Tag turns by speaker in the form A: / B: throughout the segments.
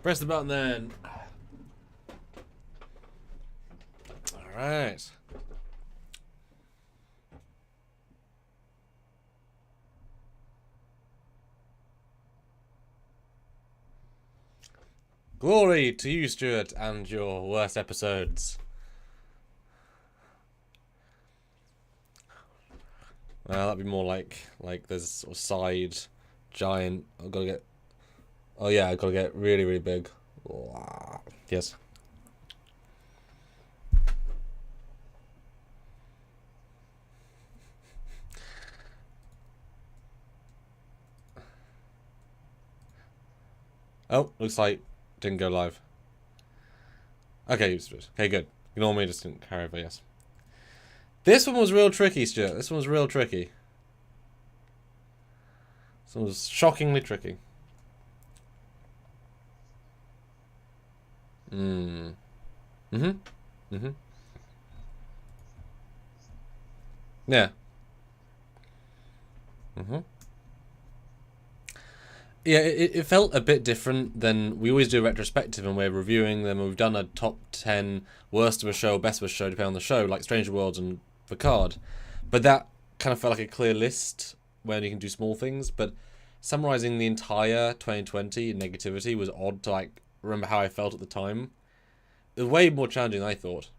A: Press the button then. Alright. Glory to you, Stuart, and your worst episodes. Well, that'd be more like there's a sort of side giant. I've got to get. Oh yeah, I've got to get really, really big. Yes. Oh, looks like didn't go live. Okay, okay, good. Ignore me, just didn't carry over. Yes. This one was real tricky, Stuart. This one was real tricky. This one was shockingly tricky. Yeah. Yeah, it felt a bit different than we always do a retrospective and we're reviewing them. We've done a top 10 worst of a show, best of a show, depending on the show, like Stranger Worlds and Picard. But that kind of felt like a clear list when you can do small things. But summarizing the entire 2020 negativity was odd to like remember how I felt at the time. It was way more challenging than I thought.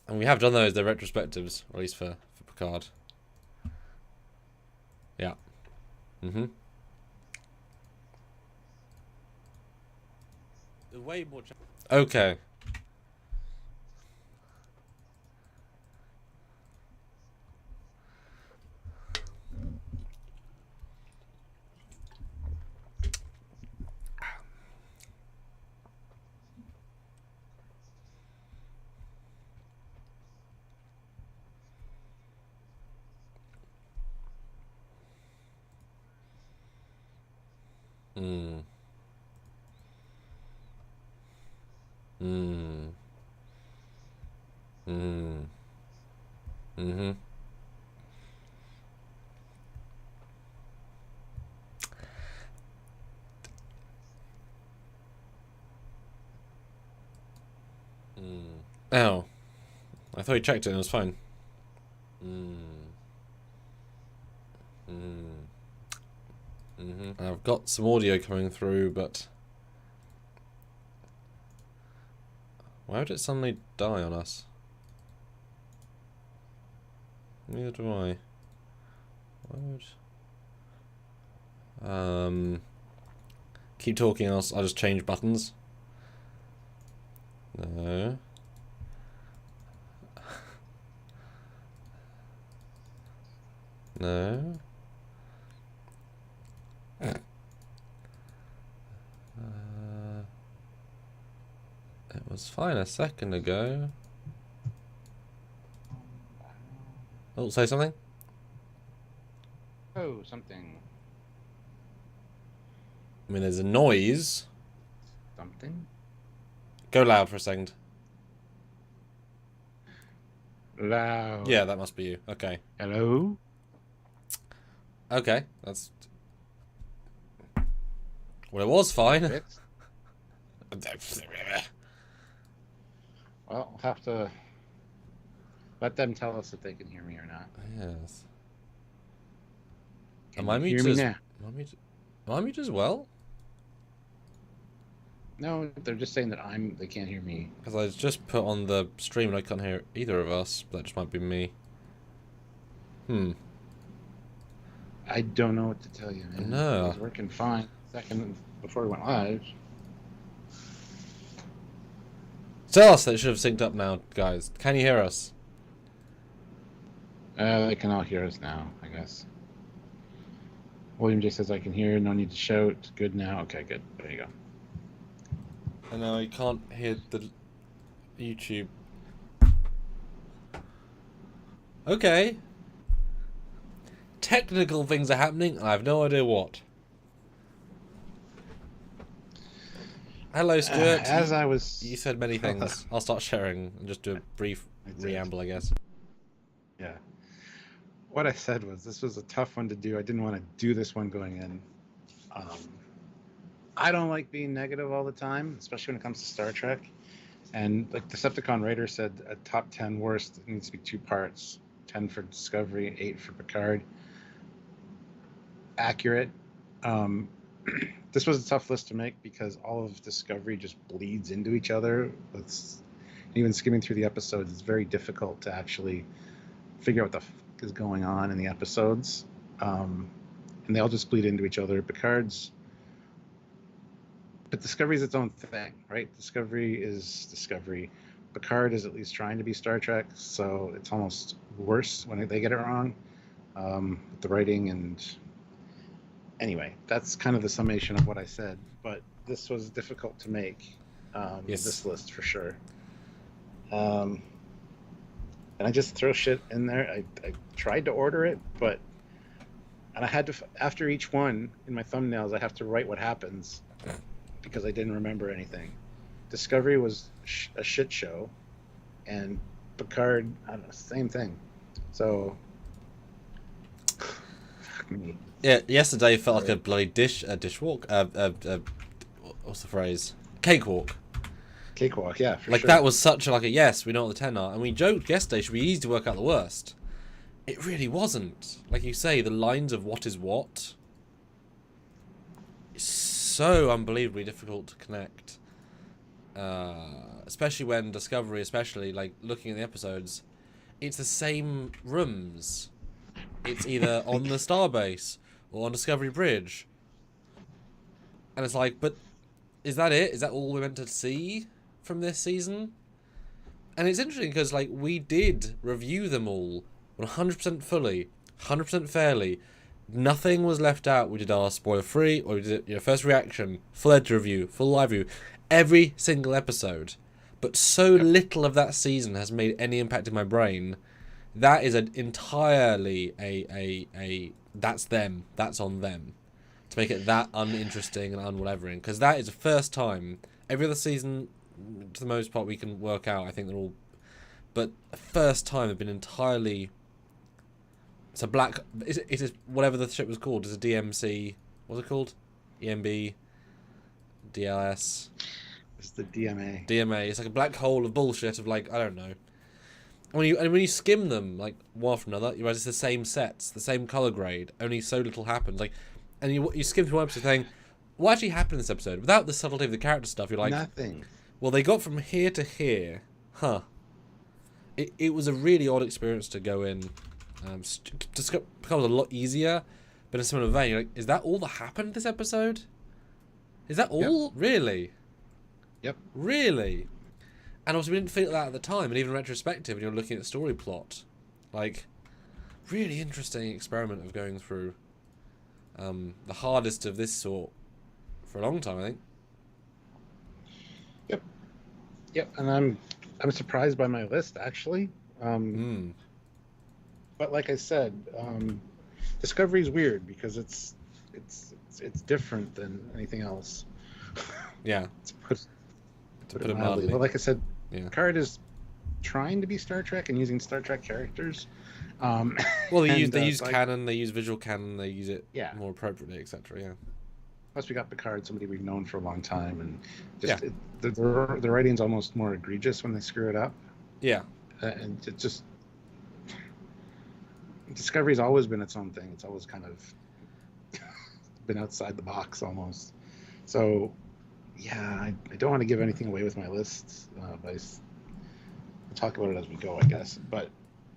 A: And we have done those, the retrospectives, or at least for Picard. Yeah. Way more. Okay. Oh. I thought you checked it and it was fine. I've got some audio coming through, but why would it suddenly die on us? Neither do I. Why would... keep talking, I'll just change buttons. No. No. It was fine a second ago. Oh, say something?
B: Oh, something.
A: I mean, there's a noise.
B: Something?
A: Go loud for a second.
B: Loud.
A: Yeah, that must be you. Okay.
B: Hello?
A: Okay, that's... Well, it was fine.
B: Well, I'll have to let them tell us if they can hear me or not.
A: Yes.
B: Can you hear me now?
A: Am I muted as well?
B: No, they're just saying that they can't hear me.
A: Because I just put on the stream and I can't hear either of us. That just might be me.
B: I don't know what to tell you, man.
A: No.
B: It was working fine a second before we went live.
A: Tell us that it should have synced up now, guys. Can you hear us?
B: They can all hear us now, I guess. William J says I can hear, no need to shout. Good now. Okay, good. There you go.
A: And now you can't hear the YouTube. Okay. Technical things are happening, and I have no idea what. Hello, Stuart.
B: As I
A: You
B: was,
A: said many things. I'll start sharing and just do a brief
B: I did.
A: preamble, I guess.
B: Yeah. What I said was this was a tough one to do. I didn't want to do this one going in. Um, I don't like being negative all the time, especially when it comes to Star Trek. And like Decepticon Raider said, a top 10 worst, it needs to be 2 parts. 10 for Discovery, 8 for Picard. Accurate. Um, this was a tough list to make because all of Discovery just bleeds into each other. Even skimming through the episodes, it's very difficult to actually figure out what the fuck is going on in the episodes. And they all just bleed into each other. But Discovery is its own thing, right? Discovery is Discovery. Picard is at least trying to be Star Trek, so it's almost worse when they get it wrong with the writing. And anyway, that's kind of the summation of what I said. But this was difficult to make,
A: Yes.
B: this list for sure. And I just throw shit in there. I tried to order it, and I had to, after each one in my thumbnails, I have to write what happens because I didn't remember anything. Discovery was a shit show, and Picard, I don't know, same thing. So, fuck me.
A: Yeah, yesterday felt like a bloody dishwalk. What's the phrase? Cakewalk.
B: Cakewalk, yeah, for
A: Like
B: sure.
A: that was such a yes, we know what the 10 are, and we joked yesterday should be easy to work out the worst. It really wasn't. Like you say, the lines of what is what is so unbelievably difficult to connect. Especially when Discovery, like looking at the episodes, it's the same rooms. It's either on the starbase or on Discovery Bridge. And it's like, but is that it? Is that all we're meant to see from this season? And it's interesting because like we did review them all 100% fully, 100% fairly. Nothing was left out. We did our spoiler free, or we did first reaction, full edge review, full live review, every single episode. But so little of that season has made any impact in my brain. That is entirely a that's them, that's on them, to make it that uninteresting and unwhatevering. Because that is the first time. Every other season, to the most part, we can work out. I think they're all, but the first time they've been entirely. It's a black. It is whatever the ship was called. It's a DMC. What's it called? EMB. DLS.
B: It's the DMA.
A: DMA. It's like a black hole of bullshit of like I don't know. When you skim them like one after another, you realize it's the same sets, the same color grade. Only so little happens. Like, and you skim through one episode saying, what actually happened in this episode? Without the subtlety of the character stuff, you're like,
B: Nothing.
A: well, they got from here to here, huh? It was a really odd experience to go in. Just becomes a lot easier, but in a similar vein, you're like, is that all that happened this episode? Is that all?
B: Yep.
A: Really?
B: Yep.
A: Really? And also, we didn't feel that at the time, and even retrospective, when you're looking at the story plot, like, really interesting experiment of going through the hardest of this sort for a long time, I think.
B: Yep. And I'm surprised by my list actually. But like I said, Discovery is weird because it's different than anything else.
A: Yeah.
B: to put it mildly.
A: mildly.
B: But like I said,
A: Yeah.
B: Picard is trying to be Star Trek and using Star Trek characters.
A: Well, they use
B: like,
A: canon, they use visual canon, they use it
B: Yeah.
A: more appropriately, etc. Yeah.
B: Plus, we got Picard, somebody we've known for a long time, and
A: Yeah.
B: the writing's almost more egregious when they screw it up.
A: Yeah.
B: And it just Discovery's always been its own thing. It's always kind of been outside the box almost. So, yeah, I don't want to give anything away with my list, but I'll talk about it as we go, I guess. But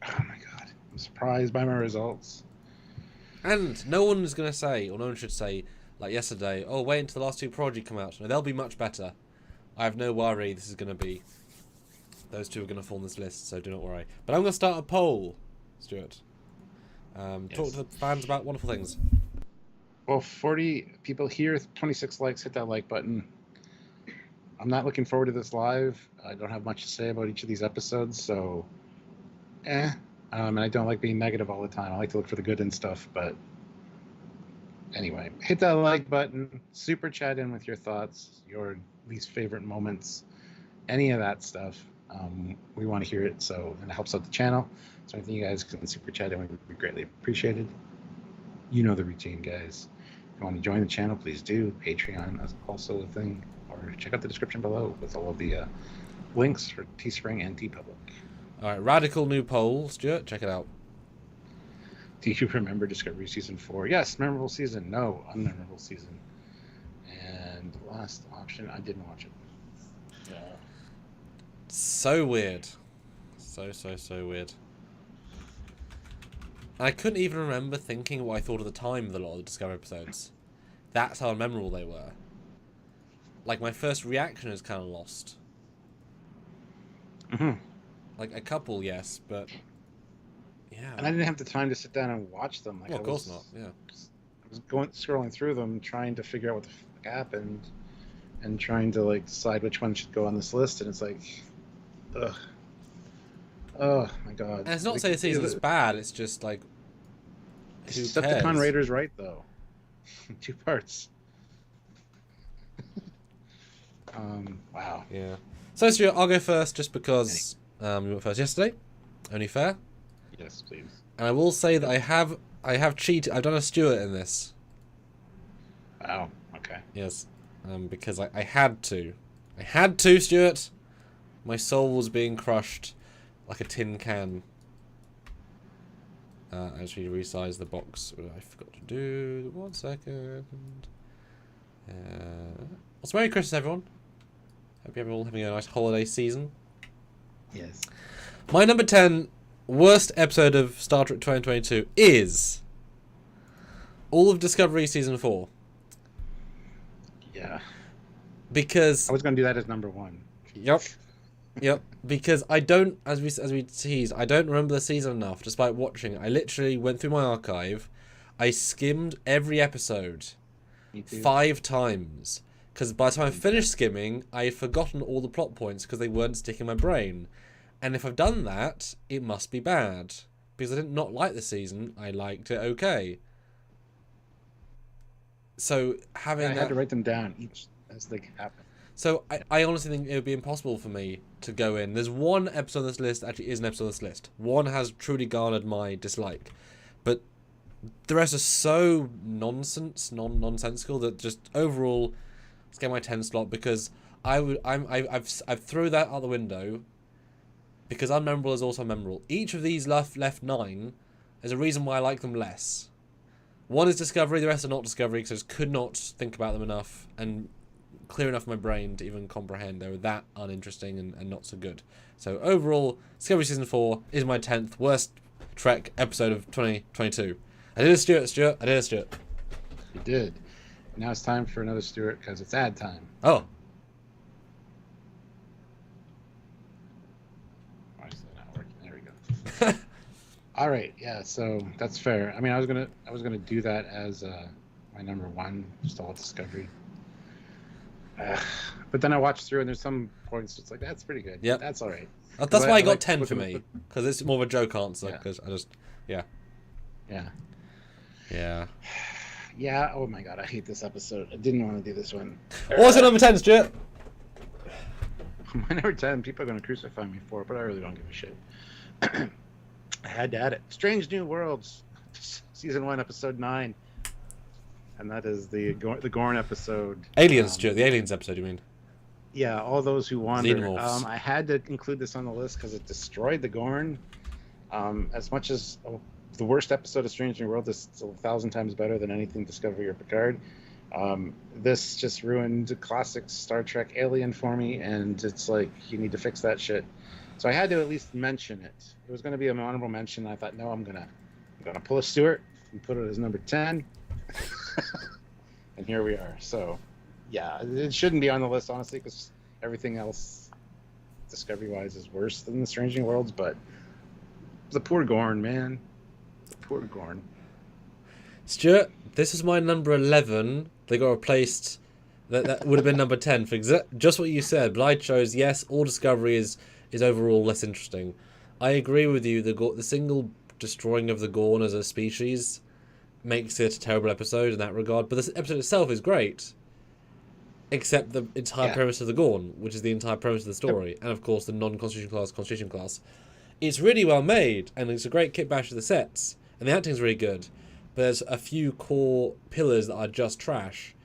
B: oh my god, I'm surprised by my results.
A: And no one's going to say, or no one should say, like yesterday, oh, wait until the last two Prodigy come out. No, they'll be much better. I have no worry this is going to be. Those two are going to form this list, so do not worry. But I'm going to start a poll, Stuart. Talk to the fans about wonderful things.
B: Well, 40 people here, 26 likes, hit that like button. I'm not looking forward to this live. I don't have much to say about each of these episodes, so and I don't like being negative all the time. I like to look for the good in stuff, but anyway, hit that like button, super chat in with your thoughts, your least favorite moments, any of that stuff. We want to hear it, so and it helps out the channel. So anything you guys can super chat in would be greatly appreciated. You know the routine, guys. If you want to join the channel, please do. Patreon is also a thing, or check out the description below with all of the links for Teespring and TeePublic.
A: All right, radical new poll, Stuart. Check it out.
B: Do you remember Discovery Season 4? Yes, memorable season. No, unmemorable season. And last option, I didn't watch it.
A: So weird. So weird. I couldn't even remember thinking what I thought at the time of a lot of the Discovery episodes. That's how memorable they were. Like, my first reaction is kind of lost.
B: Mm-hmm.
A: Like, a couple, yes, but... yeah.
B: And I didn't have the time to sit down and watch them. Like,
A: well, of course not, yeah.
B: I was scrolling through them, trying to figure out what the fuck happened, and trying to, like, decide which one should go on this list, and it's like... ugh. Oh, my God.
A: And it's not to say the season's bad, it's just, like...
B: Decepticon Raiders right, though. 2 parts. Wow.
A: Yeah. So, Stuart, I'll go first just because we went first yesterday. Only fair.
B: Yes, please.
A: And I will say that I have cheated. I've done a Stuart in this.
B: Wow. Okay.
A: Yes. Because I had to. I had to, Stuart. My soul was being crushed like a tin can. As we resize the box, I forgot to do. 1 second. Well, Merry Christmas, everyone. Hope you're all having a nice holiday season.
B: Yes.
A: My number 10 worst episode of Star Trek 2022 is all of Discovery Season 4.
B: Yeah.
A: Because...
B: I was going to do that as number 1.
A: Yep. Yep. Because I don't, as we teased, I don't remember the season enough, despite watching. I literally went through my archive. I skimmed every episode 5 times. Because by the time I finished skimming, I had forgotten all the plot points because they weren't sticking in my brain. And if I've done that, it must be bad. Because I did not like the season, I liked it okay. So having
B: I had to write them down each as they happen.
A: So I honestly think it would be impossible for me to go in. There's one episode on this list that actually is an episode on this list. One has truly garnered my dislike. But the rest are so nonsensical that just overall... let's get my 10 slot because I've thrown that out the window because unmemorable is also memorable. Each of these left 9 is a reason why I like them less. One is Discovery, the rest are not Discovery because I just could not think about them enough and clear enough in my brain to even comprehend. They were that uninteresting and not so good. So overall, Discovery Season 4 is my 10th worst Trek episode of 2022. I did a Stuart. I did a Stuart.
B: You did. Now it's time for another Stuart because it's ad time.
A: Oh.
B: Why is that not working? There we go. All right, yeah, so that's fair. I mean, I was gonna do that as my number 1, just all Discovery. But then I watched through, and there's some points it's like that's pretty good.
A: Yeah,
B: that's all right.
A: That's why I got 10 for me because it's more of a joke answer. Because I just, yeah.
B: Yeah. Oh my God, I hate this episode. I didn't want to do this one.
A: What's your number 10, Stuart?
B: My number 10. People are gonna crucify me for it, but I really don't give a shit. I had to add it. Strange New Worlds, Season 1, Episode 9. And that is the Gorn episode.
A: Aliens, Stuart. The Aliens episode, you mean?
B: Yeah, all those who wander.
A: Xenomorphs.
B: I had to include this on the list because it destroyed the Gorn. As much as the worst episode of Strange New World is 1,000 times better than anything Discovery or Picard. This just ruined classic Star Trek Alien for me, and it's like, you need to fix that shit. So I had to at least mention it. It was going to be an honorable mention. I thought, no, I'm gonna pull a Stuart and put it as number 10. And here we are. So, yeah, it shouldn't be on the list, honestly, because everything else, Discovery-wise, is worse than the Strange New Worlds. But the poor Gorn, man, the poor Gorn.
A: Stuart, this is my number 11. They got replaced. That would have been number 10 for just what you said. But I chose yes. All Discovery is overall less interesting. I agree with you. The single destroying of the Gorn as a species makes it a terrible episode in that regard. But this episode itself is great. except the entire
B: Yeah.
A: premise of the Gorn, which is the entire premise of the story, and of course the non-Constitution class. It's really well made, and it's a great kick bash of the sets, and the acting's really good. But there's a few core pillars that are just trash.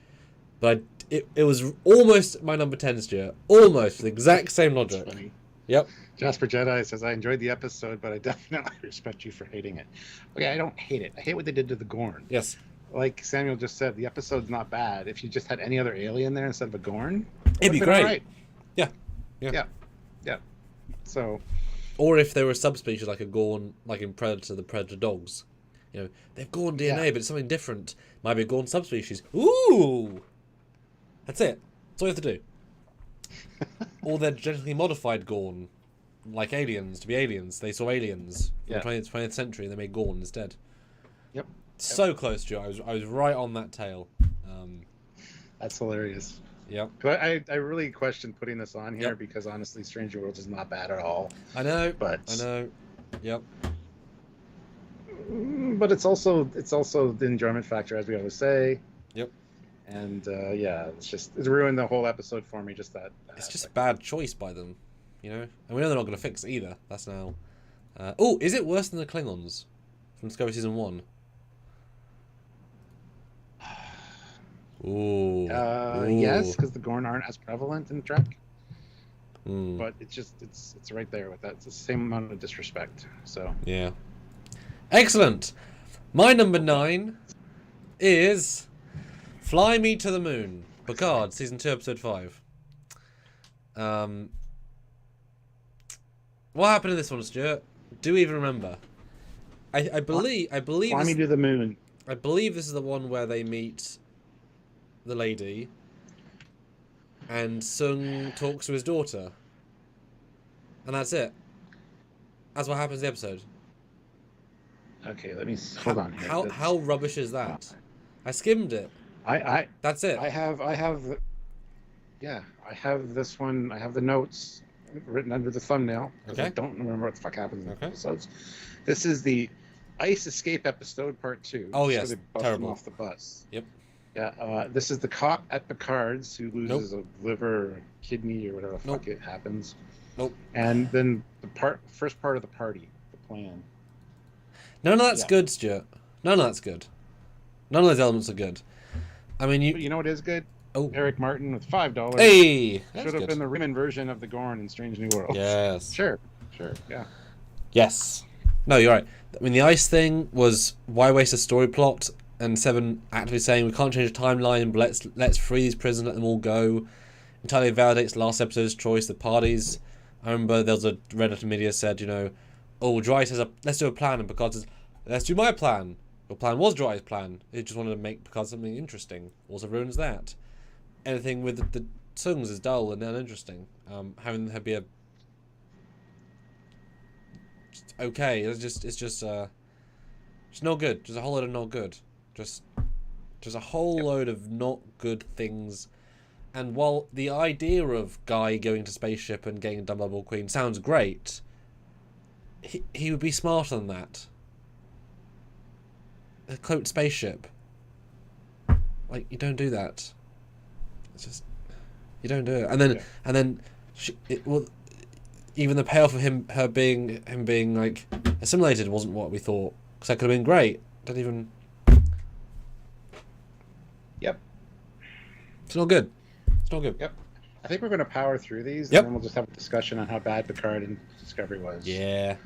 A: But it was almost my number 10, Stuart. Almost the exact same logic.
B: That's funny.
A: Yep.
B: Jasper Jedi says, I enjoyed the episode, but I definitely respect you for hating it. Okay, I don't hate it. I hate what they did to the Gorn.
A: Yes.
B: Like Samuel just said, the episode's not bad. If you just had any other alien there instead of a Gorn,
A: It'd be great.
B: Right.
A: Yeah.
B: So,
A: or if they were a subspecies like a Gorn, like in Predator, the Predator dogs. You know, they've Gorn DNA, but it's something different. Might be a Gorn subspecies. Ooh! That's it. That's all you have to do. Or they're genetically modified Gorn, like aliens, to be aliens. They saw aliens in the 20th century and they made Gorn instead.
B: Yep.
A: So close, Joe. I was right on that tail.
B: That's hilarious.
A: Yep.
B: But I really question putting this on here because honestly, Stranger Worlds is not bad at all.
A: I know.
B: But
A: I know. Yep.
B: But it's also the enjoyment factor, as we always say.
A: Yep.
B: And it's ruined the whole episode for me. Just that.
A: It's just a bad choice by them, you know. And we know they're not going to fix it either. That's now. Oh, is it worse than the Klingons from Discovery Season 1? Ooh.
B: Yes, because the Gorn aren't as prevalent in Trek.
A: Mm.
B: But it's right there with that. It's the same amount of disrespect. So
A: yeah. Excellent. My number 9 is Fly Me to the Moon. Picard, Season 2, Episode 5. What happened in this one, Stuart? Do you even remember? I believe
B: Fly Me to the Moon.
A: I believe this is the one where they meet the lady and Sung talks to his daughter. And that's it. That's what happens in the episode.
B: Okay, let me hold on here.
A: How rubbish is that? I skimmed it. That's it.
B: I have this one. I have the notes written under the thumbnail because I don't remember what the fuck happens in the episodes. This is the Ice Escape episode part 2.
A: Oh yes,
B: they bust
A: terrible.
B: him off the bus.
A: Yep.
B: Yeah. This is the cop at Picard's who loses a liver, or kidney, or whatever the fuck it happens.
A: Nope.
B: And then the first part of the party, the plan.
A: None of that's good, Stuart. None of that's good. None of those elements are good. I mean,
B: you know what is good?
A: Oh,
B: Eric Martin with $5.
A: Hey,
B: should have been the Rimmon version of the Gorn in Strange New Worlds.
A: Yes.
B: Sure. Yeah.
A: Yes. No, you're right. I mean, the ice thing was why waste a story plot? And Seven actively saying we can't change the timeline, but let's free these prisoners, let them all go. Entirely validates last episode's choice. The parties. I remember there was a Reddit media said, Dry says let's do a plan, and Picard says let's do my plan. Your plan was Dry's plan. It just wanted to make Picard something interesting. Also ruins that. Anything with the Sungs is dull and uninteresting. Having her be okay. It's just not good. Just a whole load of not good. Just a whole load of not good things. And while the idea of Guy going to spaceship and getting a dumb bubble queen sounds great, he would be smarter than that. A cloaked spaceship. Like, you don't do that. It's just, you don't do it. And then even the payoff of him being like assimilated wasn't what we thought. Because that could have been great. Don't even.
B: Yep.
A: It's not good. It's not good.
B: Yep. I think we're going to power through these,
A: Yep.
B: and then we'll just have a discussion on how bad Picard and Discovery was.
A: Yeah.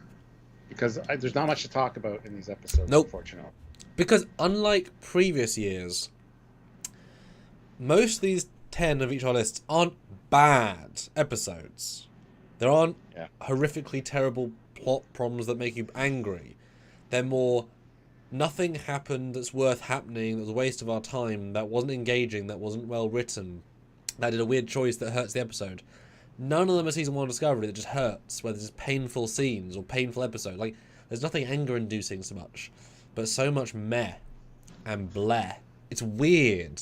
B: Because there's not much to talk about in these episodes,
A: Nope.
B: unfortunately.
A: Because unlike previous years, most of these 10 of each of our lists aren't bad episodes. There aren't horrifically terrible plot problems that make you angry. They're more, nothing happened that's worth happening, that was a waste of our time, that wasn't engaging, that wasn't well written, that did a weird choice that hurts the episode. None of them are Season 1 Discovery that just hurts, whether it's painful scenes or painful episodes. Like, there's nothing anger-inducing so much, but so much meh and bleh. It's weird.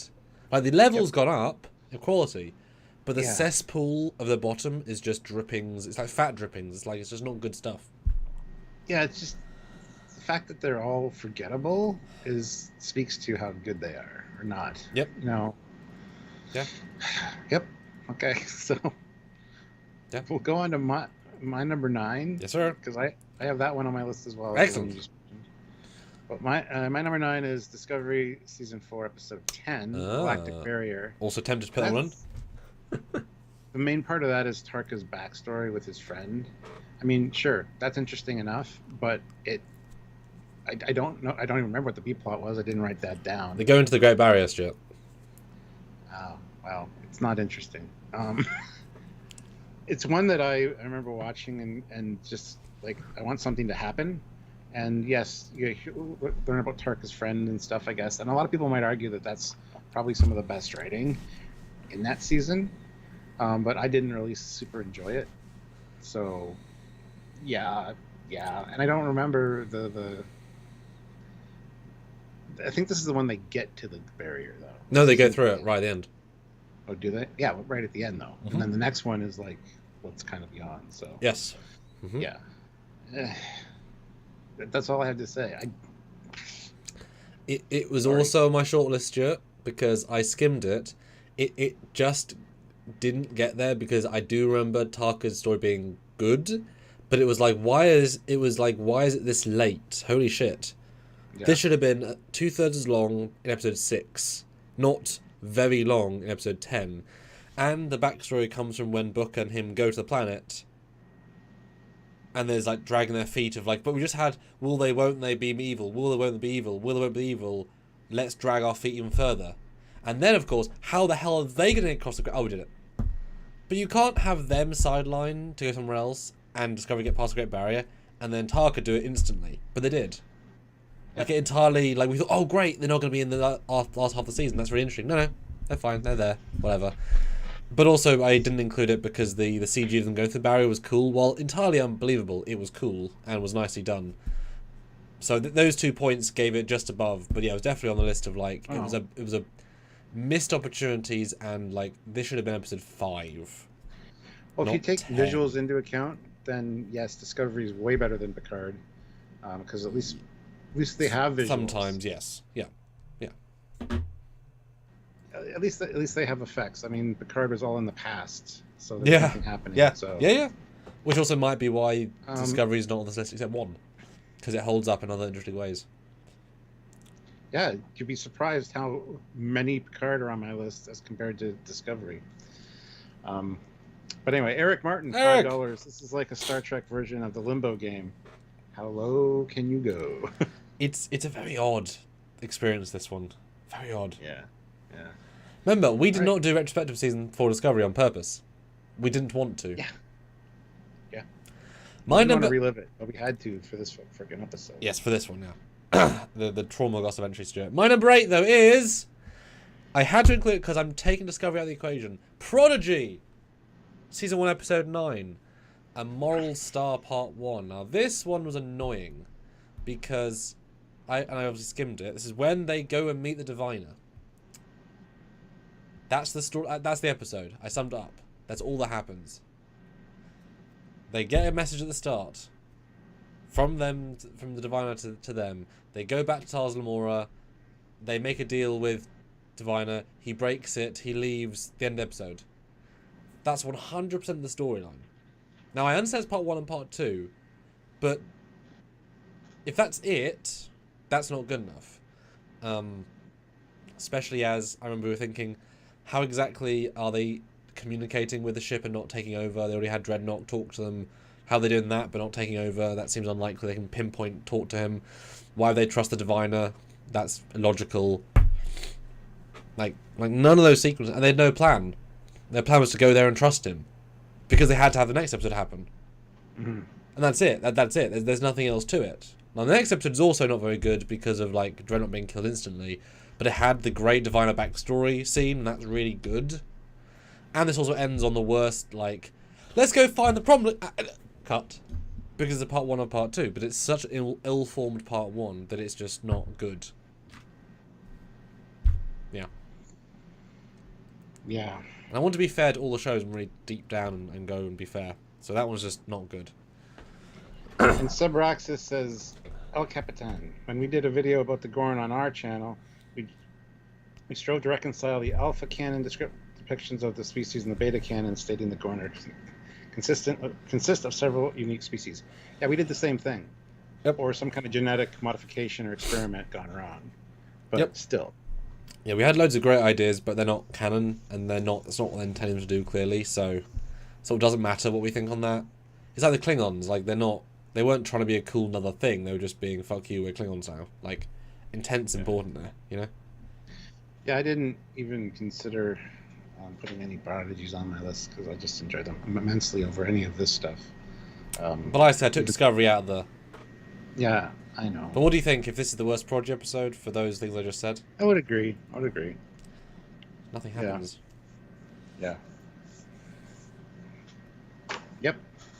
A: Like, the level's gone up in quality, but the cesspool of the bottom is just drippings. It's like fat drippings. It's just not good stuff.
B: Yeah, it's just the fact that they're all forgettable speaks to how good they are or not.
A: Yep. Yeah.
B: Yep. Okay. So
A: Yeah.
B: we'll go on to my number 9.
A: Yes, sir.
B: Because I have that one on my list as well. The one
A: Excellent.
B: you just mentioned. But my number 9 is Discovery Season 4, Episode 10, Galactic Barrier.
A: Also tempted to put that one on.
B: The main part of that is Tarka's backstory with his friend. I mean, sure, that's interesting enough, but I don't know. I don't even remember what the B plot was. I didn't write that down.
A: They go into the Great Barrier, Stuart.
B: Oh, well, it's not interesting. It's one that I remember watching and just like I want something to happen. And yes, you learn about Tarka's friend and stuff, I guess. And a lot of people might argue that that's probably some of the best writing in that season. But I didn't really super enjoy it. So, yeah. And I don't remember the. I think this is the one they get to the barrier, though.
A: No, they go through it right at the end.
B: Oh, do they? Yeah, right at the end, though.
A: Mm-hmm.
B: And then the next one is like what's kind of beyond. So.
A: Yes. Mm-hmm.
B: Yeah. That's all I have to say.
A: It was also on my shortlist, Stuart, because I skimmed it. It just didn't get there because I do remember Tarka's story being good, but it was like, why is it this late? Holy shit. Yeah. This should have been 2/3 as long in episode 6, not very long in episode 10. And the backstory comes from when Book and him go to the planet, and there's like dragging their feet of like, but we just had will they, won't they be evil? Will they, won't they be evil? Will they, won't be evil? Let's drag our feet even further. And then, of course, how the hell are they going to get across the... Oh, we did it. But you can't have them sideline to go somewhere else and Discovery get past the Great Barrier, and then Tarka do it instantly. But they did. Like, it entirely... Like, we thought, oh, great, they're not going to be in the last half of the season. That's really interesting. No, they're fine. They're there. Whatever. But also, I didn't include it because the CG of them going through the barrier was cool. While entirely unbelievable, it was cool and was nicely done. So those 2 points gave it just above. But yeah, it was definitely on the list of, like... Oh. It was a missed opportunities, and like this should have been episode 5.
B: Well, if you take 10. Visuals into account, then yes, Discovery is way better than Picard, because at least they have visuals.
A: Sometimes, yes, yeah.
B: At least they have effects. I mean, Picard was all in the past, so there's nothing happening.
A: Yeah,
B: so.
A: Yeah. Which also might be why Discovery is not on this list except 1, because it holds up in other interesting ways.
B: Yeah, you'd be surprised how many Picard are on my list as compared to Discovery. But anyway, Eric Martin, $5. This is like a Star Trek version of the Limbo game. How low can you go?
A: It's a very odd experience, this one. Very odd.
B: Yeah.
A: Remember, we did not do retrospective season 4 Discovery on purpose. We didn't want to.
B: Yeah.
A: My
B: number... want to relive it, but we had to for this freaking episode.
A: Yes, for this one, yeah. the trauma gossip entry, Stuart. My number 8, though, is... I had to include it because I'm taking Discovery out of the equation. Prodigy! Season 1, Episode 9. A Moral Star Part 1. Now, this one was annoying because... I obviously skimmed it. This is when they go and meet the Diviner. That's the story. That's the episode. I summed it up. That's all that happens. They get a message at the start. From the Diviner to them. They go back to Tars Lamora. They make a deal with Diviner. He breaks it. He leaves. The end of the episode. That's 100% the storyline. Now, I understand it's part 1 and part 2. But if that's it, that's not good enough. Especially as I remember we were thinking, how exactly are they communicating with the ship and not taking over? They already had Dreadnought talk to them. How are they doing that but not taking over? That seems unlikely. They can pinpoint, talk to him. Why they trust the Diviner? That's illogical. Like none of those sequences, and they had no plan. Their plan was to go there and trust him, because they had to have the next episode happen.
B: Mm-hmm.
A: And that's it. That's it. There's nothing else to it. Now the next episode is also not very good because of like Dreadnought being killed instantly, but it had the great Diviner backstory scene, and that's really good. And this also ends on the worst, like, let's go find the problem. Cut. Because it's part 1 of part 2, but it's such an ill-formed part 1 that it's just not good. Yeah.
B: Yeah.
A: And I want to be fair to all the shows and really deep down and go and be fair. So that one's just not good.
B: And Subraxis says, El Capitan, when we did a video about the Gorn on our channel, we strove to reconcile the Alpha Canon depictions of the species in the beta canon, stating the Gorn are consist of several unique species. Yeah, we did the same thing.
A: Yep.
B: Or some kind of genetic modification or experiment gone wrong. But still.
A: Yeah, we had loads of great ideas, but they're not canon, and they're not. It's not what they're intending to do clearly. So it doesn't matter what we think on that. It's like the Klingons. Like they're not. They weren't trying to be a cool another thing. They were just being fuck you, we're Klingons now. Like intent's important there, you know.
B: Yeah, I didn't even consider putting any Prodigies on my list because I just enjoyed them immensely over any of this stuff.
A: But like I said, I took Discovery out of the.
B: Yeah, I know.
A: But what do you think if this is the worst Prodigy episode for those things I just said?
B: I would agree.
A: Nothing happens.
B: Yeah.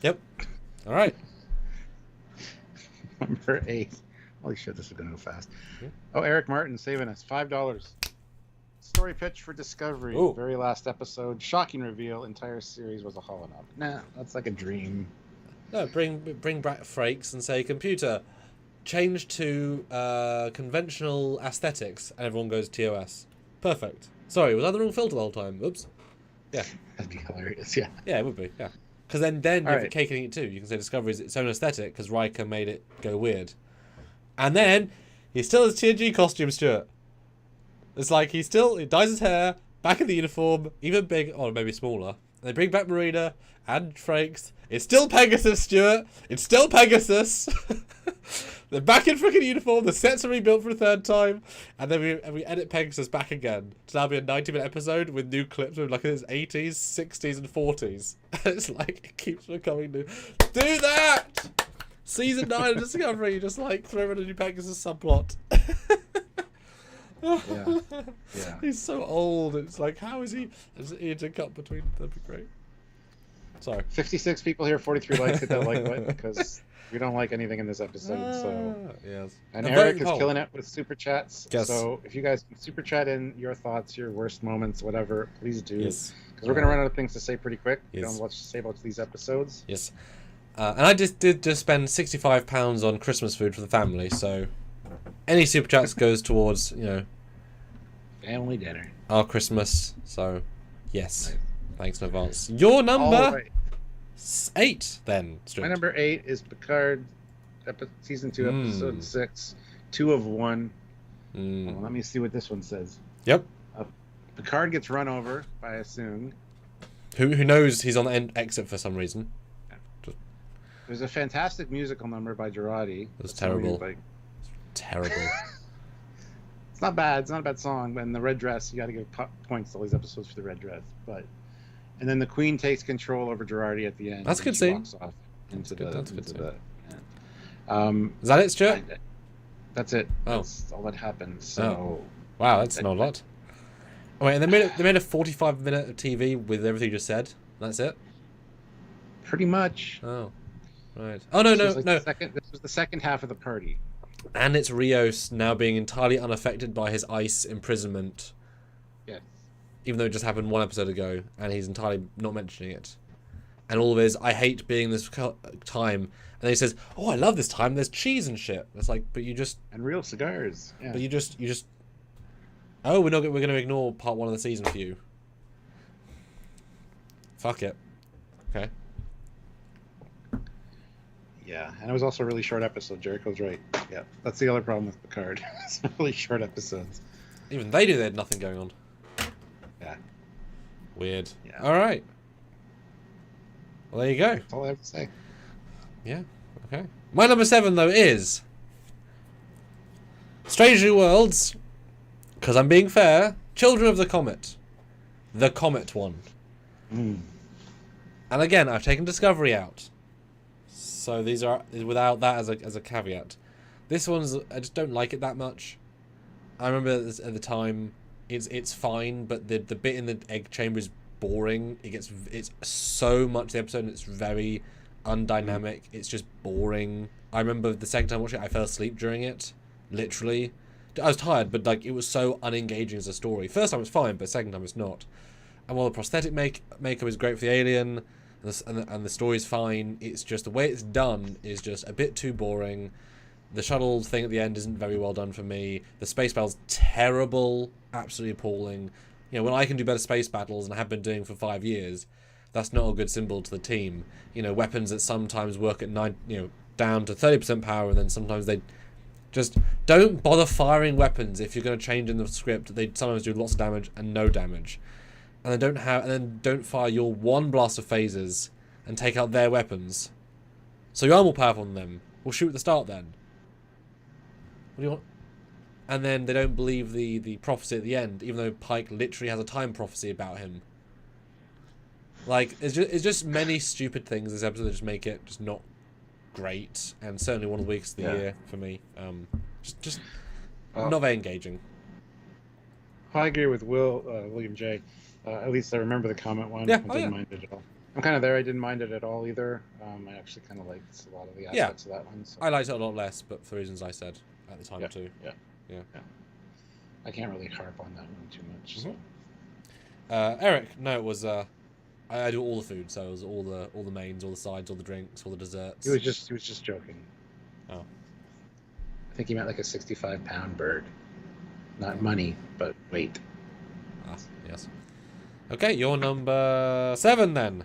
B: Yep.
A: All right.
B: Number 8. Holy shit, this is going to go fast. Oh, Eric Martin saving us. $5. Story pitch for Discovery.
A: Ooh.
B: Very last episode. Shocking reveal. Entire series was a holonob. Nah, that's like a dream.
A: No, bring back Frakes and say, computer, change to conventional aesthetics, and everyone goes TOS. Perfect. Sorry, was I the wrong filter the whole time? Oops. Yeah.
B: That'd be hilarious, yeah.
A: Yeah, it would be, yeah. Because then you have
B: right.
A: the cake and eat it too. You can say Discovery is its own aesthetic because Riker made it go weird. And then he still has TNG costume, Stuart. It's like he dyes his hair, back in the uniform, even big, or maybe smaller. And they bring back Marina and Frakes. It's still Pegasus, Stuart. It's still Pegasus. They're back in freaking uniform. The sets are rebuilt for a third time, and then we edit Pegasus back again to now be a 90-minute episode with new clips of like his 80s, 60s, and 40s. And it's like it keeps becoming new. Do that. Season 9 of Discovery, just like throw in a new Pegasus subplot.
B: Yeah.
A: He's so old. It's like, how is he? There's an ear to cut between. That'd be great. Sorry.
B: 56 people here, 43 likes. Hit that like button because we don't like anything in this episode. So
A: yes.
B: And Eric is killing it with super chats.
A: Yes.
B: So if you guys can super chat in your thoughts, your worst moments, whatever, please do.
A: Yes.
B: Because we're gonna run out of things to say pretty quick.
A: Yes.
B: We don't have much to say about these episodes.
A: Yes. And I did spend £65 on Christmas food for the family. So any super chats goes towards
B: Family dinner.
A: our Christmas. So yes. Nice. Thanks in advance. Your number.
B: All right.
A: 8 then. Stuart.
B: My number 8 is Picard, season 2, episode 6, 2 of 1. Well, let me see what this one says.
A: Yep.
B: Picard gets run over by a Soong.
A: Who knows he's on the exit for some reason.
B: There's a fantastic musical number by Girardi.
A: It was terrible. Terrible.
B: It's not bad. It's not a bad song. But in the red dress, you got to give points to all these episodes for the red dress. And then the Queen takes control over Girardi at the end.
A: That's a good scene.
B: Walks off into the.
A: Is that it, Stuart?
B: That's it.
A: Oh.
B: That's all that happened. So.
A: Wow, that's not a lot. Oh wait, and they made a 45-minute of TV with everything you just said. That's it.
B: Pretty much.
A: Oh. Right. Oh no.
B: This was the second half of the party.
A: And it's Rios now being entirely unaffected by his ice imprisonment.
B: Yes.
A: Even though it just happened one episode ago, and he's entirely not mentioning it. And all of his, I hate being this time. And then he says, oh, I love this time. There's cheese and shit. It's like, but you just...
B: And real cigars. Yeah.
A: But you just... Oh, we're going to ignore part 1 of the season for you. Fuck it. Okay.
B: Yeah, and it was also a really short episode. Jericho's right. Yeah, that's the other problem with Picard. It's really short episodes.
A: Even they knew they had nothing going on.
B: Yeah.
A: Weird.
B: Yeah.
A: All right. Well, there you go.
B: That's all I have to say.
A: Yeah. Okay. My number 7 though is Strange New Worlds. Because I'm being fair. Children of the Comet. The Comet one. And again, I've taken Discovery out. So these are without that as a caveat. This one's I just don't like it that much. I remember at the time it's fine, but the bit in the egg chamber is boring. It's so much the episode and it's very undynamic. It's just boring. I remember the second time watching it, I fell asleep during it. Literally. I was tired, but like it was so unengaging as a story. First time it's fine, but second time it's not. And while the prosthetic makeup is great for the alien, and the story's fine, it's just the way it's done is just a bit too boring. The shuttle thing at the end isn't very well done for me. The space battle's terrible, absolutely appalling. You know, when I can do better space battles and I have been doing for 5 years, that's not a good symbol to the team. You know, weapons that sometimes work at down to 30% power, and then sometimes they just don't bother firing weapons if you're going to change in the script. They sometimes do lots of damage and no damage, and then don't fire your one blast of phasers and take out their weapons. So you are more powerful than them. We'll shoot at the start then. What do you want? And then they don't believe the prophecy at the end, even though Pike literally has a time prophecy about him. Like, it's just many stupid things this episode that just make it just not great, and certainly one of the weakest of the year for me. Just not very engaging.
B: I agree with William J. At least I remember the comment one.
A: Yeah.
B: I didn't mind it at all. I'm kind of there. I didn't mind it at all either. I actually kind of liked a lot of the aspects of that one. So.
A: I liked it a lot less, but for reasons I said at the time too.
B: Yeah. I can't really harp on that one too much.
A: Mm-hmm.
B: So.
A: Eric, no, it was I do all the food, so it was all the mains, all the sides, all the drinks, all the desserts.
B: He was just joking.
A: Oh.
B: I think he meant like a 65-pound bird. Not money, but weight.
A: Ah, yes. Okay, your number 7 then.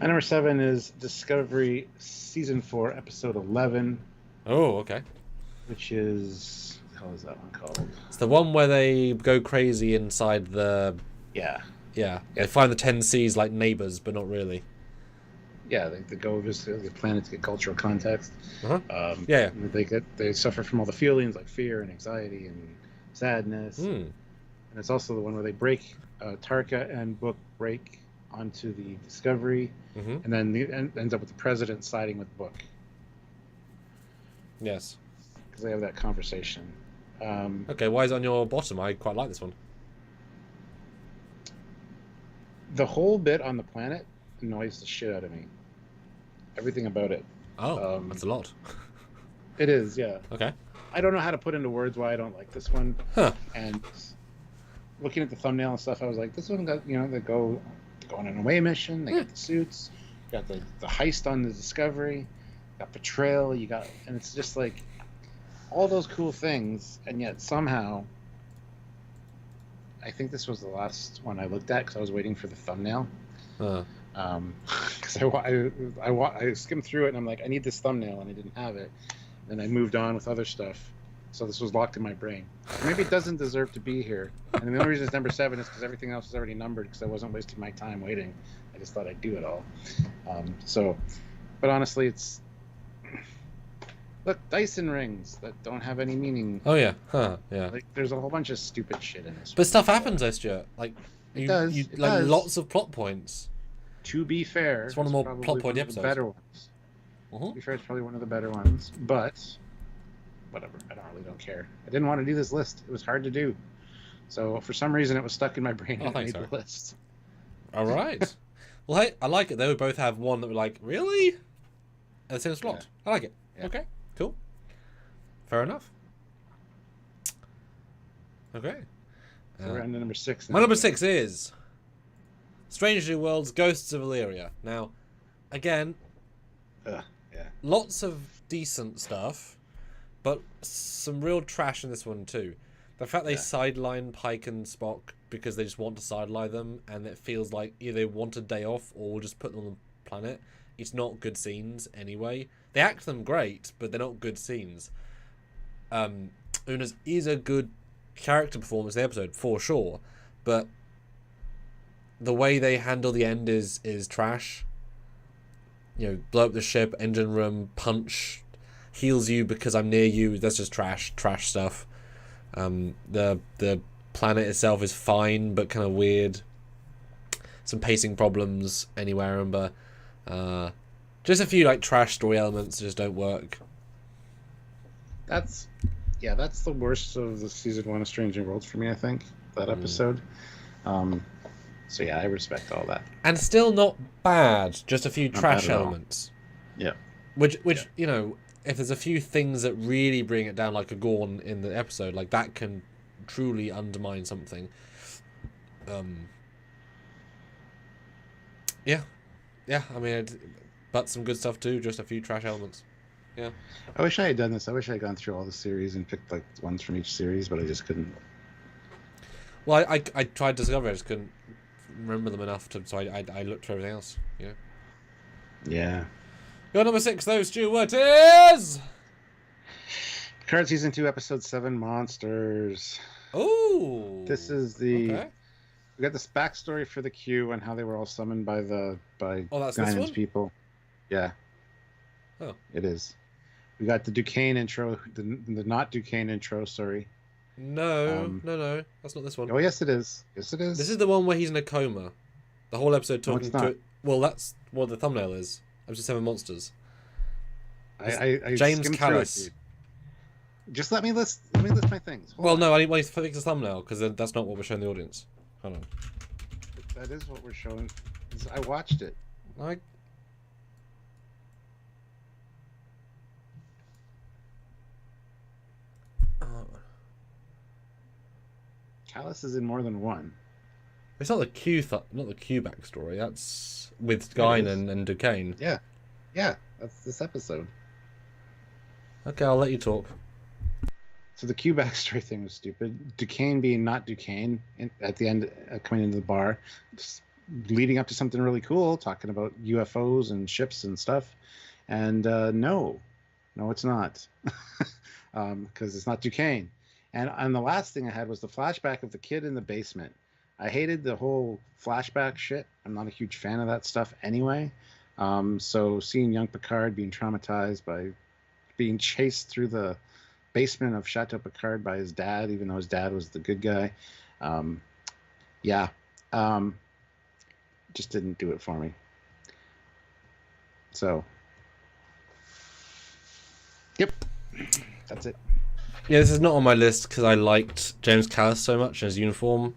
B: My number 7 is Discovery Season 4, Episode 11.
A: Oh, okay.
B: Which is... What the hell is that one called?
A: It's the one where they go crazy inside the...
B: Yeah.
A: Yeah. They find the 10 Cs like neighbors, but not really.
B: Yeah, they go visit the planet to get cultural context.
A: Uh-huh.
B: They suffer from all the feelings like fear and anxiety and sadness. And it's also the one where they break Tarka and Book break onto the Discovery, and then ends up with the president siding with Book.
A: Yes.
B: Because they have that conversation.
A: Okay, why is it on your bottom? I quite like this one.
B: The whole bit on the planet annoys the shit out of me. Everything about it.
A: Oh, that's a lot.
B: It is, yeah.
A: Okay.
B: I don't know how to put into words why I don't like this one.
A: Huh.
B: And looking at the thumbnail and stuff, I was like, this one got, they go on an away mission, they got the suits, got the heist on the Discovery, got betrayal, and it's just like all those cool things, and yet somehow I think this was the last one I looked at because I was waiting for the thumbnail. Because I skimmed through it and I'm like, I need this thumbnail, and I didn't have it. Then I moved on with other stuff, so this was locked in my brain. Maybe it doesn't deserve to be here, and the only reason it's number 7 is because everything else is already numbered, because I wasn't wasting my time waiting. I just thought I'd do it all. But honestly, it's... Look, Dyson rings that don't have any meaning.
A: Oh yeah, yeah.
B: Like, there's a whole bunch of stupid shit in this.
A: But stuff happens, though, Stuart. Like,
B: it does.
A: Lots of plot points.
B: To be fair,
A: it's one of the more plot point episodes.
B: Better ones. To be fair, it's probably one of the better ones. But whatever, I don't care. I didn't want to do this list. It was hard to do. So for some reason, it was stuck in my brain and I made the list.
A: All right. Well, hey, I like it. They would both have one that were like, really? At the same slot. Yeah. I like it. Yeah. Okay. Cool. Fair enough. Okay.
B: So we're on to number 6 now.
A: My number 6 is Strange New Worlds, Ghosts of Illyria. Now, again, lots of decent stuff, but some real trash in this one too. The fact they sideline Pike and Spock because they just want to sideline them, and it feels like either they want a day off or we'll just put them on the planet. It's not good scenes anyway. They act them great, but they're not good scenes. Una's is a good character performance in the episode, for sure, but the way they handle the end is trash. Blow up the ship, engine room, punch, heals you because I'm near you. That's just trash stuff. The planet itself is fine, but kind of weird. Some pacing problems anyway, I remember. Just a few trash story elements just don't work.
B: That's the worst of the season 1 of Strange New Worlds for me, I think, that episode. So yeah, I respect all that.
A: And still not bad, just a few trash elements.
B: Yeah.
A: Which if there's a few things that really bring it down, like a Gorn in the episode, like that can truly undermine something. Yeah, I mean, but some good stuff too, just a few trash elements. Yeah.
B: I wish I had done this. I wish I had gone through all the series and picked ones from each series, but I just couldn't.
A: Well, I tried Discovery, I just couldn't remember them enough to, so I looked for everything else. You know.
B: Yeah.
A: Your number 6, though, Stu. What is?
B: Picard season 2, episode 7, Monsters.
A: Oh.
B: This is the.
A: Okay.
B: We got this backstory for the Q and how they were all summoned by
A: That's this
B: Guinan's
A: one?
B: people. Yeah.
A: Oh.
B: It is. We got the Duquesne intro, the not Duquesne intro. Sorry.
A: No, no, that's not this one.
B: Oh yes, it is. Yes, it is.
A: This is the one where he's in a coma. The whole episode talking
B: No,
A: to. Well, that's what the thumbnail is. Episode 7 Monsters.
B: I
A: James
B: skimmed through it,
A: Callis.
B: dude. Just let me list my things. Hold
A: Well,
B: on.
A: no, I need to fix the thumbnail because that's not what we're showing the audience. Hold on.
B: That is what we're showing. I watched it.
A: Like.
B: Callis is in more than one.
A: It's not the not the Q backstory. That's with Guinan and Duquesne.
B: Yeah, that's this episode.
A: Okay, I'll let you talk.
B: So the Q backstory thing was stupid. Duquesne being not Duquesne at the end, coming into the bar, just leading up to something really cool, talking about UFOs and ships and stuff. And no, it's not, because it's not Duquesne. And the last thing I had was the flashback of the kid in the basement. I hated the whole flashback shit. I'm not a huge fan of that stuff anyway. So seeing young Picard being traumatized by being chased through the basement of Chateau Picard by his dad, even though his dad was the good guy, just didn't do it for me. So, yep, that's it.
A: Yeah, this is not on my list because I liked James Callis so much in his uniform,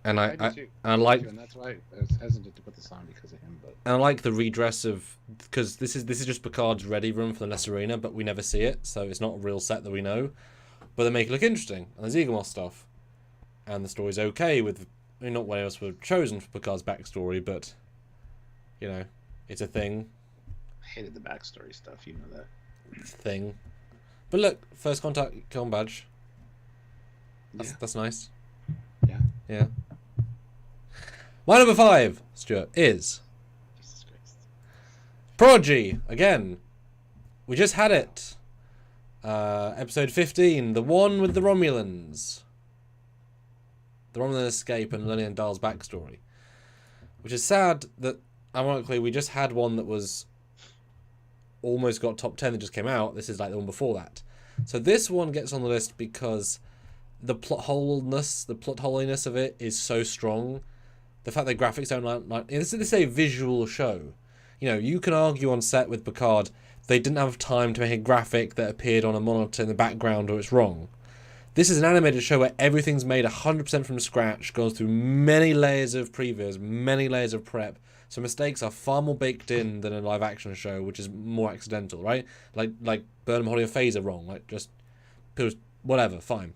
A: and I like,
B: and that's why I was hesitant to put this on because of him. But
A: and I like the redress of, because this is just Picard's ready room for the Nest Arena, but we never see it, so it's not a real set that we know. But they make it look interesting, and there's Eaglemoss stuff, and the story's okay with. I mean, not what else were chosen for Picard's backstory, but you know, it's a thing.
B: I hated the backstory stuff. You know that.
A: Thing. But look, first contact con badge. That's nice. Yeah. My number 5, Stuart, is
B: Jesus Christ.
A: Prodigy again. We just had it. Episode 15, the one with the Romulans. The Romulan escape and Lillian Dahl's backstory. Which is sad that, ironically, we just had one that was almost got top 10 that just came out. This is like the one before that. So this one gets on the list because the plot holiness of it is so strong. The fact that graphics don't like this is a visual show. You know, you can argue on set with Picard they didn't have time to make a graphic that appeared on a monitor in the background or it's wrong. This is an animated show where everything's made 100% from scratch, goes through many layers of previs, many layers of prep. So mistakes are far more baked in than a live action show, which is more accidental, right? Like Burnham, Holly, and Phase are wrong. Like just whatever, fine.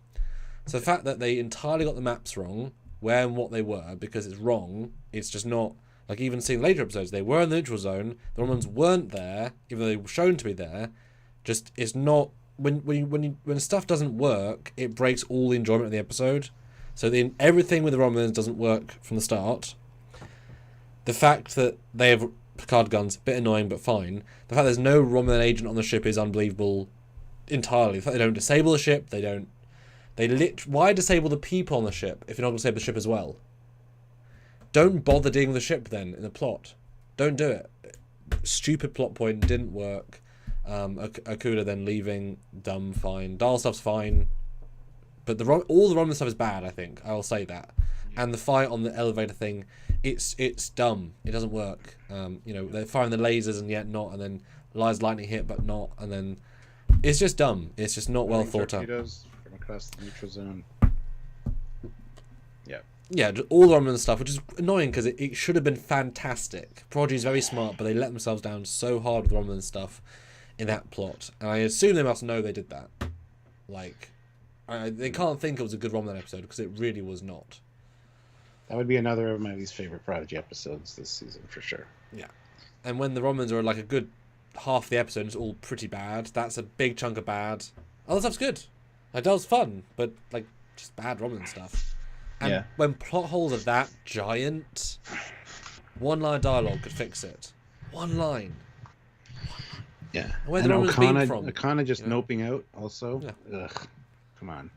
A: So the fact that they entirely got the maps wrong, where and what they were, because it's wrong, it's just not like even seeing later episodes, they were in the neutral zone, the Romans weren't there, even though they were shown to be there. Just it's not when stuff doesn't work, it breaks all the enjoyment of the episode. So everything with the Romans doesn't work from the start. The fact that they have Picard guns, a bit annoying but fine. The fact there's no Romulan agent on the ship is unbelievable entirely. The fact they don't disable the ship, why disable the people on the ship if you're not going to disable the ship as well? Don't bother dealing with the ship then in the plot. Don't do it. Stupid plot point, didn't work. Okuda then leaving, dumb, fine. Dahl stuff's fine. But all the Romulan stuff is bad, I think. I will say that. And the fight on the elevator thing, it's dumb. It doesn't work. You know, they're firing the lasers and yet not, and then Lies lightning hit but not, and then it's just dumb. It's just not well thought out.
B: From across the neutral zone.
A: Yeah, all the Romulan stuff, which is annoying because it should have been fantastic. Prodigy is very smart, but they let themselves down so hard with the Romulan stuff in that plot, and I assume they must know they did that. Like, they can't think it was a good Romulan episode because it really was not.
B: That would be another of my least favorite Prodigy episodes this season for sure.
A: Yeah, and when the Romulans are like a good half the episode, it's all pretty bad. That's a big chunk of bad. Other stuff's good. Like that was fun, but like just bad Romulan stuff. And
B: Yeah.
A: when plot holes are that giant, one line dialogue could fix it. One line.
B: Yeah.
A: And where
B: And
A: the woman's been
B: Okana
A: from.
B: just
A: you know?
B: noping out also.
A: Yeah.
B: Ugh. Come on.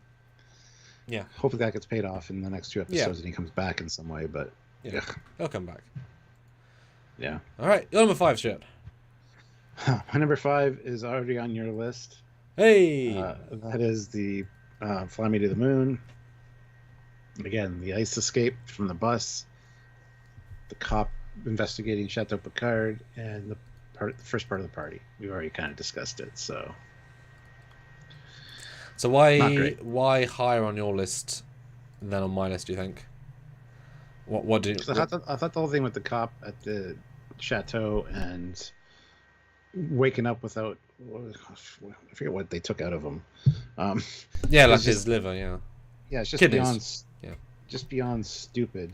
A: Yeah.
B: Hopefully that gets paid off in the next 2 episodes
A: Yeah.
B: and he comes back in some way, but
A: Yeah.
B: ugh.
A: He'll come back.
B: Yeah.
A: All right. Your number 5, shit.
B: My number 5 is already on your list.
A: Hey.
B: That is the Fly Me to the Moon. Again, the ice escape from the bus, the cop investigating Chateau Picard, and the first part of the party. We've already kind of discussed it, so.
A: So why higher on your list than on my list, do you think? What do you...
B: I thought the whole thing with the cop at the chateau and waking up without, I forget what they took out of him.
A: Yeah, like
B: just,
A: his liver, yeah.
B: Yeah, it's just
A: Kidneys.
B: beyond stupid.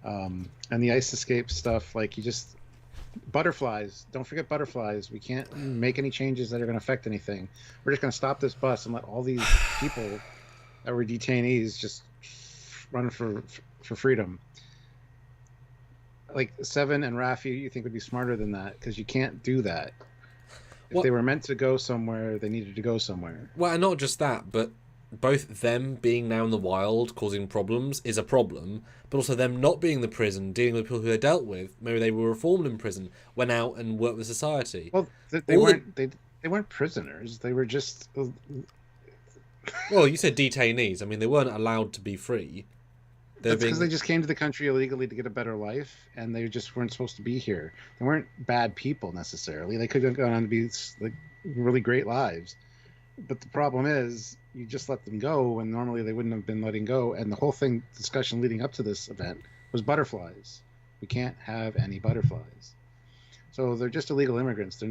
B: And the ice escape stuff, like you just butterflies. Don't forget butterflies. We can't make any changes that are going to affect anything. We're just going to stop this bus and let all these people that were detainees just run for freedom. Like Seven and Raffi, you think would be smarter than that because you can't do that. If they were meant to go somewhere, they needed to go somewhere.
A: Well, and not just that, but both them being now in the wild causing problems is a problem, but also them not being in the prison, dealing with people who they dealt with, maybe they were reformed in prison, went out and worked with society.
B: Well, they weren't prisoners. They were just.
A: Well, you said detainees. I mean, they weren't allowed to be free.
B: That's because they just came to the country illegally to get a better life, and they just weren't supposed to be here. They weren't bad people necessarily. They could have gone on to be like really great lives. But the problem is, you just let them go when normally they wouldn't have been letting go. And the whole discussion leading up to this event was butterflies. We can't have any butterflies. So they're just illegal immigrants. They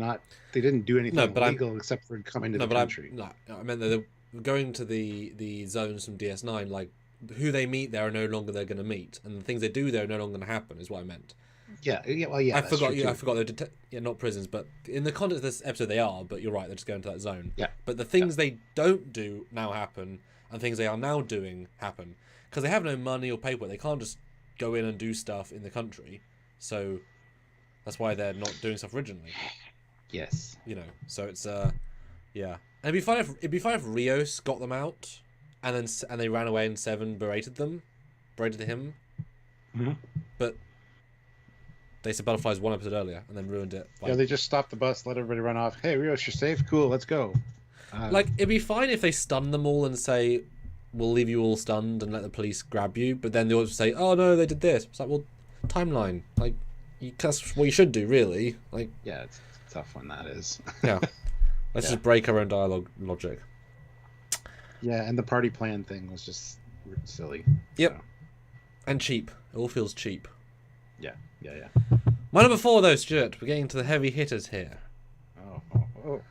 B: didn't do anything illegal except for coming to the country.
A: I meant that they're going to the zones from DS9, like, who they meet there are no longer they're going to meet, and the things they do there are no longer going to happen, is what I meant.
B: Yeah.
A: I forgot they're not prisons, but in the context of this episode they are, but you're right, they're just going to that zone.
B: Yeah.
A: But the things they don't do now happen, and things they are now doing happen. Because they have no money or paperwork, they can't just go in and do stuff in the country, so that's why they're not doing stuff originally.
B: Yes.
A: So it's, yeah. And it'd be fine if Rios got them out, and they ran away and Seven berated him.
B: Mm-hmm.
A: But they said butterflies one episode earlier and then ruined it.
B: Yeah, they just stopped the bus, let everybody run off. Hey, Rios, you're safe? Cool, let's go.
A: It'd be fine if they stun them all and say, we'll leave you all stunned and let the police grab you, but then they also say, oh no, they did this. It's like, well, timeline. Like, that's what you should do, really. Like,
B: yeah, it's a tough one, that is.
A: Yeah. Let's just break our own dialogue logic.
B: Yeah, and the party plan thing was just silly.
A: Yep.
B: So.
A: And cheap. It all feels cheap.
B: Yeah.
A: My number 4, though, Stuart. We're getting to the heavy hitters here.
B: Oh.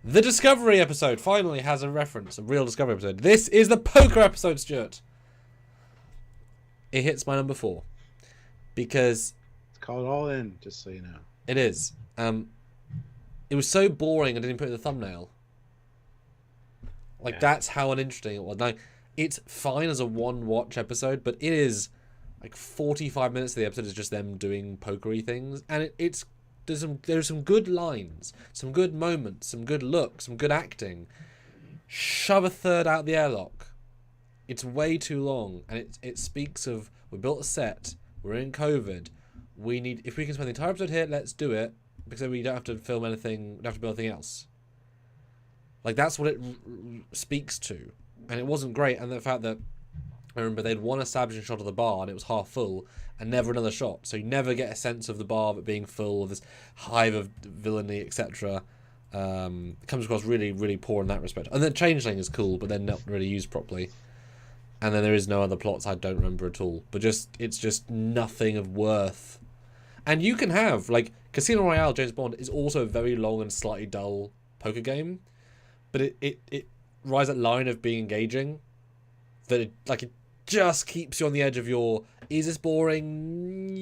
A: The Discovery episode finally has a reference, a real Discovery episode. This is the poker episode, Stuart. It hits my number 4. Because...
B: It's called All In, just so you know.
A: It is. It was so boring I didn't put it in the thumbnail. That's how uninteresting it was. Now, it's fine as a one-watch episode, but it is like 45 minutes of the episode is just them doing pokery things, and there's some good lines, some good moments, some good looks, some good acting. Shove a third out the airlock. It's way too long, and it speaks of, we built a set, we're in COVID, if we can spend the entire episode here, let's do it, because then we don't have to film anything, don't have to build anything else. Like, that's what it speaks to. And it wasn't great. And the fact that, I remember they'd one establishing shot of the bar and it was half full and never another shot. So you never get a sense of the bar of it being full, of this hive of villainy, etc. It comes across really, really poor in that respect. And then Changeling is cool, but then not really used properly. And then there is no other plots I don't remember at all. But it's just nothing of worth. And you can have, like, Casino Royale, James Bond, is also a very long and slightly dull poker game. But it rides that line of being engaging, that it just keeps you on the edge of is this boring?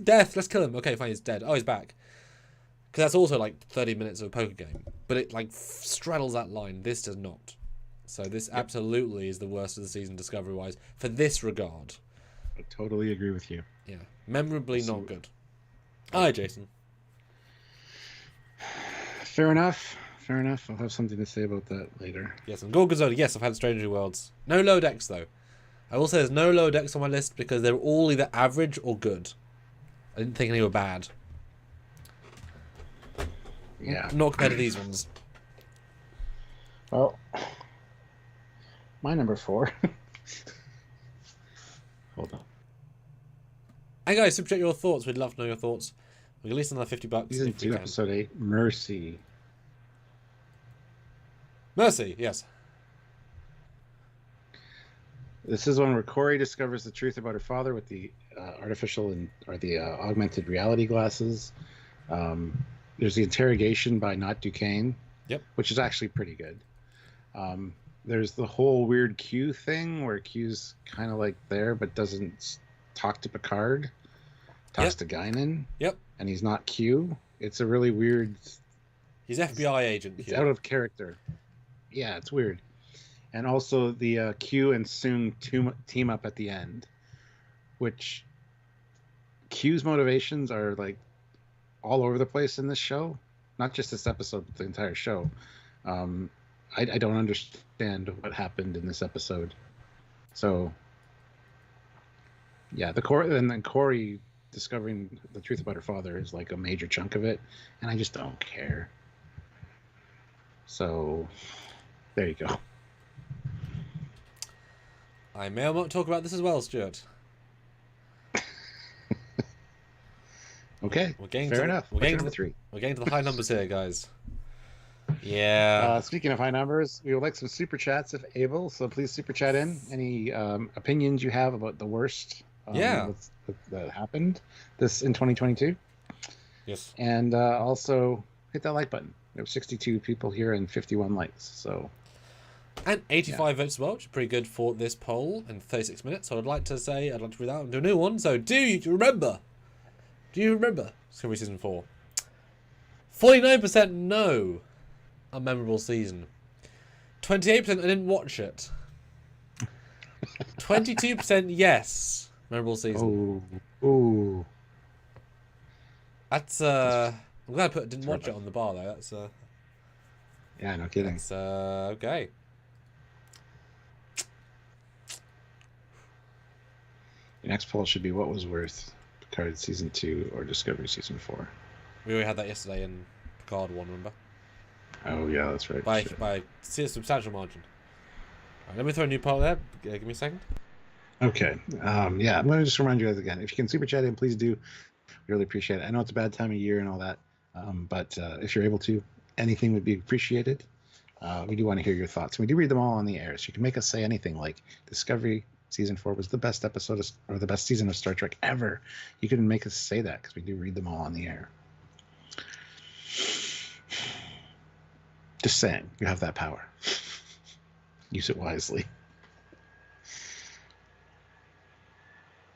A: Death, let's kill him. Okay, fine, he's dead. Oh, he's back. Because that's also like 30 minutes of a poker game. But it straddles that line. This does not. So this absolutely is the worst of the season Discovery-wise for this regard.
B: I totally agree with you.
A: Yeah. Memorably not good. Hi, Jason.
B: Fair enough. Fair enough. I'll have something to say about that later.
A: Yes, and Gorgonzola, yes, I've had Stranger Worlds. No low decks, though. I will say there's no low decks on my list because they're all either average or good. I didn't think any were bad.
B: Yeah.
A: Not compared to these ones.
B: Well, my number 4. Hold on.
A: Hey guys, super chat your thoughts. We'd love to know your thoughts. We'll at least another $50
B: Season
A: if we
B: 2,
A: can.
B: episode 8, Mercy.
A: Mercy, yes.
B: This is one where Corey discovers the truth about her father with the augmented reality glasses. There's the interrogation by Not Duquesne, which is actually pretty good. There's the whole weird Q thing where Q's kind of like there but doesn't talk to Picard, talks to Guinan. And he's not Q. It's a really weird.
A: He's FBI agent.
B: It's out of character. Yeah, it's weird. And also the Q and Soong team up at the end, which Q's motivations are like all over the place in this show. Not just this episode, but the entire show. I don't understand what happened in this episode. So, yeah, and then Corey discovering the truth about her father is like a major chunk of it, and I just don't care. So, there you go.
A: I may or may not talk about this as well, Stuart.
B: Okay, fair enough.
A: We're getting to the high numbers here, guys. Yeah.
B: Speaking of high numbers, we would like some super chats if able, so please super chat in any opinions you have about the worst that happened this in 2022.
A: Yes.
B: And also hit that like button. There were 62 people here and 51 likes, so.
A: And 85 votes as well, which is pretty good for this poll in 36 minutes. So I'd like to read out and do a new one. So do you remember Discovery Season 4? 49% no. A memorable season. 28% I didn't watch it. 22% yes. Memorable season.
B: Oh.
A: That's I'm glad I didn't watch it on the bar though. That's
B: yeah, no kidding.
A: That's okay.
B: Your next poll should be what was worth, Picard Season 2 or Discovery Season 4.
A: We already had that yesterday in Picard 1, remember?
B: Oh, yeah, that's right.
A: By a substantial margin. Right, let me throw a new poll there. Give me a second.
B: Okay. Yeah, let me just remind you guys again. If you can super chat in, please do. We really appreciate it. I know it's a bad time of year and all that, but if you're able to, anything would be appreciated. We do want to hear your thoughts. We do read them all on the air, so you can make us say anything like Discovery Season 4 was the best episode or the best season of Star Trek ever. You can make us say that because we do read them all on the air. Just saying, you have that power. Use it wisely.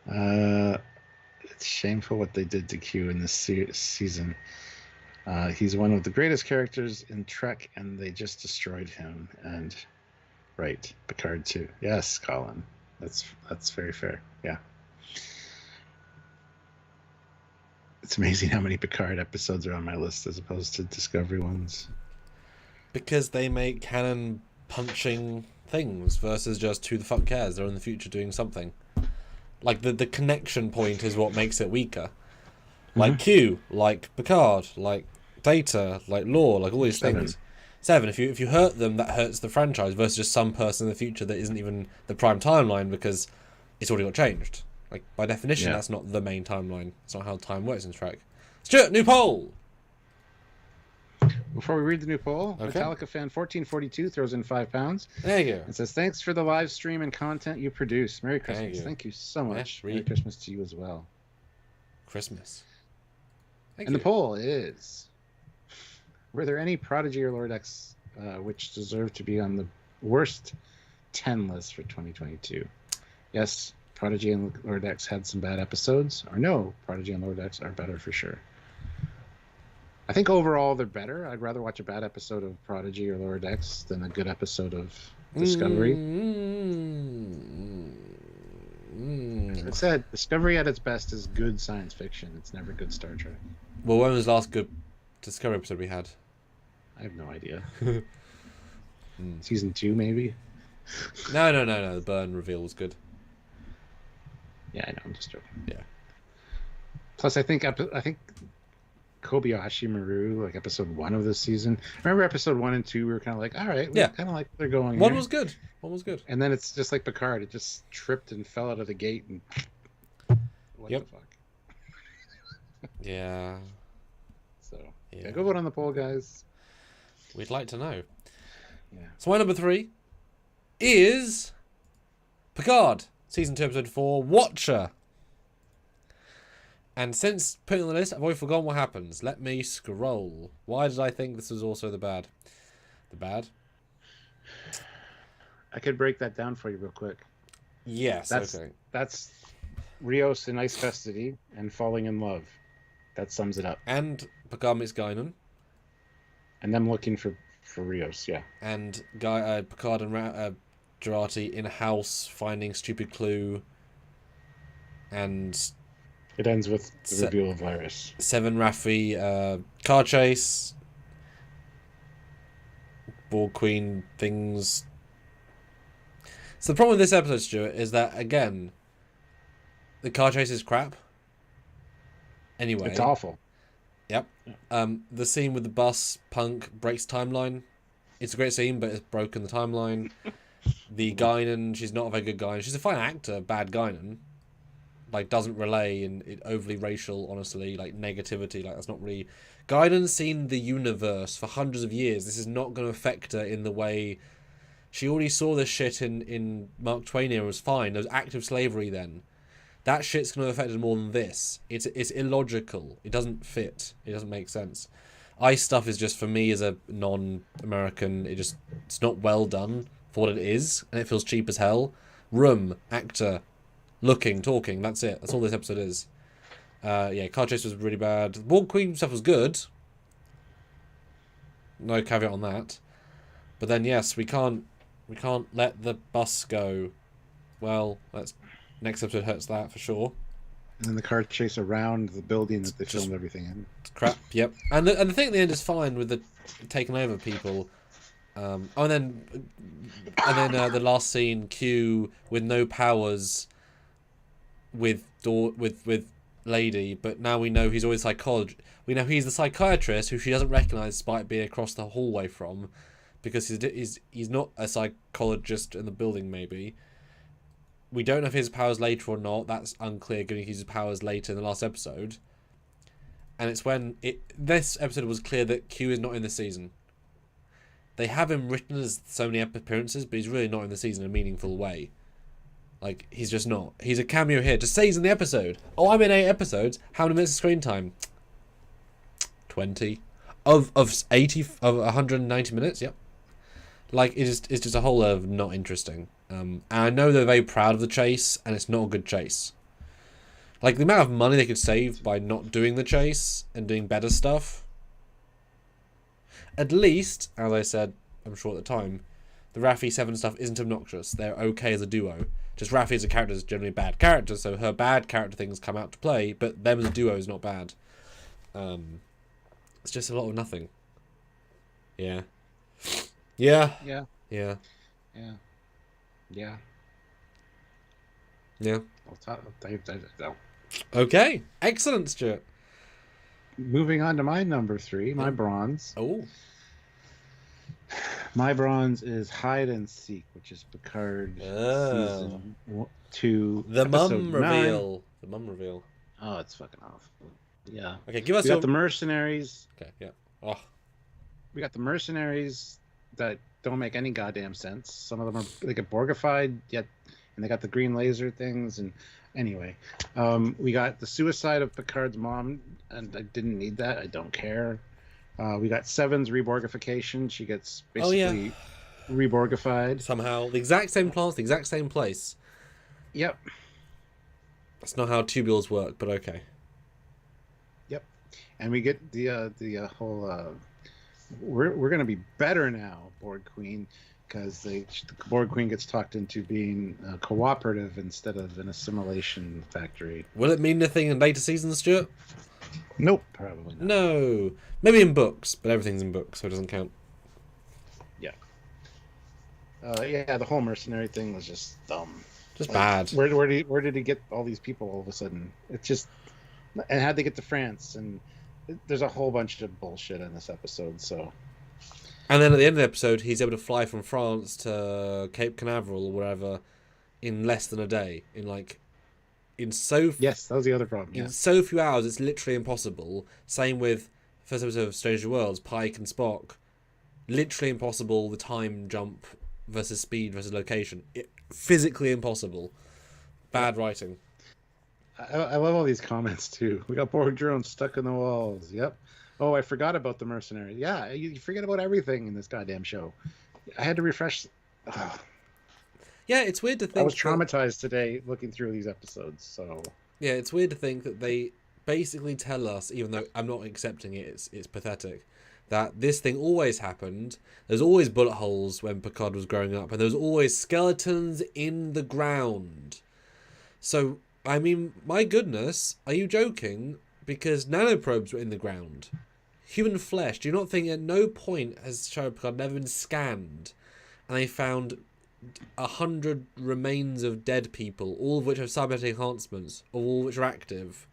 B: It's shameful what they did to Q in this season. He's one of the greatest characters in Trek, and they just destroyed him. And right, Picard too. Yes, Colin. That's very fair. Yeah. It's amazing how many Picard episodes are on my list as opposed to Discovery ones.
A: Because they make canon punching things versus just who the fuck cares, they're in the future doing something. Like the connection point is what makes it weaker. Like Q, like Picard, like Data, like Lore, like all these things. Seven, if you hurt them, that hurts the franchise versus just some person in the future that isn't even the prime timeline because it's already got changed. Like by definition, that's not the main timeline. It's not how time works in Trek. Stuart, new poll.
B: Before we read the new poll,
A: okay.
B: Metallica fan 1442 throws in £5.
A: There you go.
B: It says, thanks for the live stream and content you produce. Merry Christmas. Thank you so much. Merry Christmas to you as well.
A: Christmas.
B: The poll is, were there any Prodigy or Lord X which deserve to be on the worst 10 list for 2022? Yes, Prodigy and Lord X had some bad episodes. Or no, Prodigy and Lord X are better for sure. I think overall they're better. I'd rather watch a bad episode of Prodigy or Lower Decks than a good episode of Discovery. As I
A: Mm.
B: said, Discovery at its best is good science fiction. It's never good Star Trek.
A: Well, when was the last good Discovery episode we had?
B: I have no idea. Season 2, maybe?
A: No. The burn reveal was good.
B: Yeah, I know. I'm just joking.
A: Yeah.
B: Plus, I think Kobayashi Maru, like episode 1 of this season. Remember episode 1 and 2? We were kind of like, all right, we kind of like where they're going.
A: One
B: here.
A: was good.
B: And then it's just like Picard. It just tripped and fell out of the gate. And what the fuck?
A: Yeah.
B: So, yeah, go vote on the poll, guys.
A: We'd like to know.
B: Yeah.
A: So my number 3 is Picard, season 2, episode 4, Watcher. And since putting on the list, I've already forgotten what happens. Let me scroll. Why did I think this was also the bad? The bad?
B: I could break that down for you real quick.
A: Yes, okay.
B: That's Rios in ice custody and falling in love. That sums it up.
A: And Picard meets Guinan.
B: And them looking for Rios, yeah.
A: And Picard and Jurati in a house finding stupid clue. And
B: it ends with the reveal of Virus.
A: 7 Raffi, car chase, Borg Queen things. So the problem with this episode, Stuart, is that, again, the car chase is crap. Anyway.
B: It's awful.
A: Yep. The scene with the bus, Punk, breaks timeline. It's a great scene, but it's broken the timeline. The Guinan, she's not a very good Guinan. She's a fine actor, bad Guinan. Like, doesn't relay in overly racial, honestly, like, negativity. Like, that's not really... Guinan's seen the universe for hundreds of years. This is not going to affect her in the way... She already saw this shit in Mark Twain era. It was fine. There was active slavery then. That shit's going to affect her more than this. It's illogical. It doesn't fit. It doesn't make sense. Ice stuff is just, for me, as a non-American, it's not well done for what it is, and it feels cheap as hell. Room, actor, looking, talking, that's it. That's all this episode is. Car chase was really bad. The Borg Queen stuff was good. No caveat on that. But then, yes, we can't let the bus go. Well, next episode hurts that for sure.
B: And then the car chase around the building that they filmed everything in.
A: Crap. Yep. And the thing at the end is fine with the taking over people. And then the last scene, Q with no powers, with Lady, but now we know he's always we know he's the psychiatrist who she doesn't recognize despite being across the hallway from, because he's not a psychologist in the building. Maybe we don't know if his powers later or not. That's unclear, given he uses powers later in the last episode. And it's when this episode was clear that Q is not in the season. They have him written as so many appearances, but he's really not in the season in a meaningful way. Like, he's just not. He's a cameo here. Just say he's in the episode. Oh, I'm in 8 episodes. How many minutes of screen time? 20. Of 190 minutes, yep. Like, it's just a whole lot of not interesting. And I know they're very proud of the chase, and it's not a good chase. Like, the amount of money they could save by not doing the chase and doing better stuff. At least, as I said, I'm sure at the time, the Raffi 7 stuff isn't obnoxious. They're okay as a duo. Just Raffi as a character is generally a bad character, so her bad character things come out to play, but them as a duo is not bad. It's just a lot of nothing. Yeah. Yeah.
B: Yeah.
A: Yeah.
B: Yeah. Yeah.
A: Yeah.
B: I'll
A: Okay. Excellent, Stuart.
B: Moving on to my number 3, my bronze.
A: Oh.
B: My bronze is Hide and Seek, which is Picard season 2.
A: The mum
B: 9.
A: reveal. The mum reveal.
B: Oh, it's fucking awful. Yeah.
A: Okay, give us.
B: We got the mercenaries.
A: Okay. Yeah. Oh.
B: We got the mercenaries that don't make any goddamn sense. Some of them they get Borgified, and they got the green laser things. And anyway, we got the suicide of Picard's mom, and I didn't need that. I don't care. We got Seven's reborgification. She gets basically reborgified
A: Somehow, the exact same plants, the exact same place.
B: Yep.
A: That's not how tubules work, but okay.
B: Yep. And we get the whole we're gonna be better now, Borg Queen, because the Borg Queen gets talked into being cooperative instead of an assimilation factory.
A: Will it mean anything in later seasons, Stuart?
B: Nope, probably not.
A: No. Maybe in books, but everything's in books, so it doesn't count.
B: Yeah. Yeah, the whole mercenary thing was just dumb.
A: Just bad.
B: Where did he get all these people all of a sudden? It's just, and how'd they get to France? And there's a whole bunch of bullshit in this episode. So.
A: And then at the end of the episode, he's able to fly from France to Cape Canaveral or wherever in less than a day.
B: Yes, that was the other problem.
A: In so few hours, it's literally impossible. Same with first episode of Stranger Worlds, Pike and Spock. Literally impossible. The time jump versus speed versus location. Physically impossible. Bad writing.
B: I love all these comments too. We got Borg drones stuck in the walls. Yep. Oh, I forgot about the mercenary. Yeah, you forget about everything in this goddamn show. I had to refresh. Ugh.
A: Yeah, it's weird to think.
B: I was traumatized today looking through these episodes. So
A: yeah, it's weird to think that they basically tell us, even though I'm not accepting it, it's pathetic, that this thing always happened. There's always bullet holes when Picard was growing up, and there's always skeletons in the ground. So, I mean, my goodness, are you joking? Because nanoprobes were in the ground. Human flesh. Do you not think at no point has Shadow Picard never been scanned, and they found 100 remains of dead people, all of which have cybernetic enhancements, all of which are active?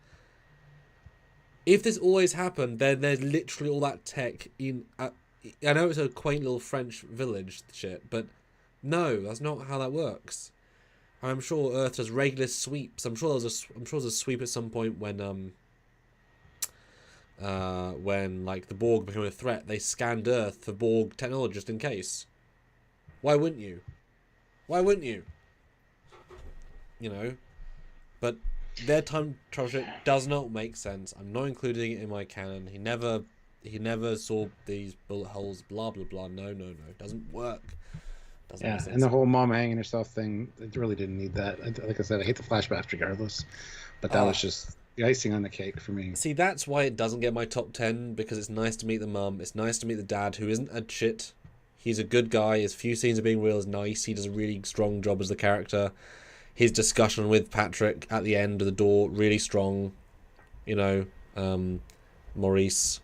A: If this always happened, then there's literally all that tech in. I know it's a quaint little French village shit, but no, that's not how that works. I'm sure Earth does regular sweeps. I'm sure there's a sweep at some point when like the Borg became a threat, they scanned Earth for Borg technology just in case. Why wouldn't you? Why wouldn't you? You know, but their time travel shit does not make sense. I'm not including it in my canon. He never saw these bullet holes. Blah blah blah. No. It doesn't work. Doesn't make sense.
B: And the whole mom hanging herself thing. It really didn't need that. Like I said, I hate the flashbacks regardless, but that was just the icing on the cake for me.
A: See, that's why it doesn't get my top 10, because it's nice to meet the mum. It's nice to meet the dad, who isn't a shit. He's a good guy. His few scenes of being real is nice. He does a really strong job as the character. His discussion with Patrick at the end of the door, really strong. You know, Maurice.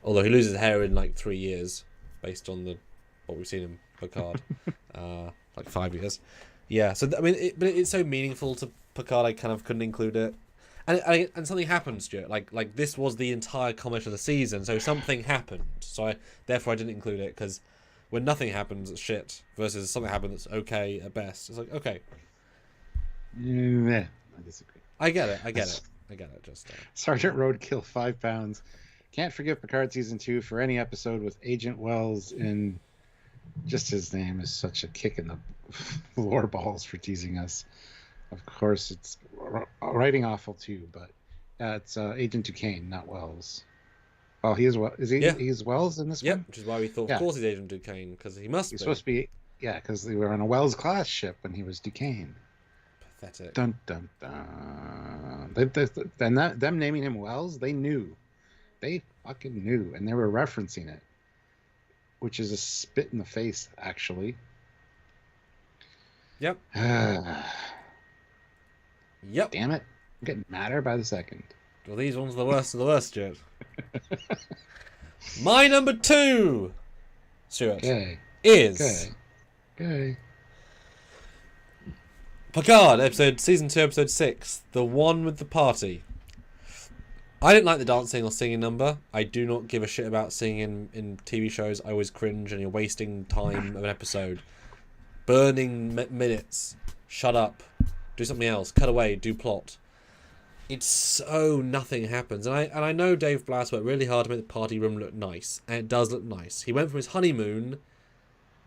A: Although he loses his hair in like 3 years, based on what we've seen in Picard, like 5 years. Yeah, so I mean, but it's so meaningful to Picard. I kind of couldn't include it, and something happened, Stuart. Like this was the entire comic of the season, so something happened. So therefore I didn't include it, because when nothing happens, it's shit. Versus something happens that's okay at best. It's like, okay.
B: Yeah, I disagree.
A: I get it. Just
B: Sergeant Roadkill, 5 pounds. Can't forgive Picard season 2 for any episode with Agent Wells in. Just his name is such a kick in the floor balls for teasing us. Of course, it's writing awful too, but it's Agent Duquesne, not Wells. Oh, he is. Is he? Yeah. He's Wells in this one.
A: Yeah, which is why we thought, of course, he's Agent Duquesne, because he must.
B: He's supposed to be. Yeah, because they were on a Wells class ship when he was Duquesne.
A: Pathetic.
B: Dun dun dun. Them naming him Wells, they knew. They fucking knew, and they were referencing it, which is a spit in the face, actually.
A: Yep. Yep.
B: Damn it. I'm getting madder by the second.
A: Well, these ones are the worst of the worst, Stuart. My number 2, Stuart, is...
B: Okay.
A: Picard, season 2, episode 6, the one with the party. I didn't like the dancing or singing number. I do not give a shit about singing in TV shows. I always cringe, and you're wasting time of an episode. Burning minutes. Shut up. Do something else. Cut away. Do plot. It's so nothing happens. And I know Dave Blass worked really hard to make the party room look nice. And it does look nice. He went from his honeymoon,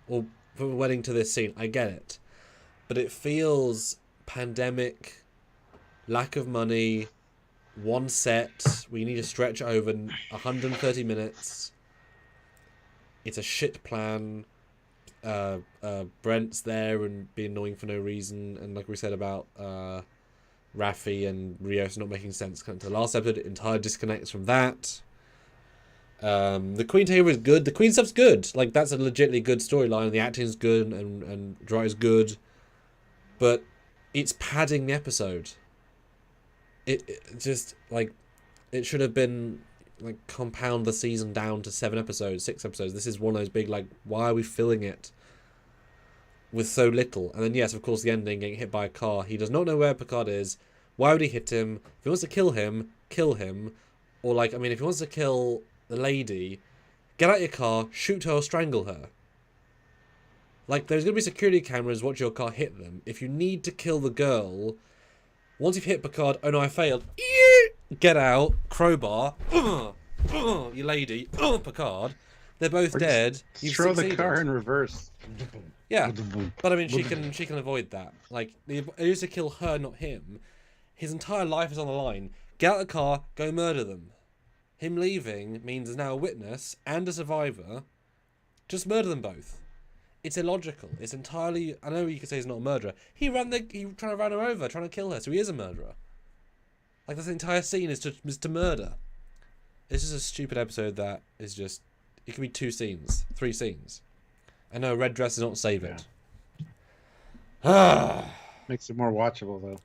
A: or from a wedding, to this scene. I get it. But it feels pandemic, lack of money, one set, we need to stretch over 130 minutes. It's a shit plan. Brent's there and being annoying for no reason, and like we said about Raffi and Rios not making sense. Kind of to the last episode, it entirely disconnects from that. The Queen Taylor is good. The Queen stuff's good. Like, that's a legitimately good storyline. The acting's good and the writing's good. But it's padding the episode. It just, like, it should have been, like, compound the season down to 7 episodes, 6 episodes. This is one of those big, like, why are we filling it with so little? And then, yes, of course, the ending, getting hit by a car. He does not know where Picard is. Why would he hit him? If he wants to kill him, kill him. Or, like, I mean, if he wants to kill the lady, get out your car, shoot her or strangle her. Like, there's going to be security cameras watch your car hit them. If you need to kill the girl, once you've hit Picard, oh no, I failed. Get out, crowbar, you lady, Picard. They're both dead.
B: You've throw succeeded. The car in reverse.
A: Yeah, but I mean, she can avoid that. Like, it is to kill her, not him. His entire life is on the line. Get out of the car, go murder them. Him leaving means there's now a witness and a survivor. Just murder them both. It's illogical. It's entirely... I know you could say he's not a murderer. He trying to run her over, trying to kill her, so he is a murderer. Like, this entire scene is to murder. It's just a stupid episode that is just... It could be 2 scenes, 3 scenes. I know red dress does not save it.
B: Makes it more watchable, though.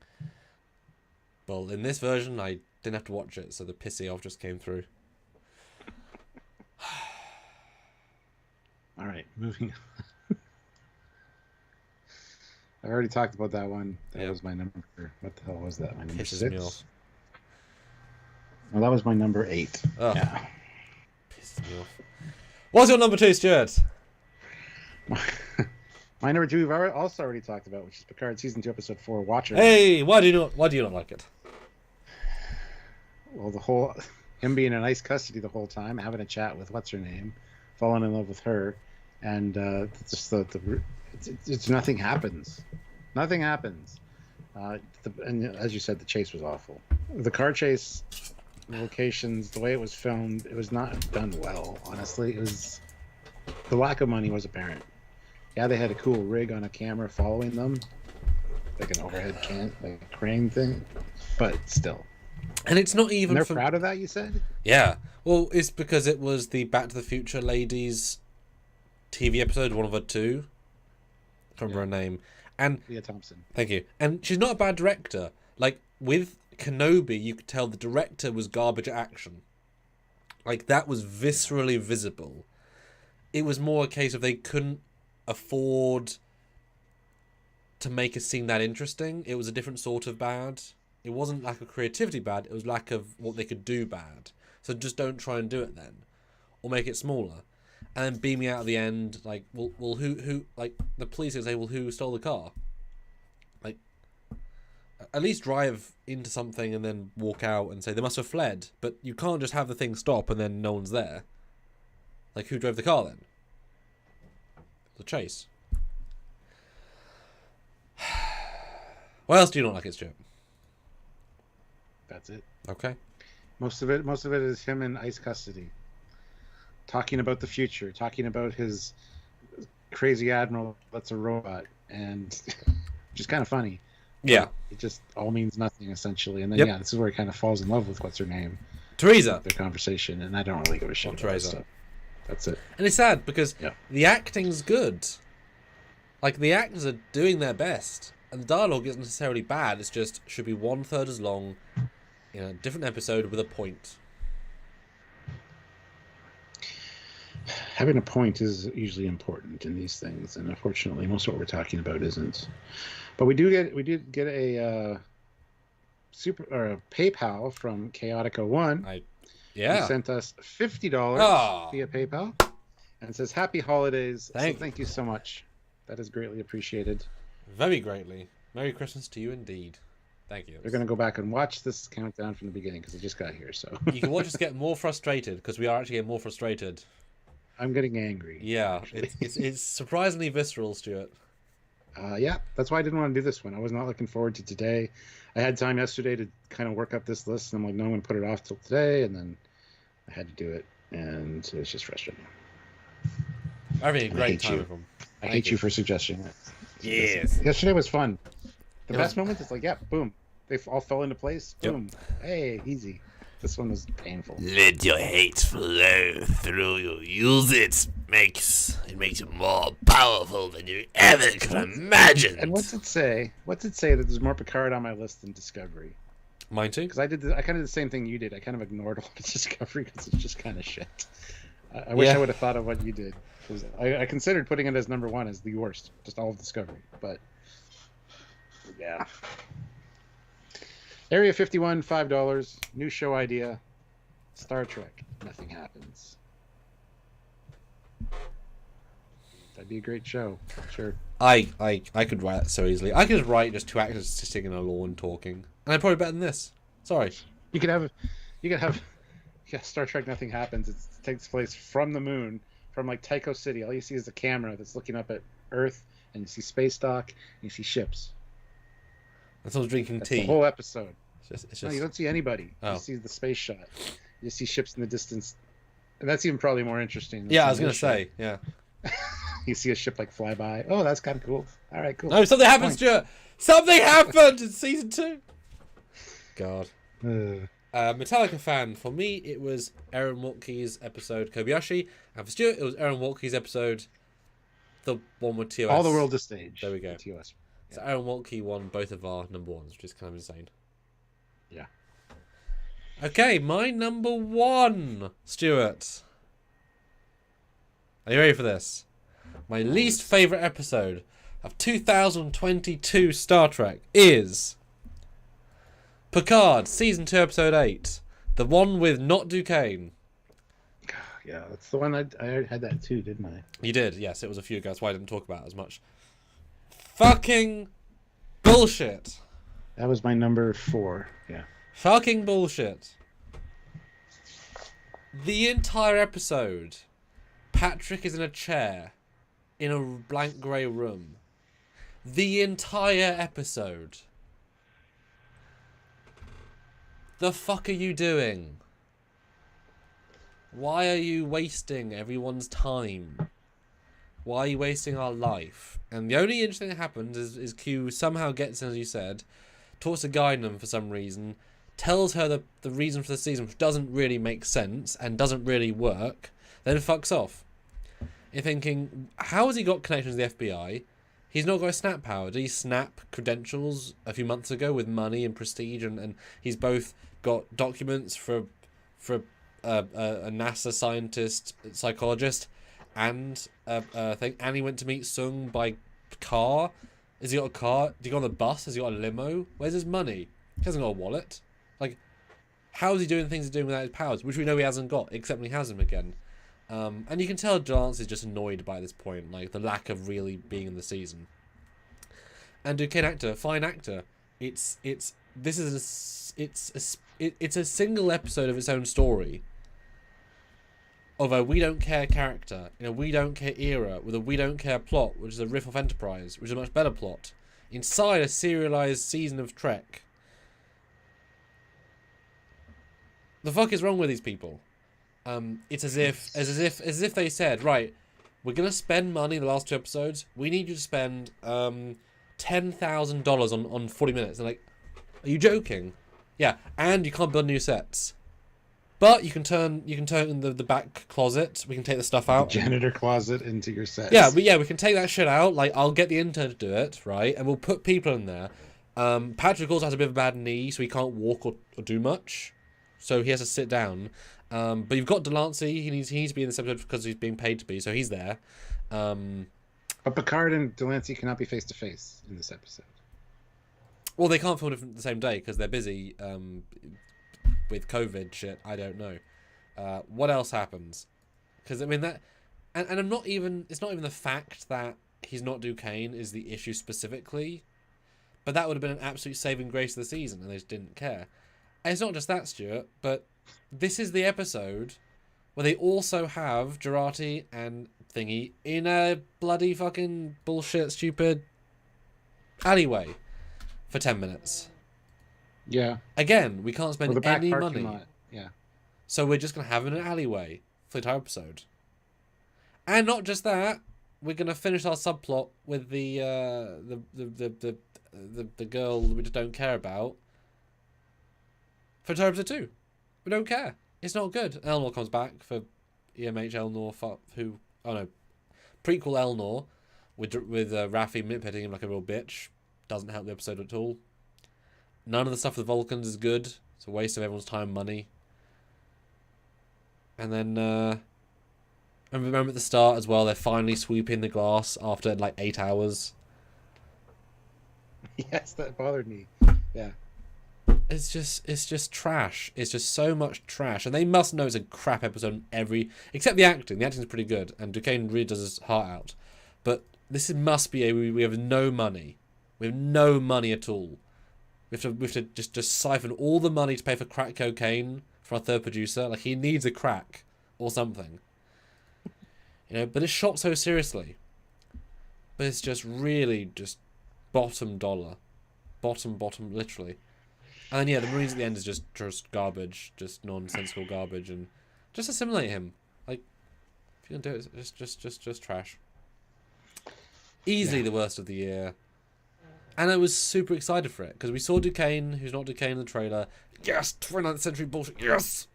A: Well, in this version, I didn't have to watch it, so the pissy off just came through.
B: All right, moving on. I already talked about that one. That was my number. What the hell was that? My number 6? Me off. Well, that was my number 8.
A: Oh. Yeah. Pissed me off. What's your number 2, Stuart?
B: My number 2 we've also already talked about, which is Picard season 2, episode 4, Watcher.
A: Hey, why do you not like it?
B: Well, the whole him being in ICE custody the whole time, having a chat with what's her name, falling in love with her, and just it's nothing happens. Nothing happens. And as you said, the chase was awful. The car chase, the locations, the way it was filmed, it was not done well. Honestly, the lack of money was apparent. Yeah, they had a cool rig on a camera following them, like an overhead crane thing, but still.
A: And it's not even.
B: And they're proud of that, you said?
A: Yeah. Well, it's because it was the Back to the Future ladies TV episode, one of her 2. I can't remember her name. And
B: Leah Thompson.
A: Thank you. And she's not a bad director. Like, with Kenobi, you could tell the director was garbage at action. Like, that was viscerally visible. It was more a case of they couldn't afford to make a scene that interesting. It was a different sort of bad. It wasn't lack of creativity bad, it was lack of what they could do bad. So just don't try and do it then. Or make it smaller. And then beam me out at the end, like, well who like, the police would say, well, who stole the car? Like, at least drive into something and then walk out and say they must have fled. But you can't just have the thing stop and then no one's there. Like, who drove the car then? The chase. What else do you not like it, Stuart?
B: That's it.
A: Okay.
B: Most of it is him in ICE custody, talking about the future, talking about his crazy admiral that's a robot, and which is kind of funny.
A: Yeah.
B: It just all means nothing essentially, and then this is where he kind of falls in love with what's her name,
A: Teresa.
B: Their conversation, and I don't really give a shit about
A: Teresa.
B: That stuff. That's it.
A: And it's sad because the acting's good. Like, the actors are doing their best, and the dialogue isn't necessarily bad. It's just should be 1/3 as long. In a different episode with a point.
B: Having a point is usually important in these things, and unfortunately, most of what we're talking about isn't. But we did get a a PayPal from Chaotica1. He sent us $50 via PayPal, and says Happy Holidays. Thank you so much. That is greatly appreciated.
A: Very greatly. Merry Christmas to you indeed. Thank you.
B: They're going to go back and watch this countdown from the beginning because I just got here. So
A: you can watch us get more frustrated because we are actually getting more frustrated.
B: I'm getting angry.
A: Yeah, it's surprisingly visceral, Stuart.
B: Yeah, that's why I didn't want to do this one. I was not looking forward to today. I had time yesterday to kind of work up this list, and I'm like, no, I'm going to put it off till today, and then I had to do it, and it was just frustrating.
A: I had a great time with them.
B: I hate you for suggesting it.
A: Yes.
B: Yesterday was fun. The best moment is like, boom. They all fell into place. Boom. Hey, easy. This one was painful.
C: Let your hate flow through you. Use it. It makes you more powerful than you ever could imagine.
B: And what's it say? What's it say that there's more Picard on my list than Discovery?
A: Mine too.
B: Because I kind of did the same thing you did. I kind of ignored all the Discovery because it's just kind of shit. I wish I would have thought of what you did. Because I considered putting it as number one as the worst, just all of Discovery. But yeah. Area 51, $5. New show idea. Star Trek. Nothing happens. That'd be a great show. Sure.
A: I could write that so easily. I could just write just two actors sitting in a lawn talking, and I'd probably better than this. Sorry.
B: You could have Star Trek Nothing Happens. It takes place from the moon, from like Tycho City. All you see is the camera that's looking up at Earth, and you see space dock, and you see ships.
A: And someone's drinking
B: That's
A: tea.
B: the whole episode.
A: It's just...
B: No, you don't see anybody.
A: Oh.
B: You see the space shot. You see ships in the distance, and that's even probably more interesting.
A: Yeah, I was gonna say, yeah.
B: You see a ship like fly by. Oh, that's kind of cool. All right, cool.
A: No, something happened, Stuart. Something happened in season 2. God. Metallica fan. For me, it was Aaron Waltke's episode Kobayashi, and for Stuart, it was Aaron Waltke's episode, the one with TOS.
B: All the World is Stage.
A: There we go.
B: TOS. Yeah.
A: So Aaron Waltke won both of our number ones, which is kind of insane.
B: Yeah.
A: Okay, my number 1, Stuart. Are you ready for this? My least favourite episode of 2022 Star Trek is Picard, Season 2, Episode 8. The one with not Duquesne.
B: Yeah, that's the one I had that too, didn't I?
A: You did, yes. It was a few ago. That's why I didn't talk about it as much. Fucking bullshit.
B: That was my number 4. Yeah.
A: Fucking bullshit. The entire episode, Patrick is in a chair in a blank grey room. The entire episode. The fuck are you doing? Why are you wasting everyone's time? Why are you wasting our life? And the only interesting thing that happens is Q somehow gets in, as you said, talks to Guinan for some reason, tells her the reason for the season, which doesn't really make sense and doesn't really work, then fucks off. You're thinking, how has he got connections with the FBI? He's not got a snap power. Did he snap credentials a few months ago with money and prestige? And he's both got documents for a NASA scientist, psychologist, and a thing. And he went to meet Sung by car. Has he got a car? Did he go on the bus? Has he got a limo? Where's his money? He hasn't got a wallet. Like, how is he doing things he's doing without his powers? Which we know he hasn't got, except when he has them again. And you can tell Lance is just annoyed by this point, like the lack of really being in the season. And Duquesne actor, fine actor. It's a single episode of its own story. Of a we don't care character in a we don't care era with a we don't care plot, which is a riff off Enterprise, which is a much better plot, inside a serialized season of Trek. The fuck is wrong with these people? It's as if they said, right, we're gonna spend money in the last 2 episodes. We need you to spend $10,000 on 40 minutes. And like, are you joking? Yeah, and you can't build new sets, but you can turn the back closet. We can take the stuff out.
B: Janitor closet into your sets.
A: Yeah, but we can take that shit out. Like, I'll get the intern to do it, right? And we'll put people in there. Patrick also has a bit of a bad knee, so he can't walk or do much. So he has to sit down. But you've got Delancey. He needs to be in this episode because he's being paid to be, so he's there.
B: But Picard and Delancey cannot be face to face in this episode.
A: Well, they can't film it the same day because they're busy with COVID shit. I don't know. What else happens? Because I mean that, and I'm not even. It's not even the fact that he's not Duquesne is the issue specifically, but that would have been an absolute saving grace of the season, and they just didn't care. And it's not just that, Stuart, but this is the episode where they also have Jurati and Thingy in a bloody fucking bullshit stupid alleyway for 10 minutes.
B: Yeah.
A: Again, we can't spend any money.
B: Lot. Yeah.
A: So we're just going to have it in an alleyway for the entire episode. And not just that, we're going to finish our subplot with the girl we just don't care about for entire episode 2. We don't care. It's not good. Elnor comes back for EMH Elnor, prequel Elnor with Raffi hitting him like a real bitch. Doesn't help the episode at all. None of the stuff with Vulcans is good. It's a waste of everyone's time and money. And then, and remember at the start as well, they're finally sweeping the glass after like 8 hours.
B: Yes, that bothered me. Yeah.
A: It's just trash. It's just so much trash. And they must know it's a crap episode except the acting. The acting is pretty good. And Duquesne really does his heart out. But this must be we have no money. We have no money at all. We have to just siphon all the money to pay for crack cocaine for our third producer. Like, he needs a crack or something. But it's shot so seriously. But it's just really just bottom dollar. Bottom, literally. And then, the Marines at the end is just garbage. Just nonsensical garbage. And just assimilate him. Like, if you're going to do it, it's just trash. Easily the worst of the year. And I was super excited for it, because we saw Duquesne, who's not Duquesne in the trailer. Yes! 29th century bullshit, yes!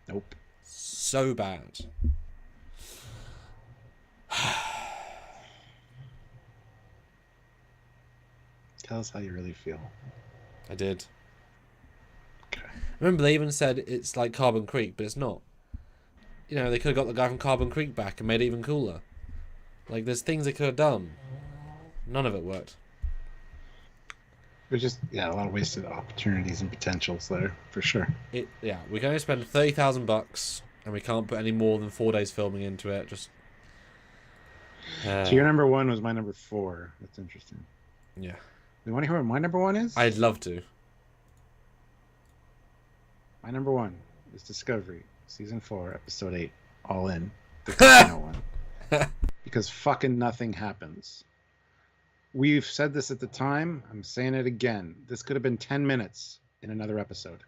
B: Nope.
A: So bad.
B: Tell us how you really feel.
A: I did.
B: Okay.
A: Remember, they even said it's like Carbon Creek, but it's not. They could have got the guy from Carbon Creek back and made it even cooler. Like, there's things they could have done. None of it worked.
B: There's just, a lot of wasted opportunities and potentials there, for sure.
A: We can only spend $30,000, and we can't put any more than 4 days filming into it. Just.
B: So your number 1 was my number 4. That's interesting.
A: Yeah.
B: You want to hear what my number 1 is?
A: I'd love to.
B: My number 1 is Discovery, Season 4, Episode 8, All In. The final one. Because fucking nothing happens. We've said this at the time. I'm saying it again. This could have been 10 minutes in another episode.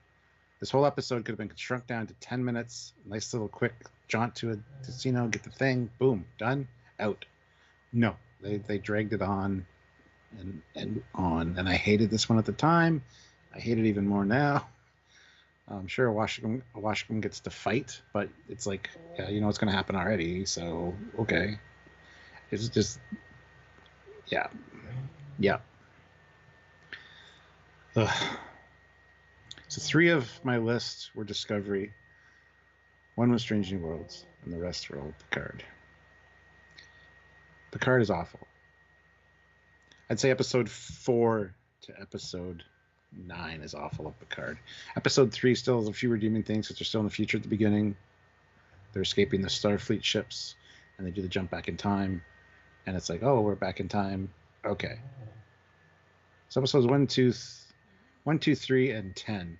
B: This whole episode could have been shrunk down to 10 minutes. Nice little quick jaunt to a casino, get the thing, boom, done, out. No, they dragged it on and on. And I hated this one at the time. I hate it even more now. I'm sure Washington gets to fight, but it's like, what's going to happen already, so okay. It's just, yeah. Ugh. So 3 of my list were Discovery, 1 was Strange New Worlds, and the rest were all Picard. Picard is awful. I'd say episode 4 to episode 9 is awful of Picard. Episode 3 still has a few redeeming things, because they're still in the future at the beginning. They're escaping the Starfleet ships, and they do the jump back in time. And it's like, oh, we're back in time. Okay. So episodes 1, 2, 3, and 10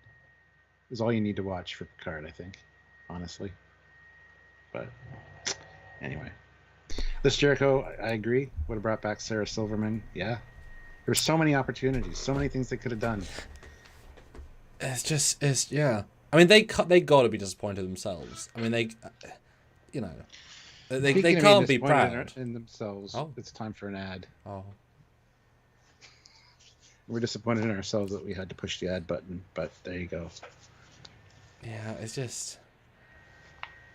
B: is all you need to watch for Picard, I think, honestly. But anyway. This Jericho, I agree. Would have brought back Sarah Silverman. Yeah. There's so many opportunities, so many things they could have done.
A: Yeah. I mean, they got to be disappointed themselves. I mean, they can't be proud
B: in themselves.
A: Oh.
B: It's time for an ad.
A: Oh.
B: We're disappointed in ourselves that we had to push the ad button, but there you go.
A: Yeah, it's just.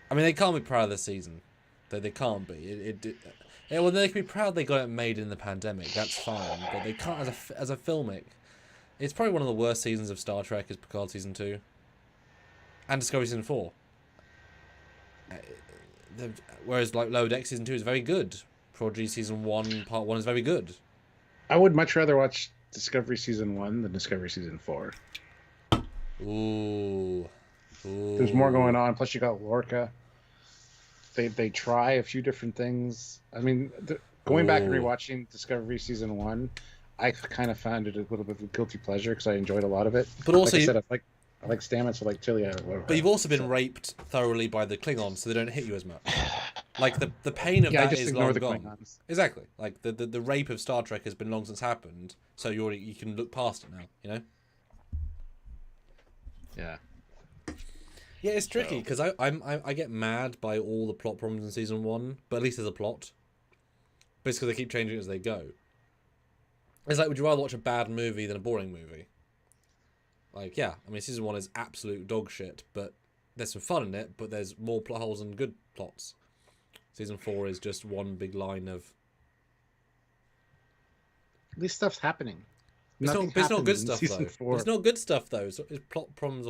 A: I mean, they can't be proud of this season. They can't be. Well, they can be proud they got it made in the pandemic. That's fine, but they can't as a filmic. It's probably one of the worst seasons of Star Trek is Picard season 2, and Discovery season 4. Whereas like Lower Deck season 2 is very good. Prodigy season 1 part 1 is very good.
B: I would much rather watch Discovery season 1 than Discovery season 4.
A: Ooh.
B: There's more going on. Plus you got Lorca. They try a few different things. I mean, going back and rewatching Discovery season 1, I kind of found it a little bit of a guilty pleasure because I enjoyed a lot of it.
A: But also,
B: like I said, I like Stamets, I like Tilly.
A: But you've also been raped thoroughly by the Klingons, so they don't hit you as much. Like the pain of that is long gone. Klingons. Exactly. Like the rape of Star Trek has been long since happened, so you can look past it now.
B: Yeah.
A: Yeah, it's tricky because I get mad by all the plot problems in season 1, but at least there's a plot. But it's because they keep changing it as they go. It's like, would you rather watch a bad movie than a boring movie? Like, yeah, I mean, season 1 is absolute dog shit, but there's some fun in it, but there's more plot holes and good plots. Season 4 is just one big line of...
B: At least stuff's happening.
A: It's not good
B: in
A: stuff,
B: season
A: though.
B: 4.
A: It's not good stuff, though. It's plot problems.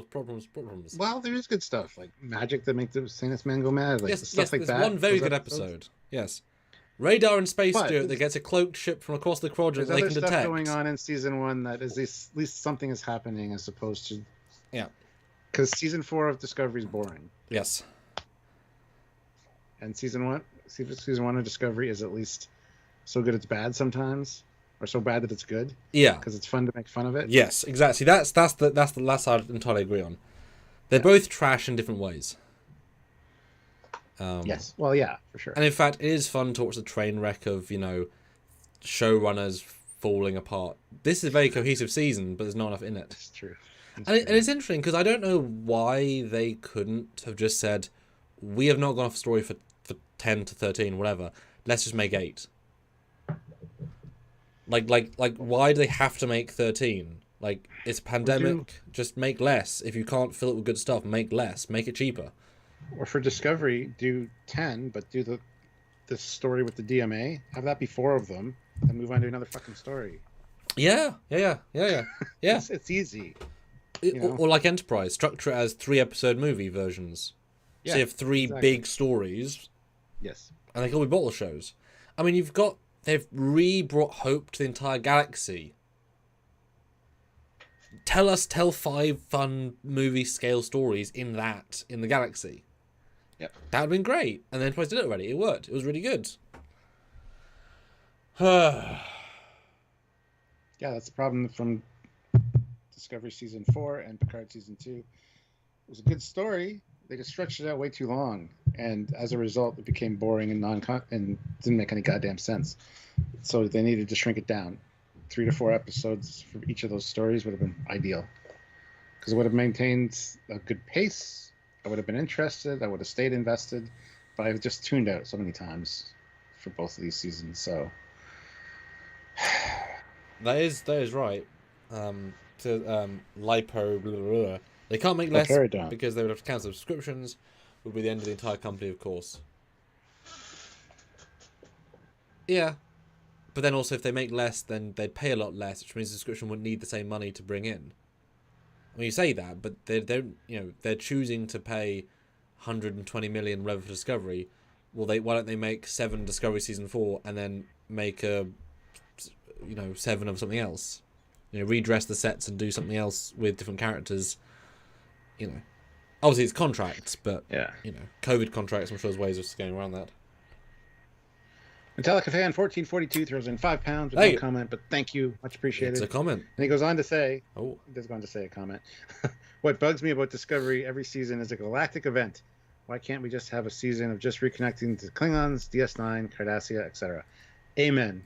B: Well, there is good stuff, like magic that makes the Saints man go mad, like stuff like
A: there's
B: that.
A: one very
B: those
A: good
B: episodes.
A: episode. Yes. Radar and space
B: But
A: Stewart that gets a cloaked ship from across the quadrant
B: There's
A: that they
B: other
A: can
B: stuff
A: detect.
B: going on in season 1 that is at least something is happening as opposed to...
A: Yeah.
B: Because season 4 of Discovery is boring.
A: Yes.
B: And season 1 of Discovery is at least so good it's bad sometimes, or so bad that it's good.
A: Yeah.
B: Because it's fun to make fun of it.
A: Yes, exactly. That's the last I'd entirely agree on. They're both trash in different ways.
B: Yes. Well, yeah, for sure.
A: And in fact, it is fun to watch the train wreck of, showrunners falling apart. This is a very cohesive season, but there's not enough in it.
B: It's true.
A: And it's interesting because I don't know why they couldn't have just said, we have not gone off story for 10 to 13, whatever. Let's just make 8. Like why do they have to make 13? Like, it's a pandemic. Just make less. If you can't fill it with good stuff, make less. Make it cheaper.
B: Or for Discovery, do 10, but do the story with the DMA. Have that be 4 of them, and move on to another fucking story.
A: Yeah.
B: It's easy.
A: Or like Enterprise, structure it as 3-episode movie versions.
B: Yeah,
A: so you have 3
B: exactly.
A: big stories,
B: Yes.
A: and they can all be bottle shows. I mean, they've re-brought hope to the entire galaxy. Tell 5 fun movie scale stories in the galaxy.
B: Yep.
A: That would have been great. And then Enterprise did it already. It worked. It was really good. Yeah,
B: that's the problem from Discovery season 4 and Picard season 2. It was a good story. They just stretched it out way too long, and as a result, it became boring and and didn't make any goddamn sense. So they needed to shrink it down. 3 to 4 episodes for each of those stories would have been ideal, because it would have maintained a good pace. I would have been interested. I would have stayed invested, but I've just tuned out so many times for both of these seasons. So
A: that is right. Lipo, blah, blah, blah. They can't make less
B: Paradon.
A: because they would have to cancel subscriptions. Would be the end of the entire company, of course. Yeah, but then also if they make less, then they'd pay a lot less, which means the subscription wouldn't need the same money to bring in. I mean, you say that, but they're choosing to pay 120 million whatever for Discovery. Well, why don't they make 7 Discovery season 4 and then make 7 of something else? Redress the sets and do something else with different characters. Obviously it's contracts, but
B: yeah.
A: COVID contracts. I'm sure there's ways of going around that.
B: Metallica fan 1442 throws in £5 with no comment, but thank you, much appreciated.
A: It's a comment.
B: And he goes on to say,
A: he
B: does go on to say a comment. What bugs me about Discovery every season is a galactic event. Why can't we just have a season of just reconnecting to Klingons, DS9, Cardassia, etc.? Amen.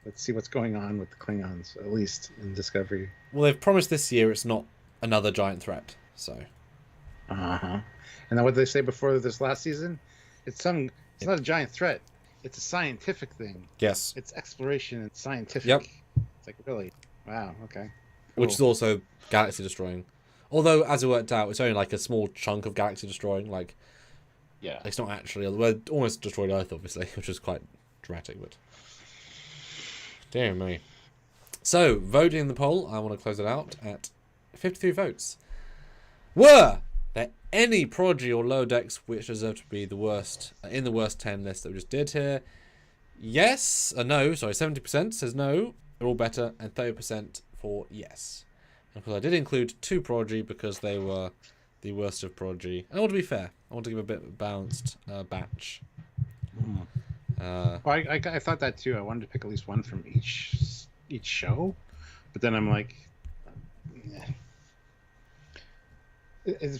B: Let's see what's going on with the Klingons, at least in Discovery.
A: Well, they've promised this year it's not another giant threat, so.
B: And then what did they say before this last season? It's not a giant threat. It's a scientific thing.
A: Yes.
B: It's exploration and scientific.
A: Yep.
B: It's like, really? Wow, okay.
A: Cool. Which is also galaxy destroying. Although, as it worked out, it's only like a small chunk of galaxy destroying. Like,
B: yeah.
A: It's not actually... Well, it almost destroyed Earth, obviously, which is quite dramatic, but... Dear me. So, voting in the poll, I want to close it out at 53 votes. Were there any Prodigy or Lower Decks which deserve to be the worst in the worst 10 list that we just did here? Yes, no, sorry, 70% says no, they're all better, and 30% for yes. And of course, I did include 2 Prodigy because they were the worst of Prodigy. And I want to be fair, I want to give a bit of a balanced batch.
B: Well, I thought that too. I wanted to pick at least one from each show, but then I'm like,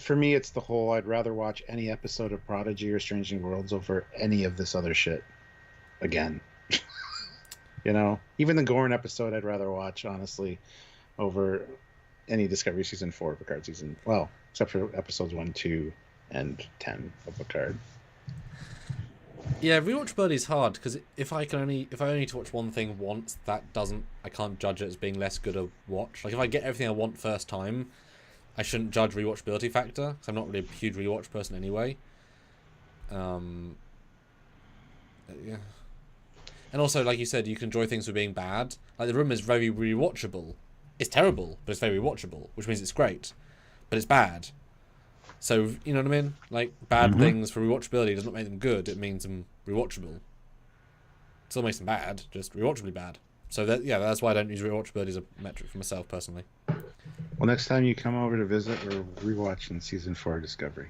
B: for me, it's the whole. I'd rather watch any episode of Prodigy or Strange New Worlds over any of this other shit again. Even the Gorn episode, I'd rather watch honestly over any Discovery season 4 of Picard season. Well, except for episodes 1, 2, and 10 of Picard.
A: Yeah, rewatchability is hard because if I only need to watch one thing once, I can't judge it as being less good a watch. Like if I get everything I want first time, I shouldn't judge rewatchability factor because I'm not really a huge rewatch person anyway. Yeah. And also, like you said, you can enjoy things for being bad. Like The Room is very rewatchable. It's terrible, but it's very rewatchable, which means it's great, but it's bad. So, you know what I mean? Like, bad things for rewatchability does not make them good, it means them rewatchable. It still makes them bad, just rewatchably bad. So, that's why I don't use rewatchability as a metric for myself, personally.
B: Well, next time you come over to visit, we're rewatching Season 4 Discovery.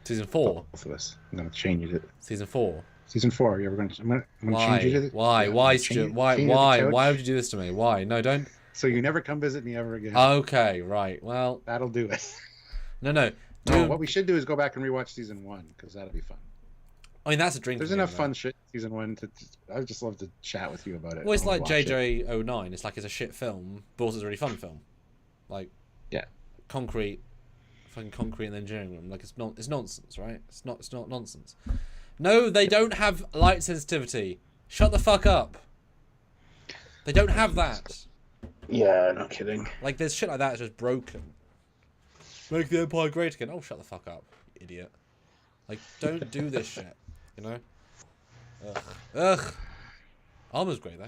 A: Season 4?
B: Both of us. I'm going to change it.
A: Season 4?
B: Season 4, yeah, I'm going to change it.
A: Why, Stuart? Why would you do this to me? Why? No, don't.
B: So you never come visit me ever again.
A: Okay, right, well.
B: That'll do it.
A: No.
B: No, what we should do is go back and rewatch Season 1, because that'll be fun.
A: I mean, that's a drink.
B: There's enough fun shit in Season 1 I would just love to chat with you about it.
A: Well, it's like JJ09. It's like it's a shit film, but also it's a really fun film. Like,
B: yeah,
A: fucking concrete in the engineering room. Like it's nonsense, right? It's not nonsense. No, they don't have light sensitivity. Shut the fuck up. They don't have that.
B: Yeah, no kidding.
A: Like there's shit like that that's just broken. Make the Empire great again. Oh, shut the fuck up, you idiot. Like, don't do this shit, you know? Ugh. Armor's great, though.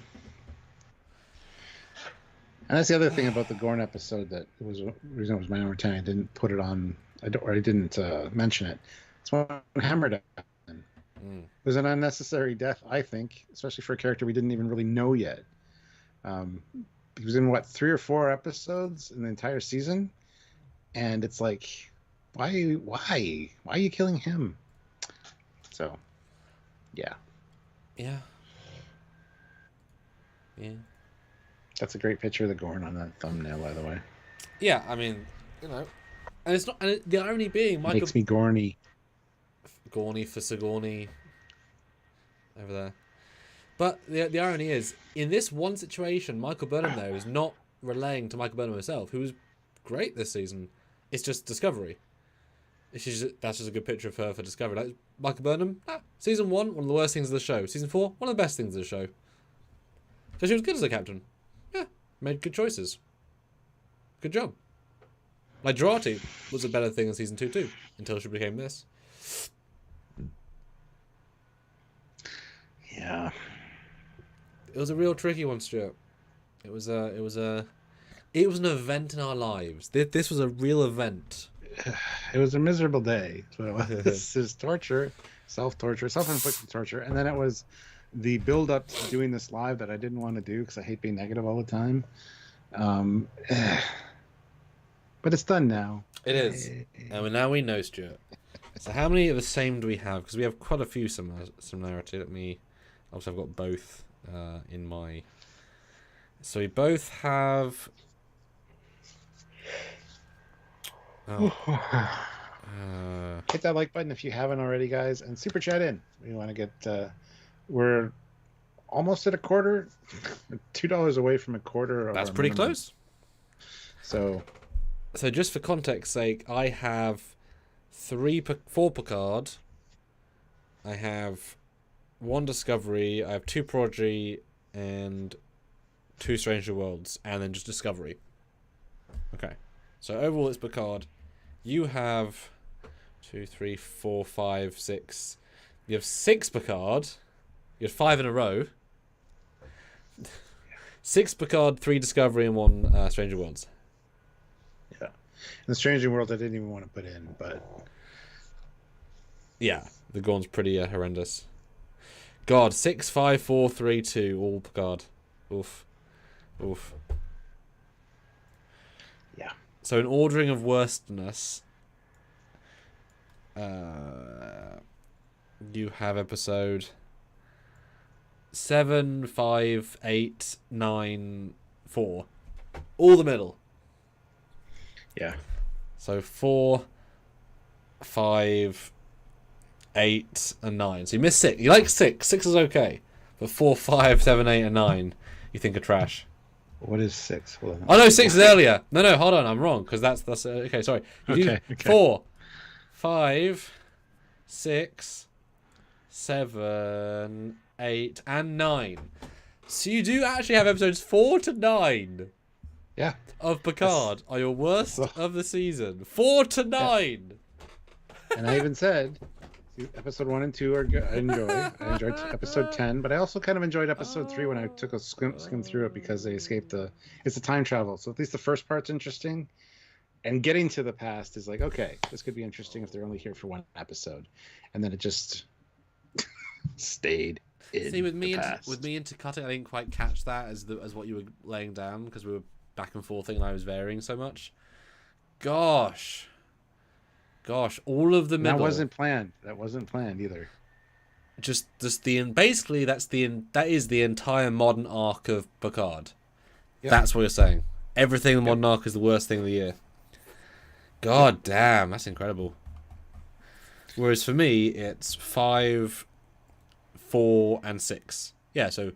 B: And that's the other thing about the Gorn episode that it was the reason it was my number 10. I didn't put it on, I didn't mention it. It's when Hammer died. It was an unnecessary death, I think, especially for a character we didn't even really know yet. He was in, 3 or 4 episodes in the entire season? And it's like, why are you killing him? So, yeah.
A: Yeah.
B: That's a great picture of the Gorn on that thumbnail, by the way.
A: Yeah, I mean, you know, and it's not. And the irony being, Michael
B: makes me gorny.
A: Gorny for Sigourney. Over there. But the irony is, in this one situation, Michael Burnham there is not relaying to Michael Burnham himself, who was great this season. It's just Discovery. That's just a good picture of her for Discovery. Like Michael Burnham, season 1, one of the worst things of the show. Season 4, one of the best things of the show. So she was good as a captain. Yeah, made good choices. Good job. Like Jurati was a better thing in season 2 too, until she became this.
B: Yeah.
A: It was a real tricky one, Stuart. It was an event in our lives. This was a real event.
B: It was a miserable day. That's what it was. This is torture, self-torture, self-inflicted torture, and then it was the build-up to doing this live that I didn't want to do because I hate being negative all the time. But it's done now.
A: It is, and now we know, Stuart. So how many of the same do we have? Because we have quite a few similarity. Obviously I've got both in my. So we both have.
B: Hit that like button if you haven't already, guys, and super chat in. We want to get. We're almost at a quarter. $2 away from a quarter.
A: That's pretty close.
B: So
A: just for context sake, I have 4 Picard. I have 1 Discovery. I have 2 Prodigy and 2 Stranger Worlds, and then just Discovery. Okay. So overall it's Picard. You have 2, 3, 4, 5, 6. You have 6 Picard. You have 5 in a row. 6 Picard, 3 Discovery, and 1 Stranger Worlds.
B: Yeah. The Stranger Worlds I didn't even want to put in, but...
A: Yeah, the Gorn's pretty horrendous. God, 6, 5, 4, 3, 2, all Picard. Oof.
B: Yeah.
A: So in ordering of worstness, you have episode 7, 5, 8, 9, 4. All the middle.
B: Yeah.
A: So 4, 5, 8, and 9. So you missed 6. You like 6. 6 is okay. But 4, 5, 7, 8, and 9 you think are trash.
B: What is 6?
A: Oh no, 6 is earlier. No, hold on, I'm wrong because that's okay. Sorry. You do 4, 5, 6, 7, 8, and 9. So you do actually have episodes 4 to 9
B: Yeah.
A: of Picard are your worst of the season. 4 to 9.
B: And I even said episode 1 and 2 are good. I enjoyed episode 10, but I also kind of enjoyed episode 3 when I took a skim through it because they escaped it's a time travel. So at least the first part's interesting. And getting to the past is like, okay, this could be interesting if they're only here for one episode. And then it just stayed in
A: See, with me
B: the past.
A: with me intercutting, I didn't quite catch that as what you were laying down because we were back and forthing and I was varying so much. Gosh, all of the middle.
B: That wasn't planned. That wasn't planned either.
A: Basically that is the entire modern arc of Picard.
B: Yep.
A: That's what you're saying. Everything in the modern arc is the worst thing of the year. God damn, that's incredible. Whereas for me, it's 5, 4, and 6. Yeah, so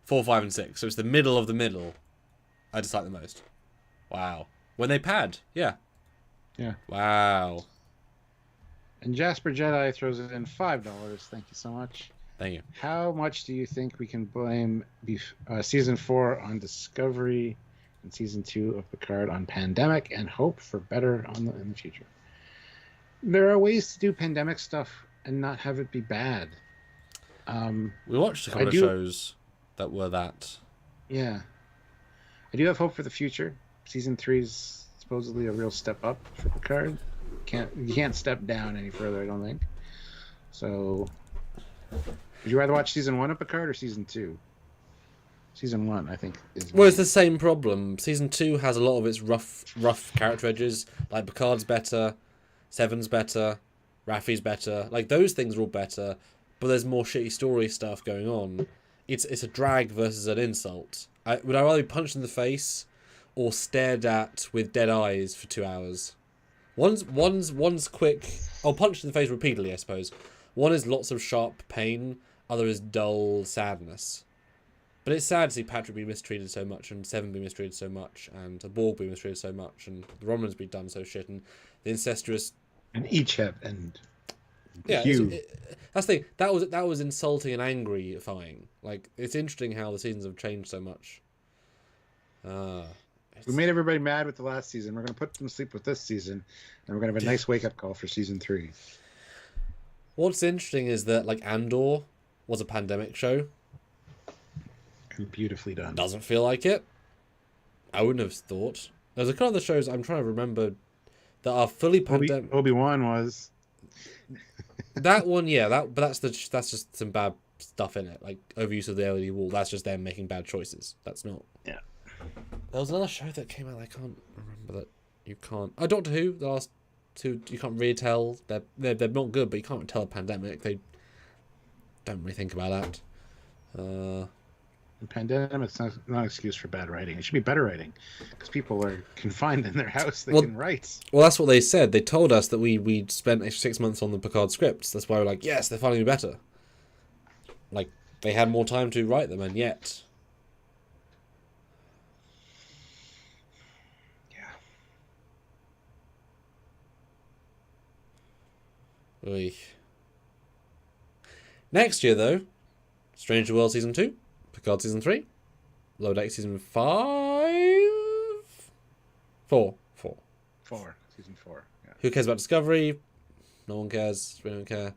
A: 4, 5, and 6. So it's the middle of the middle I dislike the most. Wow. When they pad, yeah.
B: Yeah.
A: Wow.
B: And Jasper Jedi throws it in $5. Thank you so much.
A: Thank you.
B: How much do you think we can blame season 4 on Discovery and season 2 of Picard on pandemic and hope for better in the future? There are ways to do pandemic stuff and not have it be bad.
A: We watched a couple of shows that were that.
B: Yeah. I do have hope for the future. Season 3 is supposedly a real step up for Picard. You can't step down any further, I don't think. So, would you rather watch season 1 of Picard or season 2? Season 1, I think, is...
A: Well, it's the same problem. Season 2 has a lot of its rough character edges. Like, Picard's better, Seven's better, Raffi's better. Like, those things are all better, but there's more shitty story stuff going on. It's a drag versus an insult. Would I rather be punched in the face or stared at with dead eyes for 2 hours? One's quick. Oh, punched in the face repeatedly, I suppose. One is lots of sharp pain. Other is dull sadness. But it's sad to see Patrick be mistreated so much, and Seven be mistreated so much, and the Borg be mistreated so much, and the Romulans be done so shit, and the incestuous.
B: And each have and.
A: Yeah, that's the thing. That was insulting and angry-ifying. Like, it's interesting how the seasons have changed so much.
B: We made everybody mad with the last season. We're going to put them to sleep with this season, and we're going to have a nice wake-up call for season 3.
A: What's interesting is that, like, Andor was a pandemic show.
B: And beautifully done.
A: Doesn't feel like it. I wouldn't have thought. There's a couple of the shows I'm trying to remember that are fully pandemic.
B: Obi-Wan was.
A: That one, yeah. But that's just some bad stuff in it, like overuse of the LED wall. That's just them making bad choices. That's not.
B: Yeah.
A: There was another show that came out. I can't remember that. You can't. Oh, Doctor Who. The last two, you can't really tell. They're not good, but you can't tell a pandemic. They don't really think about that.
B: The pandemic's not an excuse for bad writing. It should be better writing, because people are confined in their house. They can write.
A: Well, that's what they said. They told us that we spent 6 months on the Picard scripts. That's why we're like, yes, they're finally better. Like, they had more time to write them, and yet. Yeah. Oy. Next year, though, Stranger World Season 2. Picard Season 3. Lower Deck Season 5. 4.
B: Season 4. Yeah.
A: Who cares about Discovery? No one cares. We don't care.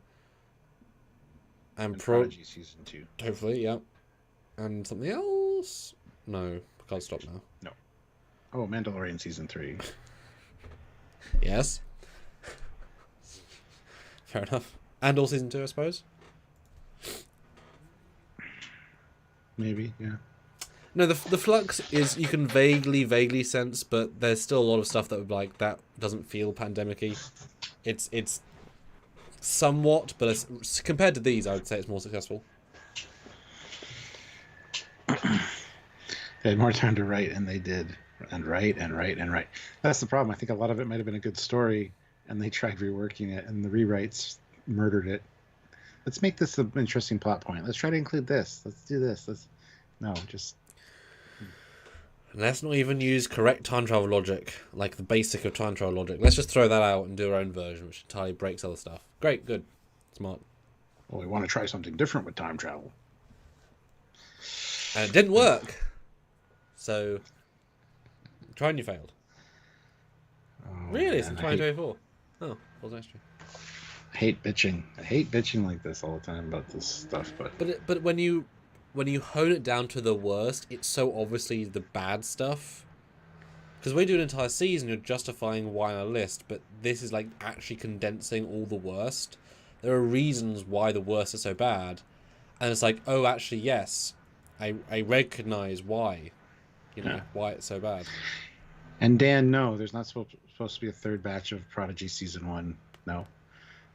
A: And
B: Prodigy Season 2.
A: Hopefully, yeah. And something else? No. Picard stopped now.
B: No. Oh, Mandalorian Season 3.
A: Yes. Fair enough. And all Season 2, I suppose.
B: Maybe, yeah.
A: No, the flux is you can vaguely sense, but there's still a lot of stuff that would that doesn't feel pandemic-y. It's somewhat, but it's, compared to these, I would say it's more successful.
B: They had more time to write, and they did, and write. That's the problem. I think a lot of it might have been a good story, and they tried reworking it, and the rewrites murdered it. Let's make this an interesting plot point. Let's try to include this. Let's do this.
A: And let's not even use correct time travel logic, like the basic of time travel logic. Let's just throw that out and do our own version, which entirely breaks other stuff. Great, good, smart.
B: Well, we want to try something different with time travel.
A: And it didn't work. So, try and you failed.
B: Oh,
A: Really? It's in
B: man,
A: 2024. Oh, wasn't actually.
B: I hate bitching. I hate bitching like this all the time about this stuff.
A: But when you hone it down to the worst, it's so obviously the bad stuff. Because we do an entire season, you're justifying why on a list, but this is like actually condensing all the worst. There are reasons why the worst is so bad, and it's like, oh, actually, yes, I recognize why, why it's so bad.
B: And Dan, no, there's not supposed to be a third batch of Prodigy season 1. No,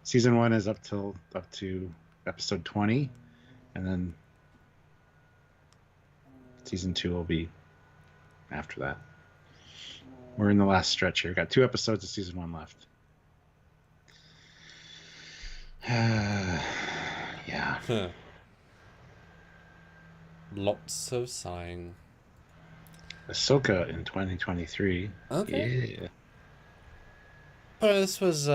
B: season 1 is up to episode 20, and then season 2 will be after that. We're in the last stretch here. Got 2 episodes of season 1 left. Yeah.
A: Huh. Lots of sighing.
B: Ahsoka in 2023.
A: Okay.
B: Yeah.
A: But this was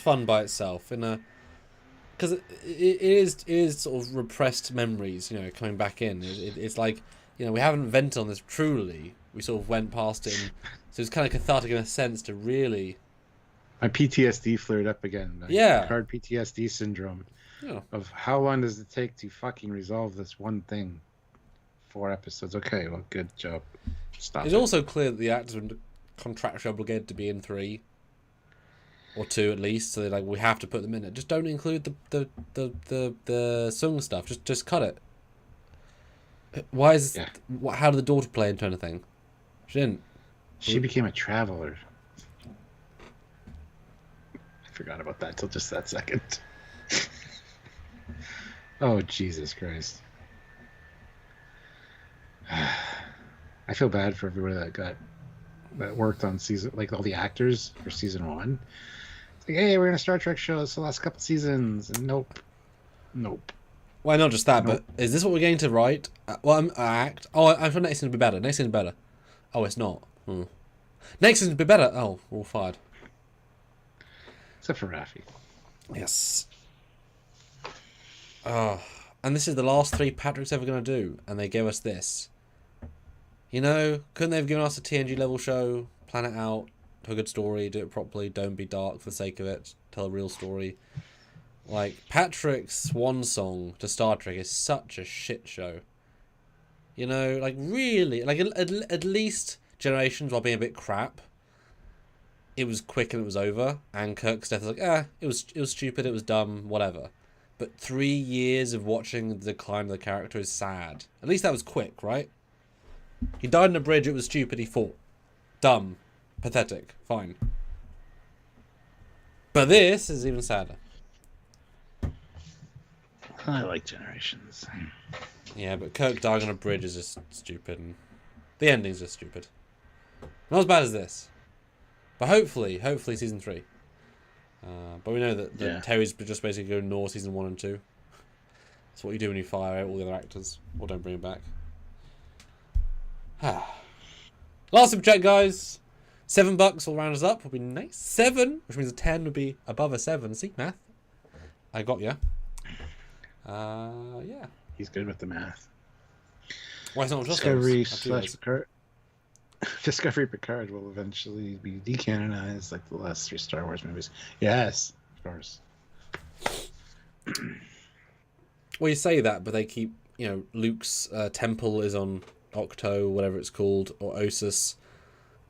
A: fun by itself, because it is sort of repressed memories, coming back in. It's like, we haven't vented on this truly. We sort of went past it, and so it's kind of cathartic in a sense to really.
B: My PTSD flared up again.
A: Yeah.
B: Hard PTSD syndrome.
A: Yeah.
B: Of how long does it take to fucking resolve this one thing? 4 episodes. Okay, well, good job. Stop.
A: It's also clear that the actors were contractually obligated to be in 3 or 2 at least, so they're like, we have to put them in it. Just don't include the sung stuff. Just cut it. Why is?
B: Yeah.
A: How did the daughter play into anything? She didn't.
B: She became a traveler. I forgot about that till just that second. Oh, Jesus Christ. I feel bad for everybody that worked on season, like all the actors for season 1. It's like, hey, we're in a Star Trek show. It's the last couple seasons. And nope.
A: Why not just that? Nope. But is this what we're going to write? Act. Oh, I'm sure next season will be better. Next season better. Oh, it's not. Next season will be better. Oh, we're all fired.
B: Except for Raffi.
A: Yes. Oh, and this is the last 3 Patrick's ever going to do, and they gave us this. Couldn't they have given us a TNG level show, plan it out, tell a good story, do it properly, don't be dark for the sake of it, tell a real story. Like, Patrick's swan song to Star Trek is such a shit show. Like, really, like, at least Generations, while being a bit crap, it was quick and it was over, and Kirk's death was like, it was stupid, it was dumb, whatever. But 3 years of watching the decline of the character is sad. At least that was quick, right? He died in a bridge, it was stupid, he fought. Dumb. Pathetic. Fine. But this is even sadder.
B: I like Generations.
A: Yeah, but Kirk dying on a bridge is just stupid, and the ending's just stupid. Not as bad as this. But hopefully season 3. But we know that Terry's just basically going to ignore season 1 and 2. That's what you do when you fire out all the other actors, or don't bring them back. Last super chat, guys. $7 will round us up. Will be nice. 7, which means a 10 would be above a 7. See, math. I got ya. Yeah.
B: He's good with the math.
A: Why is it not just
B: Discovery Picard will eventually be decanonized like the last 3 Star Wars movies. Yes, of course.
A: Well, you say that, but they keep, Luke's temple is on Octo, whatever it's called, or Ossus,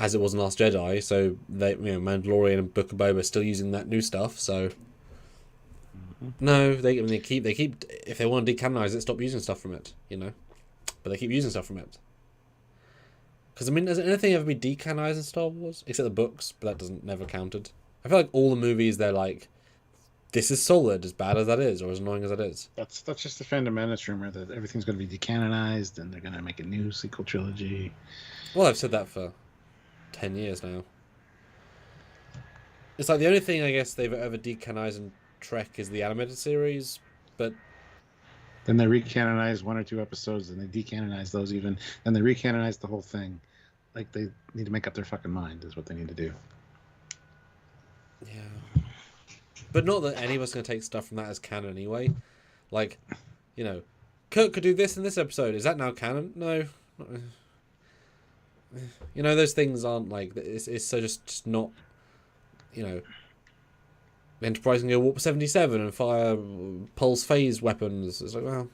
A: as it was in Last Jedi. So they, Mandalorian and Book of Boba are still using that new stuff. So no, they keep. If they want to decanonize it, stop using stuff from it. But they keep using stuff from it. Because has anything ever been decanonized in Star Wars except the books? But that never counted. I feel like all the movies, they're like, this is solid, as bad as that is, or as annoying as that is.
B: That's just the Phantom Menace rumor that everything's going to be decanonized and they're going to make a new sequel trilogy.
A: Well, I've said that for 10 years now. It's like the only thing I guess they've ever decanonized in Trek is the animated series, but
B: then they recanonize 1 or 2 episodes, and they decanonize those even, and they recanonize the whole thing. Like, they need to make up their fucking mind, is what they need to do.
A: Yeah. But not that any of us are going to take stuff from that as canon anyway. Like, you know, Kirk could do this in this episode. Is that now canon? No. You know, those things aren't like... It's so just not... You know... Enterprise can go warp 77 and fire pulse phase weapons. It's like, well...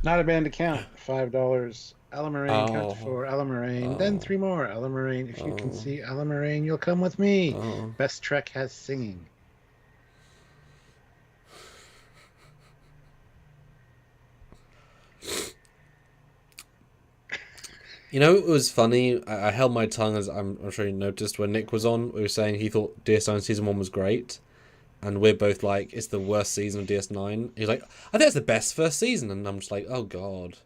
B: Not a band account. $5. Alamarine, count to 4. Alamarine, then 3 more. Alamarine, if you can see Alamarine, you'll come with me. Best Trek has singing.
A: You know, it was funny. I held my tongue, as I'm sure you noticed, when Nick was on. We were saying he thought DS9 Season 1 was great. And we're both like, it's the worst season of DS9. He's like, I think it's the best first season. And I'm just like, oh, God.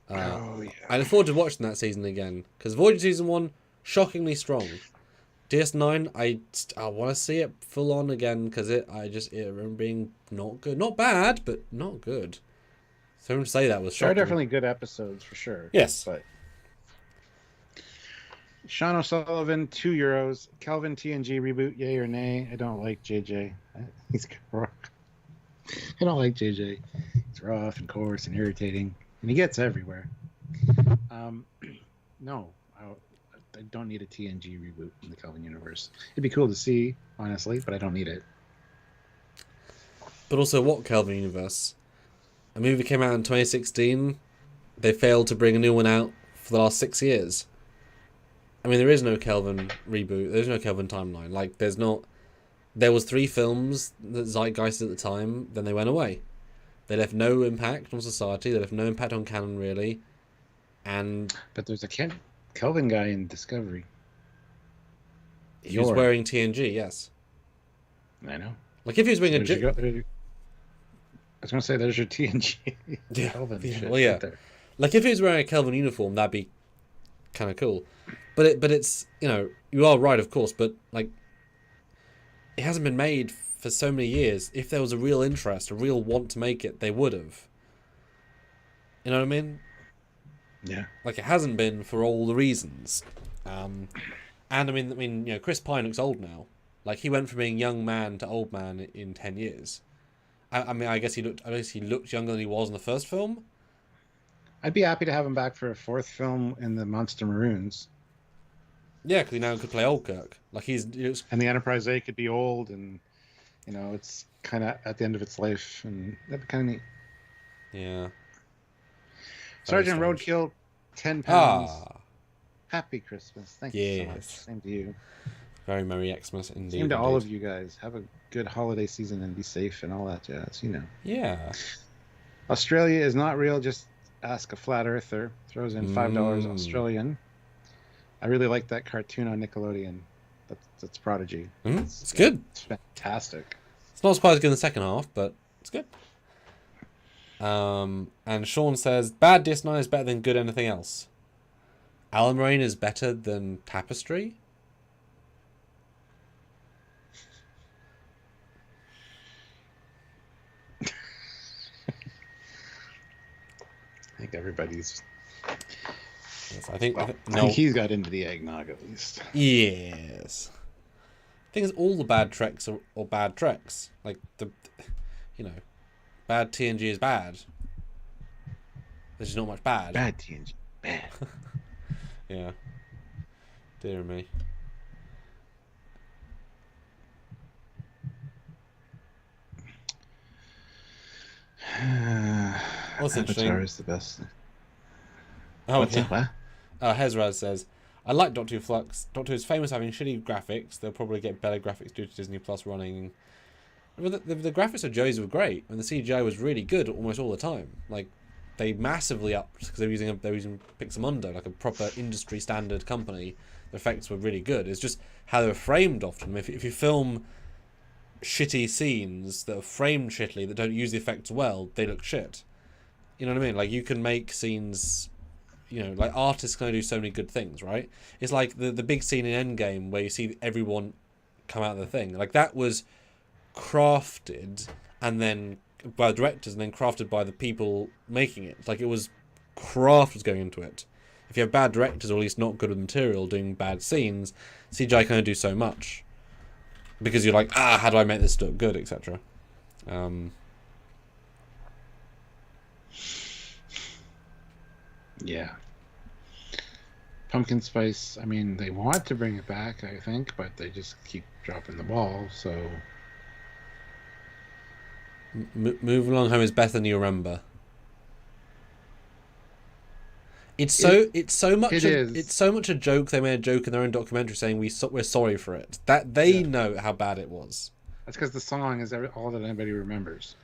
B: Yeah.
A: I look forward to watching that season again. Because Voyager Season 1, shockingly strong. DS9, I want to see it full on again. Because it remember being not good. Not bad, but not good. So to say that was shocking.
B: There are definitely good episodes, for sure.
A: Yes.
B: But Sean O'Sullivan, €2. Kelvin TNG reboot, yay or nay? I don't like JJ. He's rough. I don't like JJ. He's rough and coarse and irritating, and he gets everywhere. No, I don't need a TNG reboot in the Kelvin universe. It'd be cool to see, honestly, but I don't need it.
A: But also, what Kelvin universe? A movie came out in 2016. They failed to bring a new one out for the last 6 years. I mean, there is no Kelvin reboot. There's no Kelvin timeline. Like, there's not... There was 3 films that zeitgeisted at the time, then they went away. They left no impact on society. They left no impact on canon, really. And...
B: But there's a Kelvin guy in Discovery.
A: He was wearing TNG, yes.
B: I know.
A: Like, if he was wearing
B: I was going to say, there's your TNG.
A: Yeah.
B: Kelvin shit
A: Well, yeah.
B: right there.
A: Like, if he was wearing a Kelvin uniform, that'd be kind of cool. But it's, you know, you are right, of course, but, like, it hasn't been made for so many years. If there was a real interest, a real want to make it, they would have. You know what I mean?
B: Yeah.
A: Like, it hasn't been for all the reasons. And, I mean, you know, Chris Pine looks old now. Like, he went from being young man to old man in 10 years. I mean, I guess he looked younger than he was in the first film.
B: I'd be happy to have him back for a 4th film in the Monster Maroons.
A: Yeah, because he now could play old Kirk. Like,
B: and the Enterprise A could be old, and, you know, it's kind of at the end of its life, and that'd be kind of neat.
A: Yeah.
B: Sergeant Roadkill, £10. Happy Christmas. Thank you so much. Same to you.
A: Very Merry Xmas indeed.
B: Same to all of you guys. Have a good holiday season and be safe and all that jazz, you know.
A: Yeah.
B: Australia is not real, just ask a flat earther. Throws in $5 Australian. I really like that cartoon on Nickelodeon. That's Prodigy.
A: It's good.
B: It's fantastic.
A: It's not quite as good in the second half, but it's good. And Sean says, bad DS9 is better than good anything else. Alamarine is better than Tapestry?
B: I think everybody's...
A: Yes, I think
B: he's got into the eggnog at least.
A: Yes. The thing is, all the bad Treks are bad Treks. Like, you know, bad TNG is bad. There's just not much bad.
B: Bad TNG. Bad.
A: Yeah. Dear me. What's interesting?
B: Avatar is the best.
A: Oh,
B: what's
A: yeah.
B: What?
A: Hezraz says, I like Doctor Who Flux. Doctor Who is famous for having shitty graphics. They'll probably get better graphics due to Disney Plus running. The graphics of Joe's were great, and the CGI was really good almost all the time. Like, they massively upped because they were using Pixamundo, like a proper industry standard company. The effects were really good. It's just how they were framed often. If you film shitty scenes that are framed shittily that don't use the effects well, they look shit. You know what I mean? Like, you can make scenes. You know, like, artists can only do so many good things, right? It's like the big scene in Endgame where you see everyone come out of the thing. Like, that was crafted and then by the directors and then crafted by the people making it. Like, it was craft was going into it. If you have bad directors, or at least not good with material, doing bad scenes, CGI can only do so much. because you're like, how do I make this look good, etc.
B: Yeah. Pumpkin spice. I mean, they want to bring it back, I think, but they just keep dropping the ball. So
A: Move along home is better than you remember. It's so much a joke. They made a joke in their own documentary saying we're sorry for it. That they know how bad it was.
B: That's because the song is all that anybody remembers.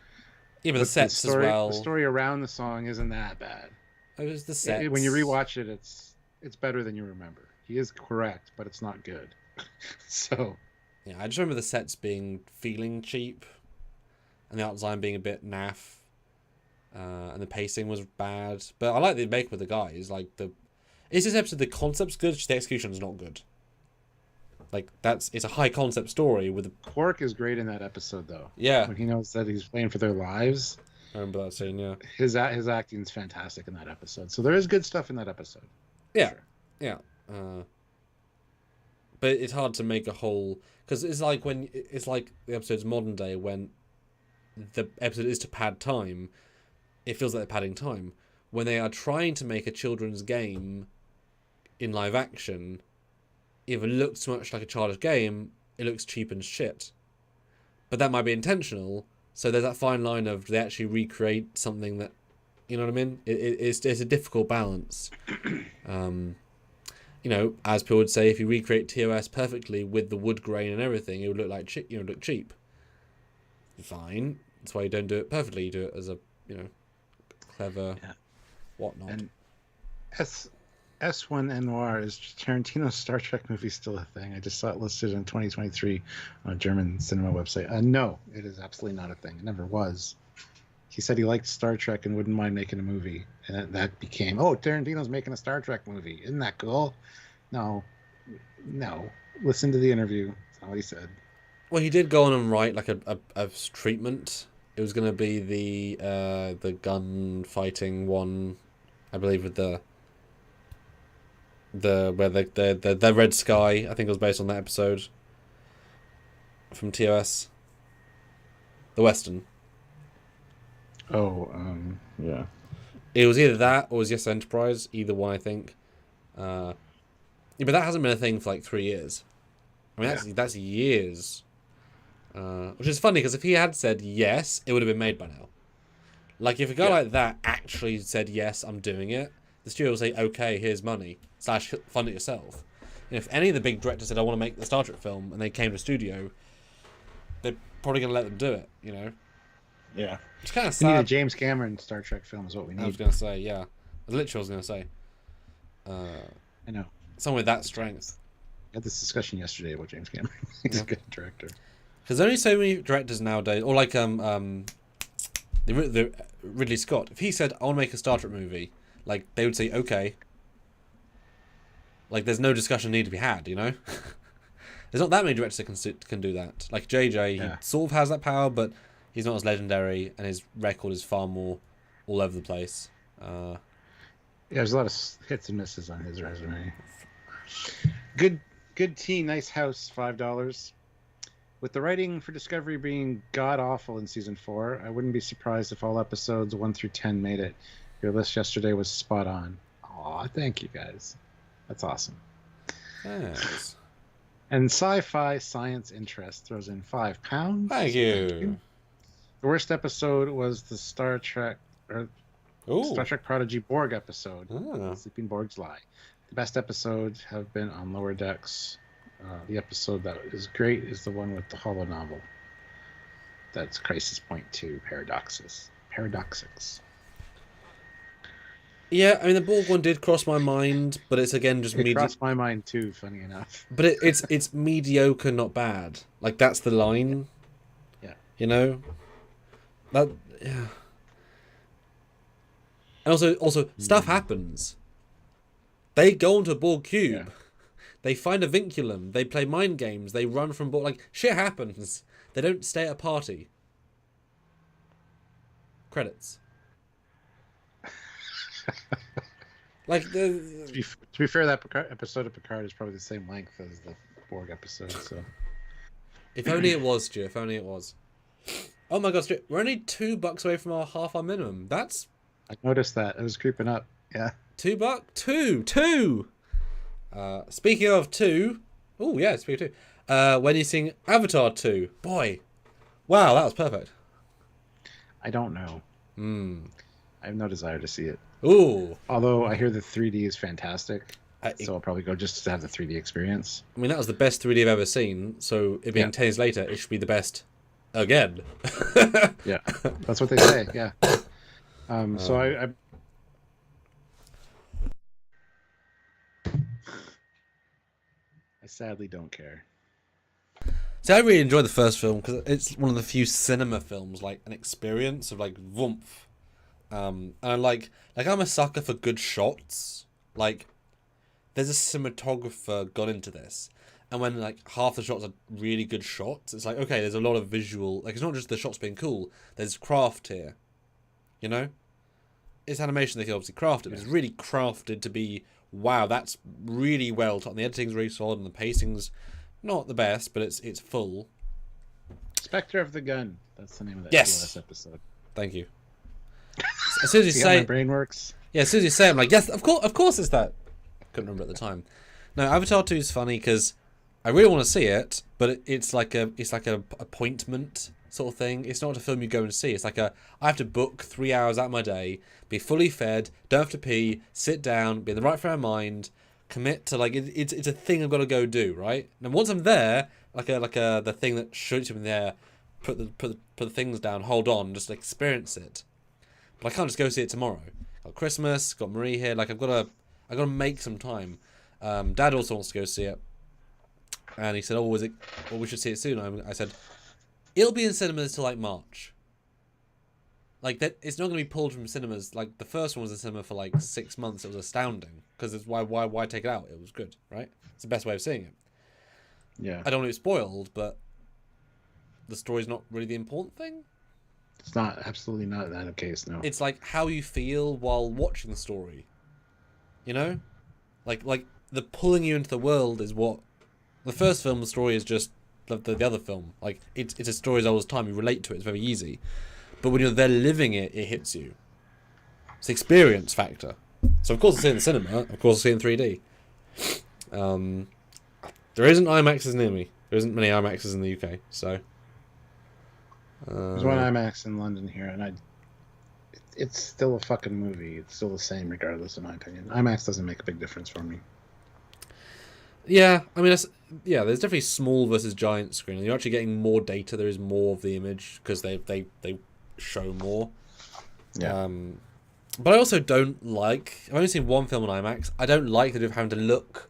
A: Yeah, but the sets as well.
B: The story around the song isn't that bad.
A: It was the sets.
B: When you rewatch it, it's better than you remember. He is correct, but it's not good. So
A: yeah, I just remember the sets feeling cheap, and the art design being a bit naff. And the pacing was bad, but I like the makeup of the guys. Like it's this episode. The concept's good, just the execution is not good. Like it's a high concept story with.
B: Quark is great in that episode, though.
A: Yeah,
B: when he knows that he's playing for their lives.
A: I remember that scene. Yeah,
B: his acting's fantastic in that episode. So there is good stuff in that episode.
A: Yeah, sure. Yeah. But it's hard to make a whole because it's like the episode's modern day when the episode is to pad time. It feels like they're padding time. When they are trying to make a children's game in live action, if it looks too much like a childish game, it looks cheap and shit. But that might be intentional, so there's that fine line of do they actually recreate something that, you know what I mean? It's a difficult balance. As people would say, if you recreate TOS perfectly with the wood grain and everything, it would look like look cheap. Fine. That's why you don't do it perfectly. You do it as a, clever whatnot.
B: And S1 Noir, is Tarantino's Star Trek movie still a thing? I just saw it listed in 2023 on a German cinema website. No, it is absolutely not a thing. It never was. He said he liked Star Trek and wouldn't mind making a movie, and that became, Tarantino's making a Star Trek movie. Isn't that cool? No. Listen to the interview. That's not what he said.
A: Well, he did go on and write like a treatment. It was going to be the gun fighting one, I believe, with the Red Sky. I think it was based on that episode from TOS. The Western.
B: Yeah.
A: It was either that or it was Yes Enterprise. Either one, I think. But that hasn't been a thing for like 3 years. I mean, that's years. Which is funny because if he had said yes, it would have been made by now. Like if a guy like that actually said yes, I'm doing it, the studio will say, okay, here's money / fund it yourself. And if any of the big directors said I want to make the Star Trek film and they came to a studio, they're probably going to let them do it.
B: Yeah.
A: It's kind of
B: We need a
A: sad.
B: James Cameron Star Trek film is what we need.
A: I was going to say, yeah. Literally, I was going to say.
B: I know.
A: Someone with that strength.
B: I had this discussion yesterday about James Cameron. He's a good director.
A: Because there are only so many directors nowadays, or like the Ridley Scott. If he said, I want to make a Star Trek movie, like, they would say, okay. Like, there's no discussion need to be had, There's not that many directors that can do that. Like, JJ, he sort of has that power, but he's not as legendary, and his record is far more all over the place.
B: There's a lot of hits and misses on his resume. Good tea, nice house, $5. With the writing for Discovery being god-awful in Season 4, I wouldn't be surprised if all episodes 1 through 10 made it. Your list yesterday was spot on. Aw, thank you, guys. That's awesome.
A: Thanks.
B: And Sci-Fi Science Interest throws in £5.
A: Thank you.
B: The worst episode was the Star Trek Prodigy Borg episode. Sleeping Borgs Lie. The best episodes have been on Lower Decks. The episode that is great is the one with the holo novel. That's Crisis Point 2, Paradoxics.
A: Yeah, I mean, the Borg one did cross my mind, but it's again just
B: It crossed my mind too, funny enough.
A: But it's mediocre, not bad. Like, that's the line.
B: Yeah.
A: That, yeah. And also stuff happens. They go onto a Borg cube. Yeah. They find a vinculum. They play mind games. They run from Borg. Like, shit happens. They don't stay at a party. Credits. Like,
B: to be fair, that episode of Picard is probably the same length as the Borg episode. So,
A: If only it was, Stu. If only it was. Oh my God, Stu, we're only $2 away from our minimum. That's...
B: I noticed that. It was creeping up. Yeah.
A: $2? Two! Speaking of two... Oh, yeah, speaking of two. When you sing Avatar 2. Boy. Wow, that was perfect.
B: I don't know. I have no desire to see it.
A: Ooh.
B: Although I hear the 3D is fantastic. So I'll probably go just to have the 3D experience.
A: I mean, that was the best 3D I've ever seen. So it being 10 years later, it should be the best again.
B: Yeah, that's what they say. Yeah. So I sadly don't care.
A: See, I really enjoyed the first film because it's one of the few cinema films, like an experience of like woomph. And I'm I'm a sucker for good shots. Like, there's a cinematographer gone into this, and when like half the shots are really good shots, it's like, okay, there's a lot of visual. Like, it's not just the shots being cool. There's craft here. You know, it's animation they can obviously craft it, but it's really crafted to be wow. That's really well done. The editing's really solid, and the pacing's not the best, but it's full.
B: Spectre of the Gun. That's the name of that
A: yes.
B: episode.
A: Thank you. As soon as you
B: see
A: say,
B: how my brain works.
A: Yeah, as soon as you say, I'm like, yes, of course, it's that. Couldn't remember at the time. No, Avatar 2 is funny because I really want to see it, but it's like a appointment sort of thing. It's not a film you go and see. It's like I have to book 3 hours out of my day, be fully fed, don't have to pee, sit down, be in the right frame of mind, commit to it's a thing I've got to go do, right? And once I'm there, the thing that shoots you in the air, put the things down, hold on, just experience it. But I can't just go see it tomorrow. Got Christmas, got Marie here. Like, I've got to make some time. Dad also wants to go see it, and he said, "Oh, we should see it soon." I said, "It'll be in cinemas till like March. Like that, it's not going to be pulled from cinemas. Like the first one was in cinema for like 6 months. It was astounding because it's why take it out? It was good, right? It's the best way of seeing it.
B: Yeah.
A: I don't want it spoiled, but the story's not really the important thing.
B: It's not, absolutely not that case, no.
A: It's like how you feel while watching the story. You know? Like the pulling you into the world is what... The first film, the story is just the other film. Like, it's a story as old as time. You relate to it. It's very easy. But when you're there living it, it hits you. It's the experience factor. So, of course, I'll see it in the cinema. Of course, I'll see it in 3D. There isn't IMAXs near me. There isn't many IMAXs in the UK, so...
B: There's one IMAX in London here, and it's still a fucking movie. It's still the same, regardless, in my opinion. IMAX doesn't make a big difference for me.
A: Yeah, I mean, there's definitely small versus giant screen. You're actually getting more data. There is more of the image because they show more.
B: Yeah.
A: But I also don't like... I've only seen one film on IMAX. I don't like that of having to look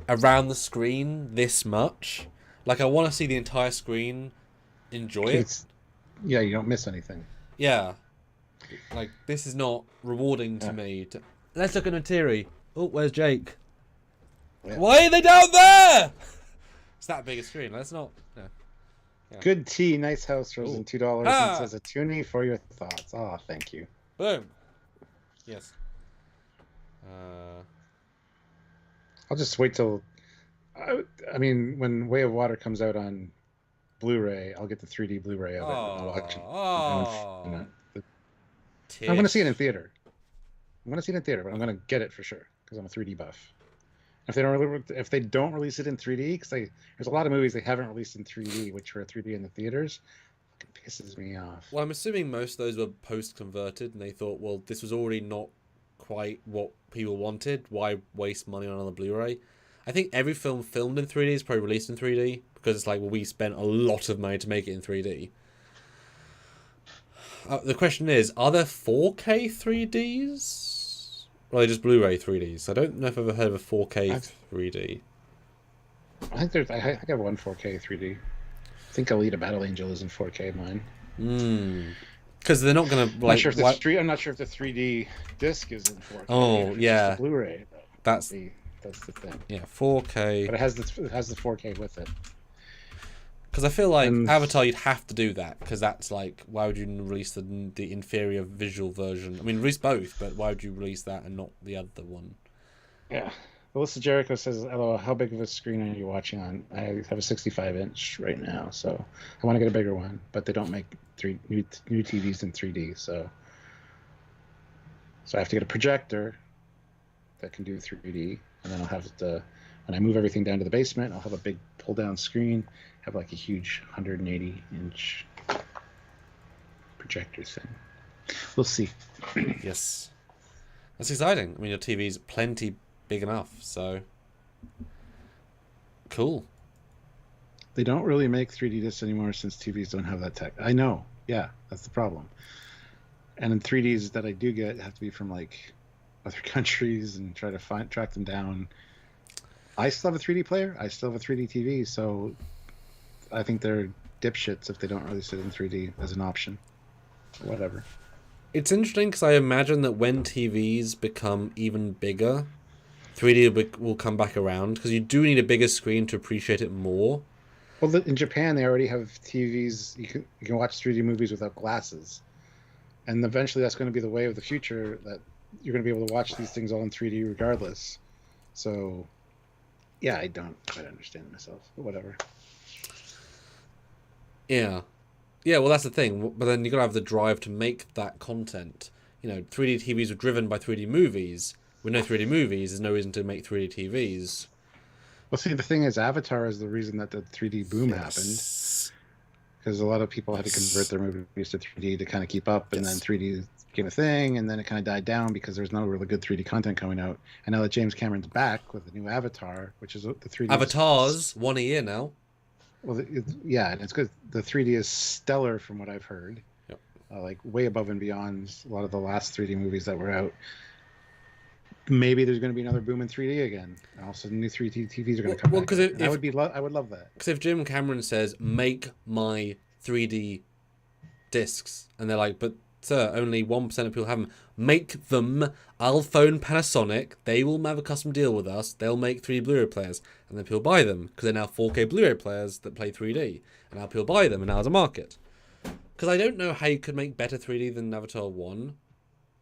A: around the screen this much. Like, I want to see the entire screen, enjoy it.
B: Yeah, you don't miss anything.
A: Yeah. Like, this is not rewarding to me. Let's look at Natiri. Oh, where's Jake? Yeah. Why are they down there? It's that big a screen. Let's not... Yeah.
B: Yeah. Good tea, nice house, Rosen, $2. And says a toonie for your thoughts. Oh, thank you.
A: Boom. Yes.
B: I'll just wait till... I mean, when Way of Water comes out on Blu-ray, I'll get the 3D Blu-ray of it. I'll actually, I'm going to see it in theater. I'm going to see it in theater, but I'm going to get it for sure because I'm a 3D buff. If they don't release it in 3D, because there's a lot of movies they haven't released in 3D, which were 3D in the theaters, it pisses me off.
A: Well, I'm assuming most of those were post-converted, and they thought, well, this was already not quite what people wanted. Why waste money on another Blu-ray? I think every film filmed in 3D is probably released in 3D, because it's like, well, we spent a lot of money to make it in 3D. The question is, are there 4K 3Ds? Or are they just Blu-ray 3Ds? I don't know if I've ever heard of a 4K 3D.
B: I think I have one 4K 3D. I think Alita Battle Angel is in 4K mine.
A: Because they're not going to... like.
B: I'm not sure if the 3D disc is in 4K.
A: Oh, yeah.
B: Just the Blu-ray. That's the thing.
A: Yeah, 4K.
B: But it has the 4K with it.
A: Because I feel like Avatar, you'd have to do that, because that's like, why would you release the inferior visual version? I mean, release both, but why would you release that and not the other one?
B: Yeah. Alyssa Jericho says, "Hello, how big of a screen are you watching on?" I have a 65-inch right now, so I want to get a bigger one, but they don't make new TVs in 3D, so I have to get a projector that can do 3D, and then I'll have when I move everything down to the basement, I'll have a big pull-down screen, have like a huge 180-inch projector thing. We'll see.
A: Yes. That's exciting. I mean, your TV's plenty big enough, so cool.
B: They don't really make 3D discs anymore since TVs don't have that tech. I know. Yeah, that's the problem. And in 3Ds that I do get have to be from like other countries and try to track them down. I still have a 3D player. I still have a 3D TV, so I think they're dipshits if they don't release it in 3D as an option. Whatever.
A: It's interesting because I imagine that when TVs become even bigger, 3D will come back around because you do need a bigger screen to appreciate it more.
B: Well, in Japan, they already have TVs. You can watch 3D movies without glasses, and eventually that's going to be the way of the future. That you're going to be able to watch these things all in 3D regardless. So, yeah, I don't quite understand myself, but whatever.
A: Yeah. Yeah, well, that's the thing. But then you got to have the drive to make that content. 3D TVs were driven by 3D movies. With no 3D movies, there's no reason to make 3D TVs.
B: Well, see, the thing is, Avatar is the reason that the 3D boom happened. Because a lot of people had to convert their movies to 3D to kind of keep up, and then 3D became a thing, and then it kind of died down because there's no really good 3D content coming out. And now that James Cameron's back with the new Avatar, which is the 3D...
A: Avatars, one a year now.
B: Well, yeah, and it's good. The 3D is stellar from what I've heard.
A: Yep.
B: Like way above and beyond a lot of the last 3D movies that were out. Maybe there's going to be another boom in 3D again. And all of a sudden, new 3D TVs are going to come back. I would love that.
A: Because if Jim Cameron says, make my 3D discs, and they're like, but sir, only 1% of people have them. Make them. I'll phone Panasonic. They will have a custom deal with us. They'll make 3D Blu-ray players. And then people buy them because they're now 4K Blu-ray players that play 3D. And now people buy them, and now there's a market. Because I don't know how you could make better 3D than Avatar 1.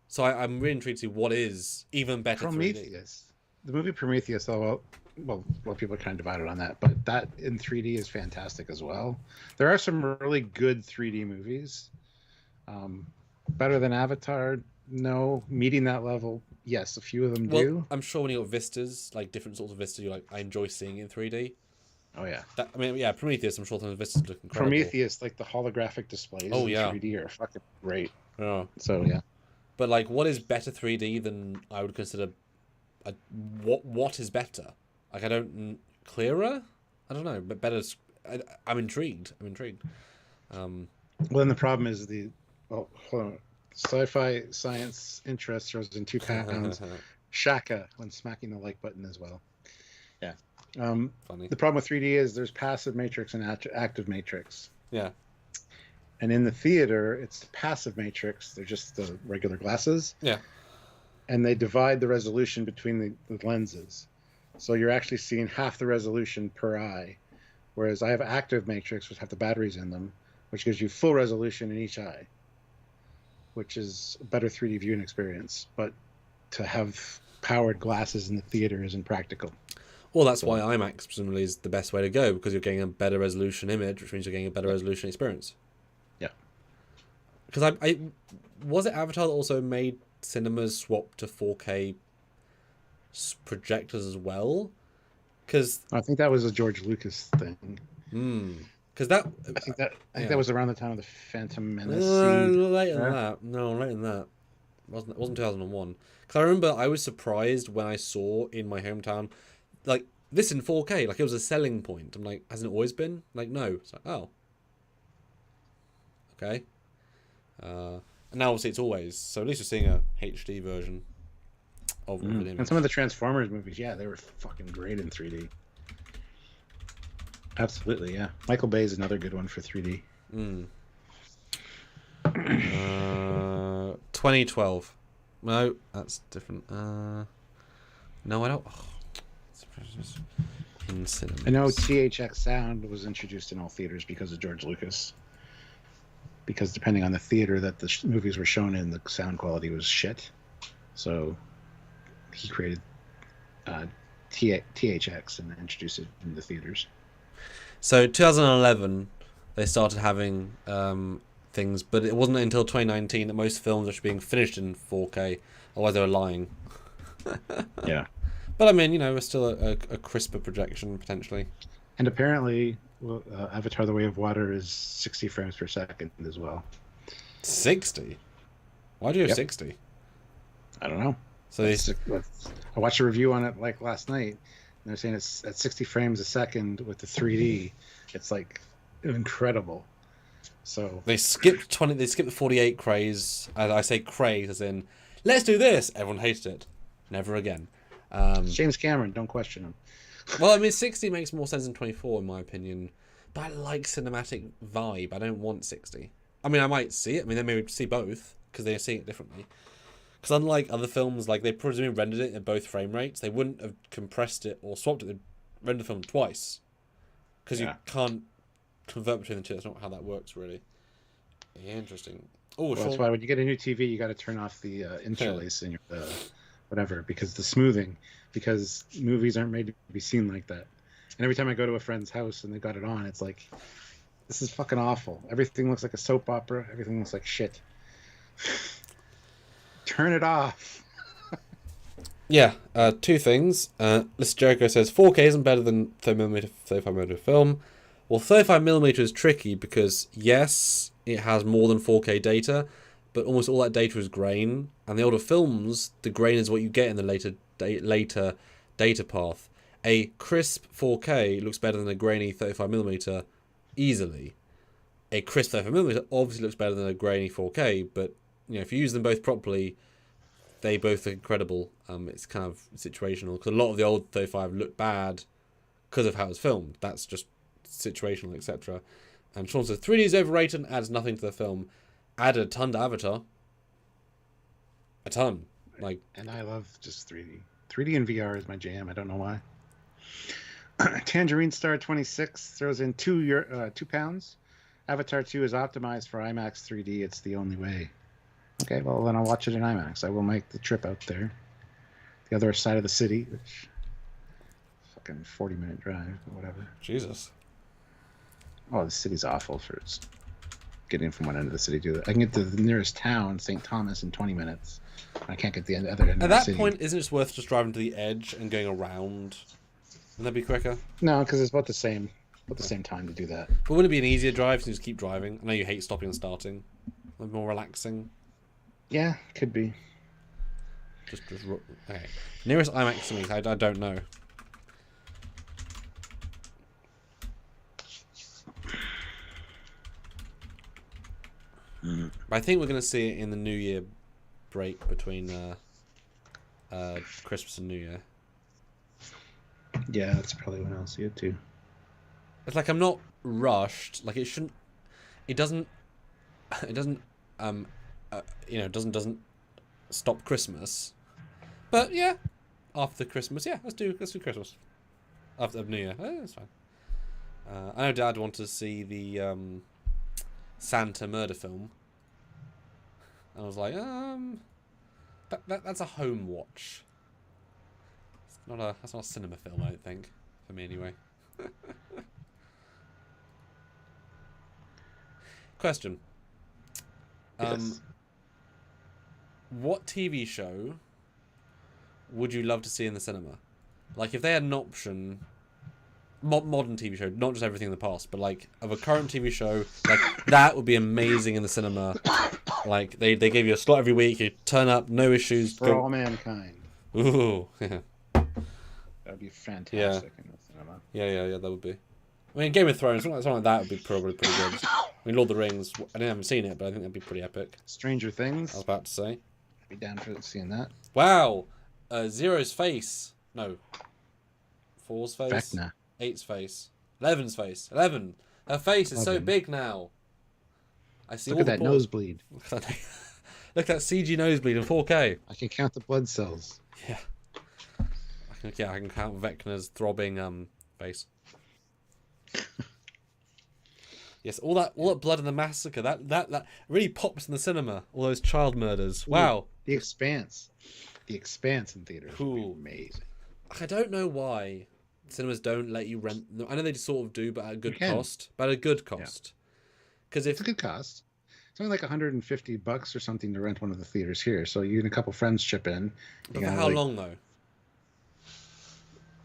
A: So I'm really intrigued to see what is even better
B: Prometheus. 3D. The movie Prometheus, well, people are kind of divided on that, but that in 3D is fantastic as well. There are some really good 3D movies. Better than Avatar? No. Meeting that level? Yes, a few of them do.
A: I'm sure when you got vistas, like different sorts of vistas, you're like, I enjoy seeing in 3D.
B: Oh, yeah.
A: Prometheus, I'm sure some of the vistas look incredible.
B: Prometheus, like the holographic displays in 3D are fucking great.
A: Yeah.
B: So, yeah.
A: But, like, what is better 3D than I would consider... What is better? Like, clearer? I don't know, but better... I'm intrigued.
B: Well, then the problem is hold on. Sci-fi science interest throws in 2 pounds. Shaka when smacking the like button as well. Yeah.
A: Funny.
B: The problem with 3D is there's passive matrix and active matrix.
A: Yeah.
B: And in the theater, it's passive matrix. They're just the regular glasses.
A: Yeah.
B: And they divide the resolution between the lenses. So you're actually seeing half the resolution per eye. Whereas I have active matrix, which have the batteries in them, which gives you full resolution in each eye, which is a better 3D viewing experience. But to have powered glasses in the theater isn't practical.
A: Well, that's why IMAX presumably is the best way to go, because you're getting a better resolution image, which means you're getting a better resolution experience.
B: Yeah.
A: Because was it Avatar that also made cinemas swap to 4K projectors as well? Because
B: I think that was a George Lucas thing.
A: Because I
B: think that was around the time of the Phantom Menace.
A: Later than that. No, later than that. It wasn't 2001. Because I remember I was surprised when I saw in my hometown, like, this in 4K. Like, it was a selling point. I'm like, hasn't it always been? Like, no. It's like, oh. Okay. And now obviously it's always. So at least you're seeing a HD version of an image.
B: And some of the Transformers movies, yeah, they were fucking great in 3D. Absolutely, yeah. Michael Bay is another good one for 3D.
A: 2012. No, that's different. No, I don't. In cinemas.
B: I know THX sound was introduced in all theaters because of George Lucas. Because depending on the theater that the movies were shown in, the sound quality was shit. So he created THX and introduce it in the theaters.
A: So 2011, they started having things, but it wasn't until 2019 that most films are being finished in 4K. Otherwise, they were lying.
B: Yeah.
A: But I mean, you know, it's still a crisper projection potentially.
B: And apparently, Avatar: The Way of Water is 60 frames per second as well.
A: 60? Why do you have
B: Yep.
A: 60?
B: I don't know.
A: So
B: I watched a review on it like last night, and they're saying it's at 60 frames a second with the 3D. It's like incredible. So
A: they skipped 20. They skipped the 48 craze. I say craze as in, let's do this. Everyone hated it. Never again.
B: James Cameron, don't question him.
A: Well, I mean, 60 makes more sense than 24 in my opinion. But I like cinematic vibe. I don't want 60. I mean, I might see it. I mean, they may see both because they're seeing it differently. Because unlike other films, like they presumably rendered it at both frame rates, they wouldn't have compressed it or swapped it. They'd render the film twice. Because you can't convert between the two. That's not how that works, really. Interesting. Oh,
B: well, that's why when you get a new TV, you got to turn off the interlace in your whatever, because the smoothing, because movies aren't made to be seen like that. And every time I go to a friend's house and they got it on, it's like, this is fucking awful. Everything looks like a soap opera. Everything looks like shit. Turn it off.
A: Yeah, two things. Mr. Jericho says 4K isn't better than 30mm, 35mm film. Well, 35mm is tricky because, yes, it has more than 4K data, but almost all that data is grain. And the older films, the grain is what you get in the later data path. A crisp 4K looks better than a grainy 35mm easily. A crisp 35mm obviously looks better than a grainy 4K, but you know, if you use them both properly, they both are incredible. It's kind of situational because a lot of the old 35 look bad because of how it's filmed. That's just situational, etc. And Sean says 3D is overrated and adds nothing to the film. Added a ton to Avatar. A ton. Like,
B: and I love just 3D. 3D and VR is my jam. I don't know why. Tangerine Star 26 throws in £2. Avatar 2 is optimized for IMAX 3D. It's the only way. Okay, well then I'll watch it in IMAX. I will make the trip out there. The other side of the city, which fucking 40-minute drive or whatever.
A: Jesus.
B: Oh, the city's awful for getting from one end of the city to the. I can get to the nearest town, St. Thomas, in 20 minutes. I can't get the other end
A: At
B: of the
A: that
B: city.
A: point, isn't it worth just driving to the edge and going around? Wouldn't that be quicker?
B: No, because it's about the same time to do that.
A: But wouldn't it be an easier drive to just keep driving? I know you hate stopping and starting. More relaxing.
B: Yeah, could be.
A: Okay. Nearest IMAX to me, I don't know. But I think we're going to see it in the New Year break between Christmas and New Year.
B: Yeah, that's probably when I'll see it too.
A: It's like I'm not rushed. Like it shouldn't. It doesn't. It doesn't. Doesn't stop Christmas. But yeah, after Christmas, yeah, let's do Christmas. After New Year, that's fine. I know Dad wanted to see the Santa murder film. I was like, that's a home watch. That's not a cinema film, I don't think, for me anyway. Question.
B: Yes.
A: What TV show would you love to see in the cinema? Like, if they had an option, modern TV show, not just everything in the past, but like of a current TV show, like that would be amazing in the cinema. Like they gave you a slot every week, you turn up, no issues.
B: For all mankind.
A: Ooh, yeah.
B: That would be fantastic in the cinema.
A: Yeah, that would be. I mean, Game of Thrones, something like that would be probably pretty good. I mean, Lord of the Rings, I haven't seen it, but I think that'd be pretty epic.
B: Stranger Things.
A: I was about to say.
B: I'd be down for seeing that.
A: Wow, Zero's face. No. 4's face.
B: Vecna.
A: 8's face. 11's face. 11. Her face is so
B: 11.
A: big now. I see.
B: Look
A: all
B: at
A: the
B: that
A: balls.
B: nosebleed.
A: Look at that CG nosebleed in 4K.
B: I can count the blood cells.
A: Yeah. I can count Vecna's throbbing face. Yes, all that blood in the massacre. That really pops in the cinema. All those child murders. Wow.
B: The Expanse. The Expanse in theaters would be
A: Cool.
B: amazing.
A: I don't know why cinemas don't let you rent. I know they sort of do, but at a good
B: You can.
A: cost. But at a good cost. Because
B: It's a good cost. It's only like $150 or something to rent one of the theaters here. So you and a couple friends chip in.
A: but for how long though?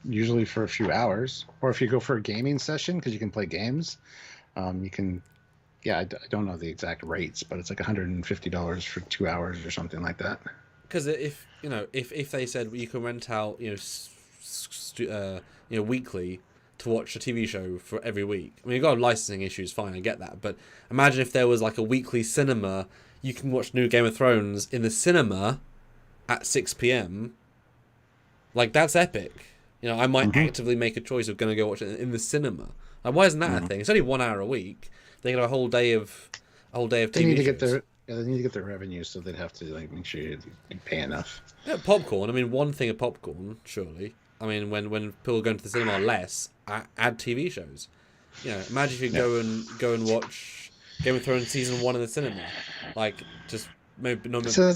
B: Usually for a few hours, or if you go for a gaming session because you can play games, you can. Yeah, I don't know the exact rates, but it's like $150 for 2 hours or something like that.
A: Because if they said you can rent out weekly to watch a TV show for every week. I mean, you've got licensing issues, fine, I get that. But imagine if there was like a weekly cinema, you can watch new Game of Thrones in the cinema at 6 p.m. Like, that's epic. I might actively make a choice of going to go watch it in the cinema. Like, why isn't that a thing? It's only 1 hour a week. They get a whole day of TV
B: They need to
A: shows.
B: they need to get their revenue, so they'd have to like make sure you pay enough.
A: Yeah, popcorn. I mean, one thing of popcorn, surely. I mean, when people go into the cinema less, add TV shows. Imagine if you go and watch Game of Thrones season 1 in the cinema, like just maybe no.
B: So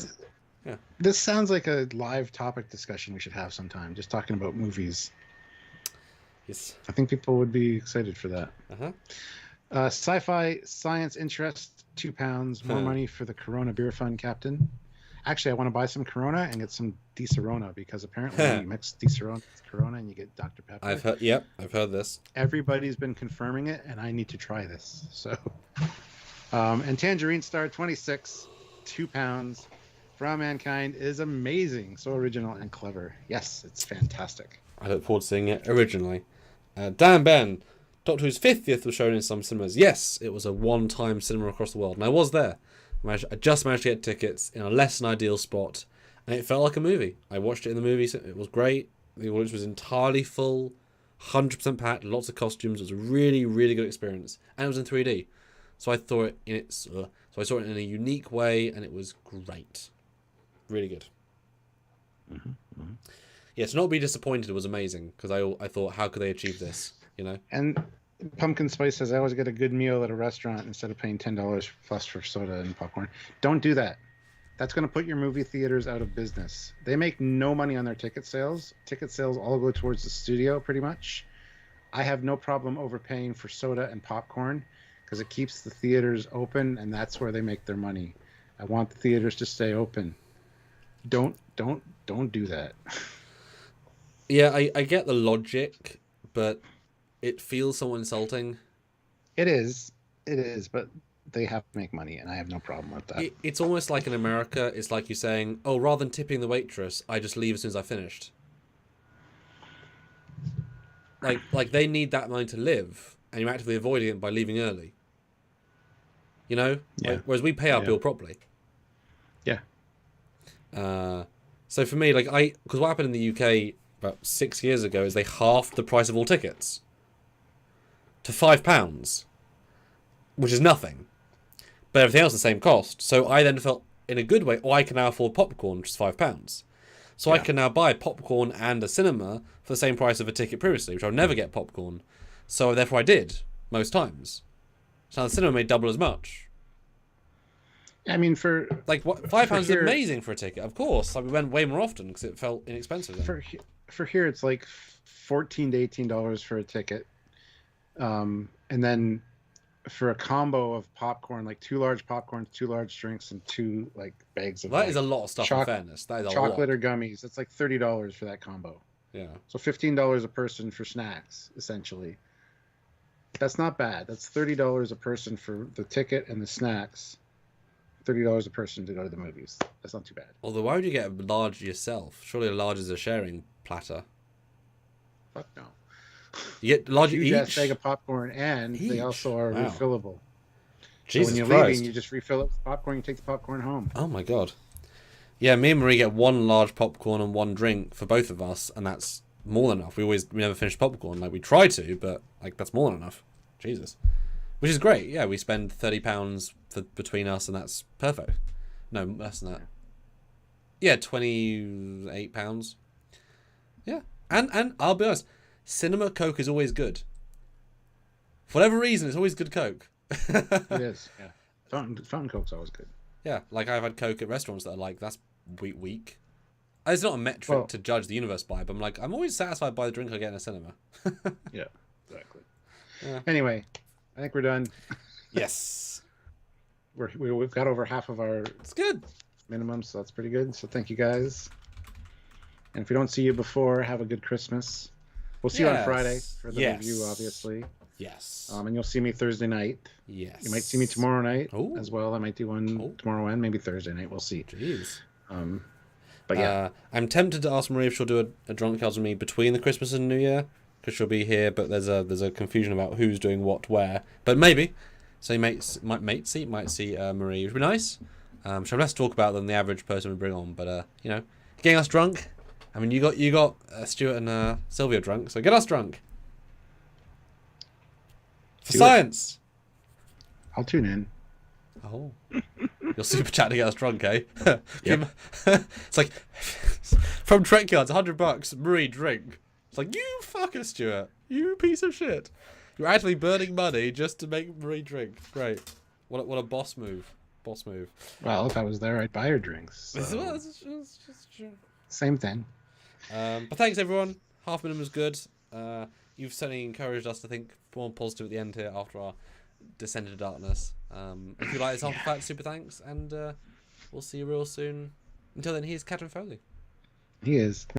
A: Yeah.
B: this sounds like a live topic discussion we should have sometime. Just talking about movies.
A: Yes.
B: I think people would be excited for that.
A: Uh-huh.
B: Sci-fi science interest, £2. More money for the Corona Beer Fund, Captain. Actually, I want to buy some Corona and get some Di-Serona because apparently you mix Di-Serona with Corona and you get Dr. Pepper.
A: I've heard this.
B: Everybody's been confirming it, and I need to try this. So, and Tangerine Star 26, £2. For All Mankind is amazing, so original and clever. Yes, it's fantastic.
A: I look forward to seeing it originally. Dan Ben, Doctor Who's 50th was shown in some cinemas. Yes, it was a one-time cinema across the world, and I was there. I just managed to get tickets in a less than ideal spot, and it felt like a movie. I watched it in the movie, so it was great. The audience was entirely full, 100% packed, lots of costumes. It was a really, really good experience, and it was in 3D. So I saw it in a unique way, and it was great, really good. Yeah, to not be disappointed was amazing because I thought, how could they achieve this?
B: And Pumpkin Spice says, I always get a good meal at a restaurant instead of paying $10 plus for soda and popcorn. Don't do that. That's going to put your movie theaters out of business. They make no money on their ticket sales. Ticket sales all go towards the studio, pretty much. I have no problem overpaying for soda and popcorn because it keeps the theaters open, and that's where they make their money. I want the theaters to stay open. Don't do that.
A: Yeah, I get the logic, but it feels somewhat insulting.
B: It is, but they have to make money, and I have no problem with that.
A: It's almost like in America, it's like you saying, oh, rather than tipping the waitress, I just leave as soon as I finished. Like they need that money to live, and you're actively avoiding it by leaving early.
B: Yeah.
A: Whereas we pay our bill properly.
B: Yeah.
A: So for me, because what happened in the UK about 6 years ago is they halved the price of all tickets to £5, which is nothing, but everything else is the same cost. So I then felt, in a good way, I can now afford popcorn, which is £5. So I can now buy popcorn and a cinema for the same price of a ticket previously, which I would never get popcorn. So therefore I did, most times. So now the cinema made double as much.
B: I mean, for
A: £5 is amazing for a ticket, of course. We went way more often because it felt inexpensive then.
B: For here, it's like $14 to $18 for a ticket, and then for a combo of popcorn, like 2 large popcorns, 2 large drinks, and 2 bags of.
A: That is a lot of stuff. In fairness, that is a lot.
B: Chocolate or gummies. It's like $30 for that combo.
A: Yeah.
B: So $15 a person for snacks, essentially. That's not bad. That's $30 a person for the ticket and the snacks. $30 a person to go to the movies. That's not too bad.
A: Although, why would you get a large yourself? Surely a large is a sharing platter.
B: Fuck no.
A: You get large
B: Huge
A: each.
B: ass bag of popcorn, and they also are refillable.
A: Jesus
B: so when you're
A: Christ.
B: leaving, you just refill it with popcorn. You take the popcorn home.
A: Oh my god. Yeah, me and Marie get 1 large popcorn and 1 drink for both of us, and that's more than enough. We never finish popcorn. We try to, but that's more than enough. Jesus. Which is great. Yeah, we spend £30 between us, and that's perfect. No, less than that. Yeah, £28. Yeah, and I'll be honest, cinema Coke is always good. For whatever reason, it's always good Coke.
B: It is. Yeah, fountain Coke's always good.
A: Yeah, I've had Coke at restaurants that are that's weak. It's not a metric
B: Well-
A: to judge the universe by, but I'm always satisfied by the drink I get in a cinema.
B: Yeah, exactly.
A: Yeah.
B: Anyway, I think we're done.
A: Yes.
B: We've got over half of our
A: It's good.
B: minimum, so that's pretty good. So thank you guys. And if we don't see you before, have a good Christmas. We'll see you on
A: Yes.
B: Friday for the
A: Yes.
B: review, obviously.
A: Yes.
B: And you'll see me Thursday night.
A: Yes.
B: You might see me tomorrow night
A: Ooh.
B: as well. I might do one
A: Oh.
B: tomorrow and maybe Thursday night. We'll see.
A: Jeez.
B: But yeah,
A: I'm tempted to ask Marie if she'll do a drunk cards with me between the Christmas and New Year, because she'll be here, but there's a confusion about who's doing what where. But maybe. So you might see Marie, which would be nice. She'll have less to talk about than the average person would bring on, but getting us drunk. I mean, you got Stuart and Sylvia drunk, so get us drunk. For
B: Do it.
A: science.
B: I'll tune in.
A: Oh, you're super chat to get us drunk, eh?
B: Yep.
A: It's like from Trekyards, $100. Marie, drink. It's like, you fucker, Stuart. You piece of shit. You're actually burning money just to make Marie drink. Great. What a boss move. Boss move.
B: Well, if I was there, I'd buy her drinks. So.
A: It's true.
B: Same thing.
A: But thanks everyone. Half minimum is good. You've certainly encouraged us to think more positive at the end here after our descent into darkness. If you like this artifact, super thanks, and we'll see you real soon. Until then, here's Catherine Foley.
B: He is.